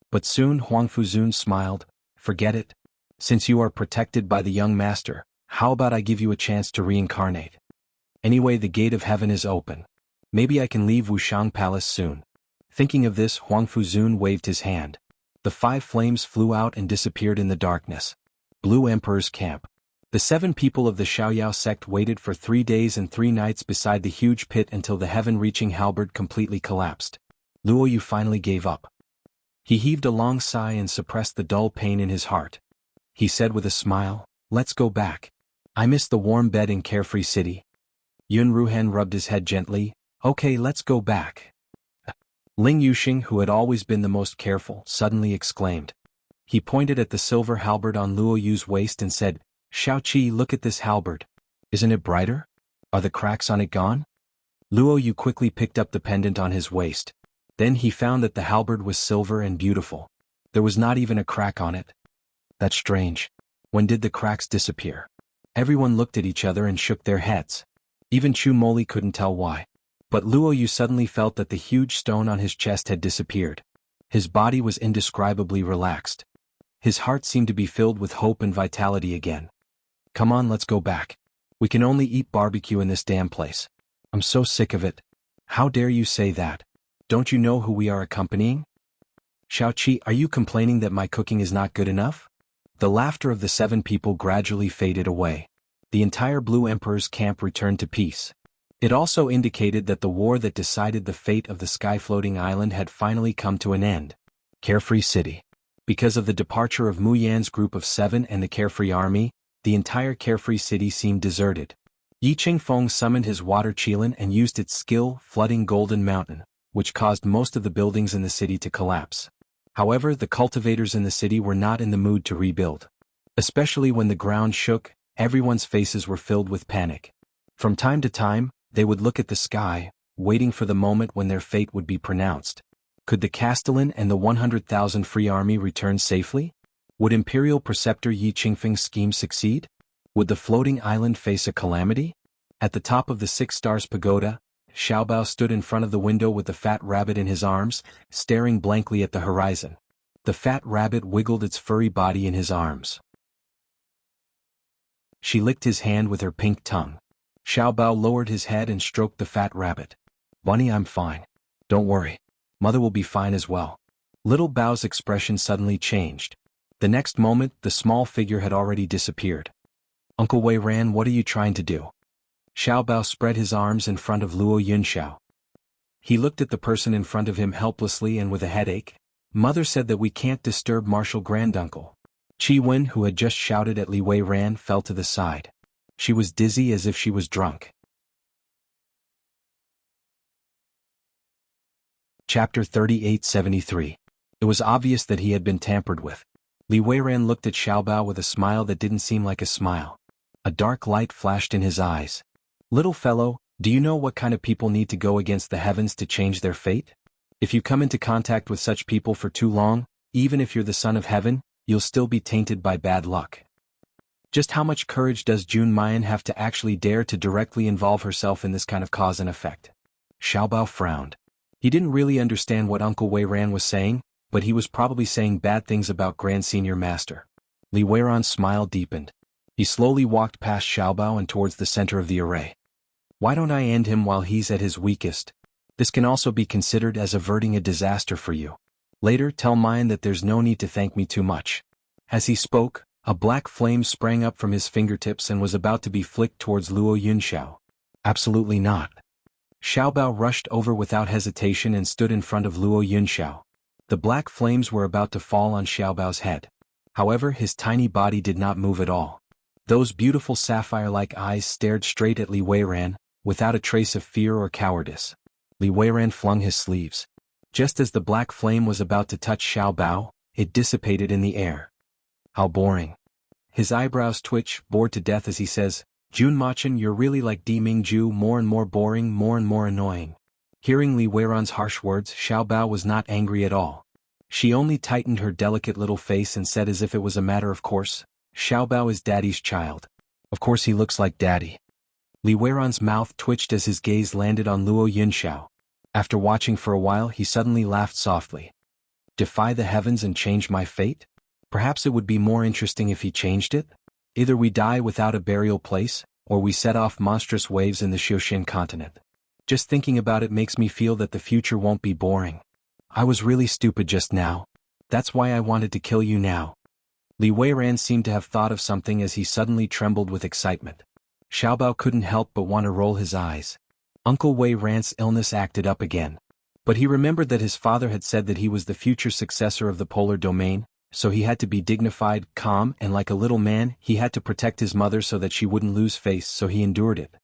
Speaker 1: But soon Huang Fuzun smiled, "Forget it. Since you are protected by the young master, how about I give you a chance to reincarnate? Anyway, the gate of heaven is open. Maybe I can leave Wushang Palace soon." Thinking of this, Huang Fuzun waved his hand. The 5 flames flew out and disappeared in the darkness. Blue Emperor's camp. The 7 people of the Xiaoyao sect waited for 3 days and 3 nights beside the huge pit until the heaven-reaching halberd completely collapsed. Luo Yu finally gave up. He heaved a long sigh and suppressed the dull pain in his heart. He said with a smile, "Let's go back. I miss the warm bed in Carefree City." Yun Ruhan rubbed his head gently, "Okay, let's go back." Ling Yuxing, who had always been the most careful, suddenly exclaimed. He pointed at the silver halberd on Luo Yu's waist and said, "Xiaoqi, look at this halberd. Isn't it brighter? Are the cracks on it gone?" Luo Yu quickly picked up the pendant on his waist. Then he found that the halberd was silver and beautiful. There was not even a crack on it. That's strange. When did the cracks disappear? Everyone looked at each other and shook their heads. Even Chu Moli couldn't tell why. But Luo Yu suddenly felt that the huge stone on his chest had disappeared. His body was indescribably relaxed. His heart seemed to be filled with hope and vitality again. "Come on, let's go back. We can only eat barbecue in this damn place. I'm so sick of it." "How dare you say that? Don't you know who we are accompanying?" "Xiaoqi, are you complaining that my cooking is not good enough?" The laughter of the 7 people gradually faded away. The entire Blue Emperor's camp returned to peace. It also indicated that the war that decided the fate of the sky-floating island had finally come to an end. Carefree City. Because of the departure of Mu Yan's group of 7 and the Carefree Army, the entire Carefree City seemed deserted. Yi Qingfeng summoned his water qilin and used its skill, flooding Golden Mountain, which caused most of the buildings in the city to collapse. However, the cultivators in the city were not in the mood to rebuild. Especially when the ground shook, everyone's faces were filled with panic. From time to time, they would look at the sky, waiting for the moment when their fate would be pronounced. Could the Castellan and the 100,000 Free Army return safely? Would Imperial Preceptor Yi Qingfeng's scheme succeed? Would the floating island face a calamity? At the top of the 6 Stars Pagoda, Xiaobao stood in front of the window with the fat rabbit in his arms, staring blankly at the horizon. The fat rabbit wiggled its furry body in his arms. She licked his hand with her pink tongue. Xiaobao lowered his head and stroked the fat rabbit. "Bunny, I'm fine. Don't worry. Mother will be fine as well. Little Bao's expression suddenly changed. The next moment, the small figure had already disappeared. Uncle Wei ran, what are you trying to do? Xiao Bao spread his arms in front of Luo Yunxiao. He looked at the person in front of him helplessly and with a headache. Mother said that we can't disturb Martial Granduncle. Qi Wen, who had just shouted at Li Wei Ran, fell to the side. She was dizzy as if she was drunk. Chapter 3873. It was obvious that he had been tampered with. Li Weiran looked at Xiaobao with a smile that didn't seem like a smile. A dark light flashed in his eyes. Little fellow, do you know what kind of people need to go against the heavens to change their fate? If you come into contact with such people for too long, even if you're the son of heaven, you'll still be tainted by bad luck. Just how much courage does Jun Mayan have to actually dare to directly involve herself in this kind of cause and effect? Xiaobao frowned. He didn't really understand what Uncle Wei Ran was saying, but he was probably saying bad things about Grand Senior Master. Li Weiran's smile deepened. He slowly walked past Xiaobao and towards the center of the array. Why don't I end him while he's at his weakest? This can also be considered as averting a disaster for you. Later, tell Mayan that there's no need to thank me too much. As he spoke, a black flame sprang up from his fingertips and was about to be flicked towards Luo Yunxiao. Absolutely not. Xiaobao rushed over without hesitation and stood in front of Luo Yunxiao. The black flames were about to fall on Xiaobao's head. However, his tiny body did not move at all. Those beautiful sapphire-like eyes stared straight at Li Weiran, without a trace of fear or cowardice. Li Weiran flung his sleeves. Just as the black flame was about to touch Xiaobao, it dissipated in the air. How boring. His eyebrows twitch, bored to death as he says, Jun Machin, you're really like Di Mingju, more and more boring, more and more annoying. Hearing Li Weiran's harsh words, Xiaobao was not angry at all. She only tightened her delicate little face and said as if it was a matter of course, Xiaobao is Daddy's child. Of course he looks like Daddy. Li Weiran's mouth twitched as his gaze landed on Luo Yunxiao. After watching for a while, he suddenly laughed softly. Defy the heavens and change my fate? Perhaps it would be more interesting if he changed it? Either we die without a burial place, or we set off monstrous waves in the Xiuxian continent. Just thinking about it makes me feel that the future won't be boring. I was really stupid just now. That's why I wanted to kill you now. Li Weiran seemed to have thought of something as he suddenly trembled with excitement. Xiaobao couldn't help but want to roll his eyes. Uncle Wei Ran's illness acted up again. But he remembered that his father had said that he was the future successor of the polar domain, so he had to be dignified, calm, and like a little man, he had to protect his mother so that she wouldn't lose face, so he endured it.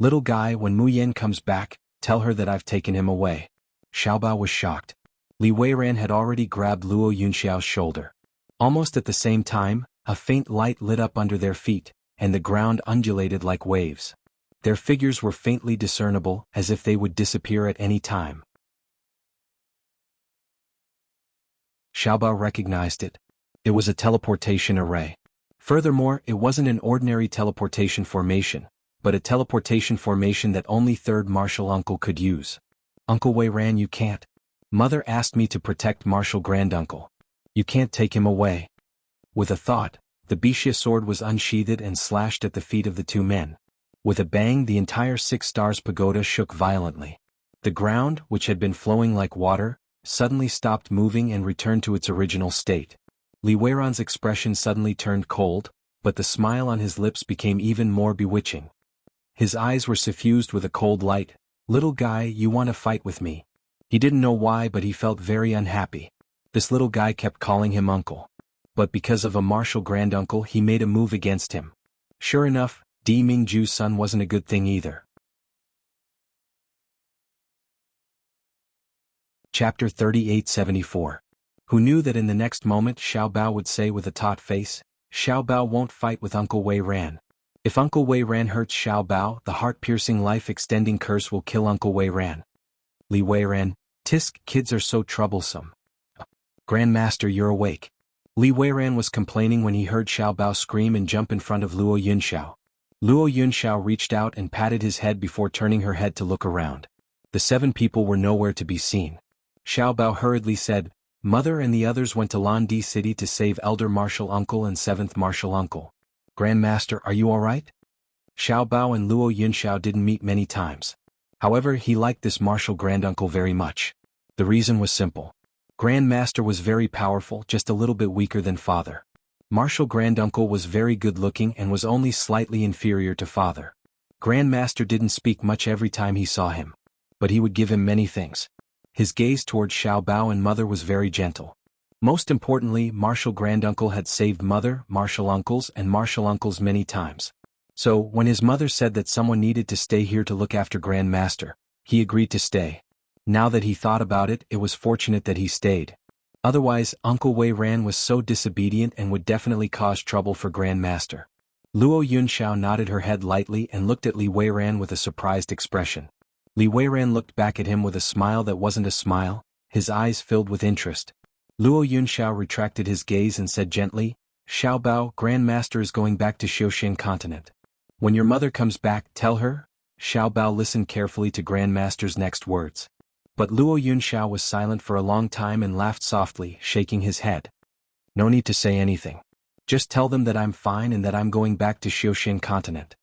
Speaker 1: Little guy, when Mu Yan comes back, tell her that I've taken him away. Xiaobao was shocked. Li Weiran had already grabbed Luo Yunxiao's shoulder. Almost at the same time, a faint light lit up under their feet, and the ground undulated like waves. Their figures were faintly discernible, as if they would disappear at any time. Xiaobao recognized it. It was a teleportation array. Furthermore, it wasn't an ordinary teleportation formation, but a teleportation formation that only third Martial Uncle could use. Uncle Wei Ran, you can't. Mother asked me to protect Martial Granduncle. You can't take him away. With a thought, the Bixia sword was unsheathed and slashed at the feet of the two men. With a bang, the entire 6 Stars Pagoda shook violently. The ground, which had been flowing like water, suddenly stopped moving and returned to its original state. Li Weiran's expression suddenly turned cold, but the smile on his lips became even more bewitching. His eyes were suffused with a cold light. Little guy, you want to fight with me? He didn't know why, but he felt very unhappy. This little guy kept calling him uncle. But because of a martial granduncle, he made a move against him. Sure enough, Di Mingju's son wasn't a good thing either. Chapter 3874. Who knew that in the next moment Xiaobao would say with a taut face, Xiaobao won't fight with Uncle Wei Ran. If Uncle Wei Ran hurts Xiaobao, the heart-piercing life-extending curse will kill Uncle Wei Ran. Li Wei Ran, tisk, kids are so troublesome. Grandmaster, you're awake. Li Wei Ran was complaining when he heard Xiaobao scream and jump in front of Luo Yunxiao. Luo Yunxiao reached out and patted his head before turning her head to look around. The 7 people were nowhere to be seen. Xiaobao hurriedly said, Mother and the others went to Landi City to save Elder Martial Uncle and 7th Martial Uncle. Grandmaster, are you alright? Xiaobao and Luo Yunxiao didn't meet many times. However, he liked this martial granduncle very much. The reason was simple. Grand Master was very powerful, just a little bit weaker than father. Martial Granduncle was very good-looking and was only slightly inferior to father. Grand Master didn't speak much every time he saw him, but he would give him many things. His gaze toward Xiao Bao and mother was very gentle. Most importantly, Martial Granduncle had saved mother, martial uncles many times. So, when his mother said that someone needed to stay here to look after Grand Master, he agreed to stay. Now that he thought about it, it was fortunate that he stayed. Otherwise, Uncle Wei Ran was so disobedient and would definitely cause trouble for Grand Master. Luo Yunxiao nodded her head lightly and looked at Li Weiran with a surprised expression. Li Weiran looked back at him with a smile that wasn't a smile, his eyes filled with interest. Luo Yunxiao retracted his gaze and said gently, "Xiao Bao, Grand Master is going back to Xiaoxin continent. When your mother comes back, tell her." Xiao Bao listened carefully to Grand Master's next words. But Luo Yunxiao was silent for a long time and laughed softly, shaking his head. "No need to say anything. Just tell them that I'm fine and that I'm going back to Xiaoxin continent."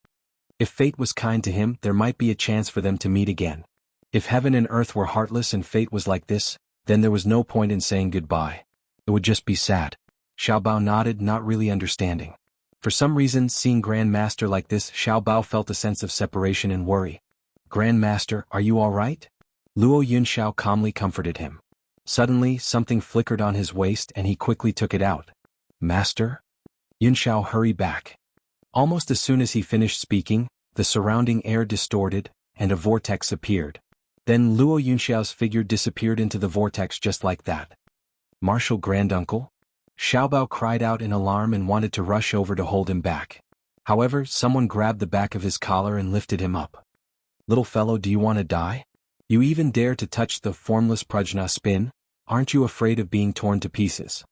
Speaker 1: If fate was kind to him, there might be a chance for them to meet again. If heaven and earth were heartless and fate was like this, then there was no point in saying goodbye. It would just be sad. Xiao Bao nodded, not really understanding. For some reason, seeing Grand Master like this, Xiao Bao felt a sense of separation and worry. "Grand Master, are you all right?" Luo Yunxiao calmly comforted him. Suddenly, something flickered on his waist and he quickly took it out. "Master?" Yunxiao hurried back. Almost as soon as he finished speaking, the surrounding air distorted, and a vortex appeared. Then Luo Yunxiao's figure disappeared into the vortex just like that. "Martial Granduncle?" Xiao Bao cried out in alarm and wanted to rush over to hold him back. However, someone grabbed the back of his collar and lifted him up. "Little fellow, do you want to die? You even dare to touch the formless prajna spin? Aren't you afraid of being torn to pieces?"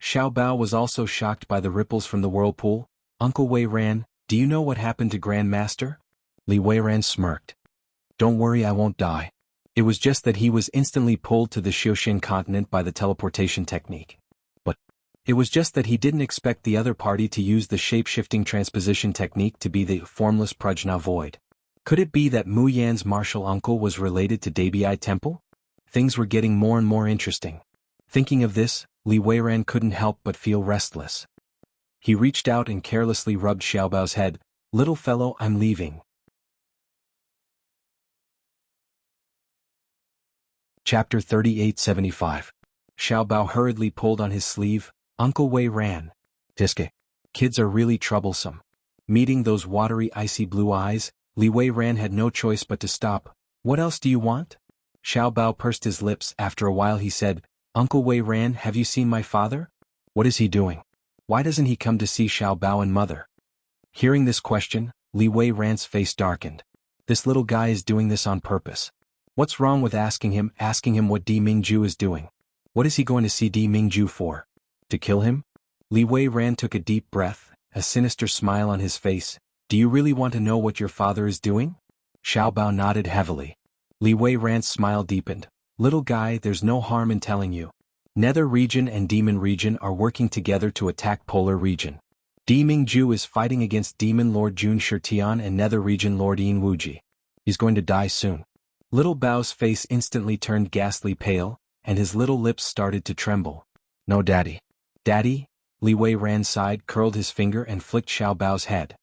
Speaker 1: Xiao Bao was also shocked by the ripples from the whirlpool. "Uncle Wei Ran, do you know what happened to Grand Master?" Li Wei Ran smirked. "Don't worry, I won't die. It was just that he was instantly pulled to the Xiaoxin continent by the teleportation technique. But it was just that he didn't expect the other party to use the shape-shifting transposition technique to be the formless prajna void. Could it be that Mu Yan's martial uncle was related to Debi Temple? Things were getting more and more interesting. Thinking of this, Li Weiran couldn't help but feel restless. He reached out and carelessly rubbed Xiao Bao's head. "Little fellow, I'm leaving." Chapter 3875. Xiao Bao hurriedly pulled on his sleeve. "Uncle Wei Ran. Tiske. Kids are really troublesome." Meeting those watery icy blue eyes, Li Wei Ran had no choice but to stop. "What else do you want?" Xiao Bao pursed his lips. After a while he said, "Uncle Wei Ran, have you seen my father? What is he doing? Why doesn't he come to see Xiao Bao and mother?" Hearing this question, Li Wei Ran's face darkened. This little guy is doing this on purpose. What's wrong with asking him what Di Mingju is doing? What is he going to see Di Mingju for? To kill him? Li Wei Ran took a deep breath, a sinister smile on his face. "Do you really want to know what your father is doing?" Xiao Bao nodded heavily. Li Wei Ran's smile deepened. "Little guy, there's no harm in telling you. Nether region and Demon region are working together to attack Polar region. Di Mingju is fighting against Demon Lord Jun Shirtian and Nether region Lord Yin Wuji. He's going to die soon." Little Bao's face instantly turned ghastly pale, and his little lips started to tremble. "No, Daddy." "Daddy?" Li Wei Ran sighed, curled his finger and flicked Xiao Bao's head.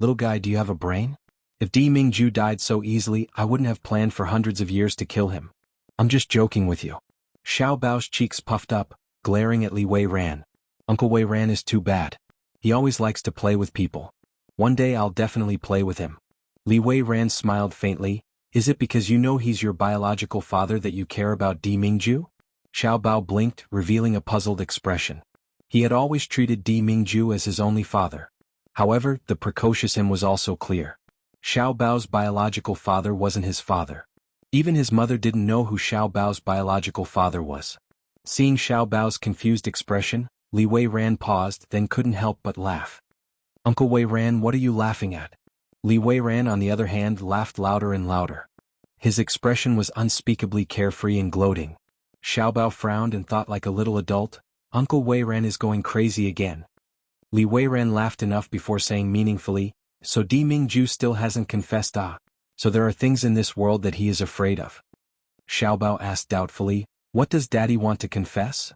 Speaker 1: "Little guy, do you have a brain? If Di Mingju died so easily, I wouldn't have planned for hundreds of years to kill him. I'm just joking with you." Xiao Bao's cheeks puffed up, glaring at Li Wei Ran. "Uncle Wei Ran is too bad. He always likes to play with people. One day I'll definitely play with him." Li Wei Ran smiled faintly. "Is it because you know he's your biological father that you care about Di Mingju?" Xiao Bao blinked, revealing a puzzled expression. He had always treated Di Mingju as his only father. However, the precocious him was also clear. Xiao Bao's biological father wasn't his father. Even his mother didn't know who Xiao Bao's biological father was. Seeing Xiao Bao's confused expression, Li Wei Ran paused, then couldn't help but laugh. "Uncle Wei Ran, what are you laughing at?" Li Wei Ran, on the other hand, laughed louder and louder. His expression was unspeakably carefree and gloating. Xiao Bao frowned and thought like a little adult, "Uncle Wei Ran is going crazy again." Li Wei Ran laughed enough before saying meaningfully, "So Di Mingju still hasn't confessed, ah? So there are things in this world that he is afraid of." Xiaobao asked doubtfully, "What does Daddy want to confess?"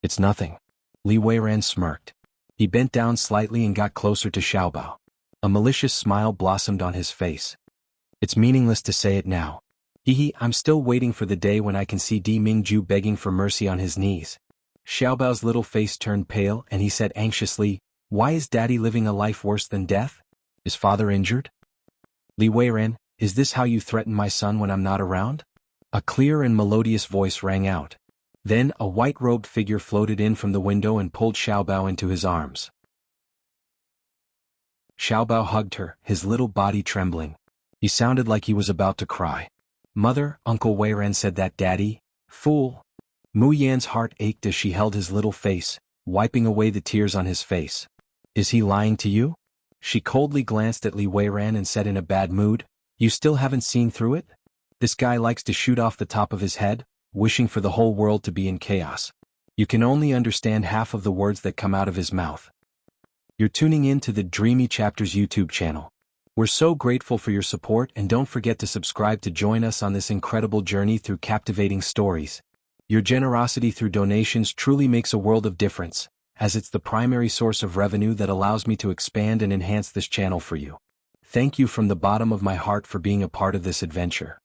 Speaker 1: "It's nothing." Li Weiran smirked. He bent down slightly and got closer to Xiaobao. A malicious smile blossomed on his face. "It's meaningless to say it now. I'm still waiting for the day when I can see Di Mingju begging for mercy on his knees." Xiaobao's little face turned pale and he said anxiously, "Why is Daddy living a life worse than death? Is Father injured?" "Li Weiran, is this how you threaten my son when I'm not around?" A clear and melodious voice rang out. Then a white-robed figure floated in from the window and pulled Xiaobao into his arms. Xiaobao hugged her, his little body trembling. He sounded like he was about to cry. "Mother, Uncle Weiran said that Daddy, fool." Mu Yan's heart ached as she held his little face, wiping away the tears on his face. "Is he lying to you?" She coldly glanced at Li Weiran and said in a bad mood, "You still haven't seen through it? This guy likes to shoot off the top of his head, wishing for the whole world to be in chaos. You can only understand half of the words that come out of his mouth." You're tuning in to the Dreamy Chapters YouTube channel. We're so grateful for your support, and don't forget to subscribe to join us on this incredible journey through captivating stories. Your generosity through donations truly makes a world of difference, as it's the primary source of revenue that allows me to expand and enhance this channel for you. Thank you from the bottom of my heart for being a part of this adventure.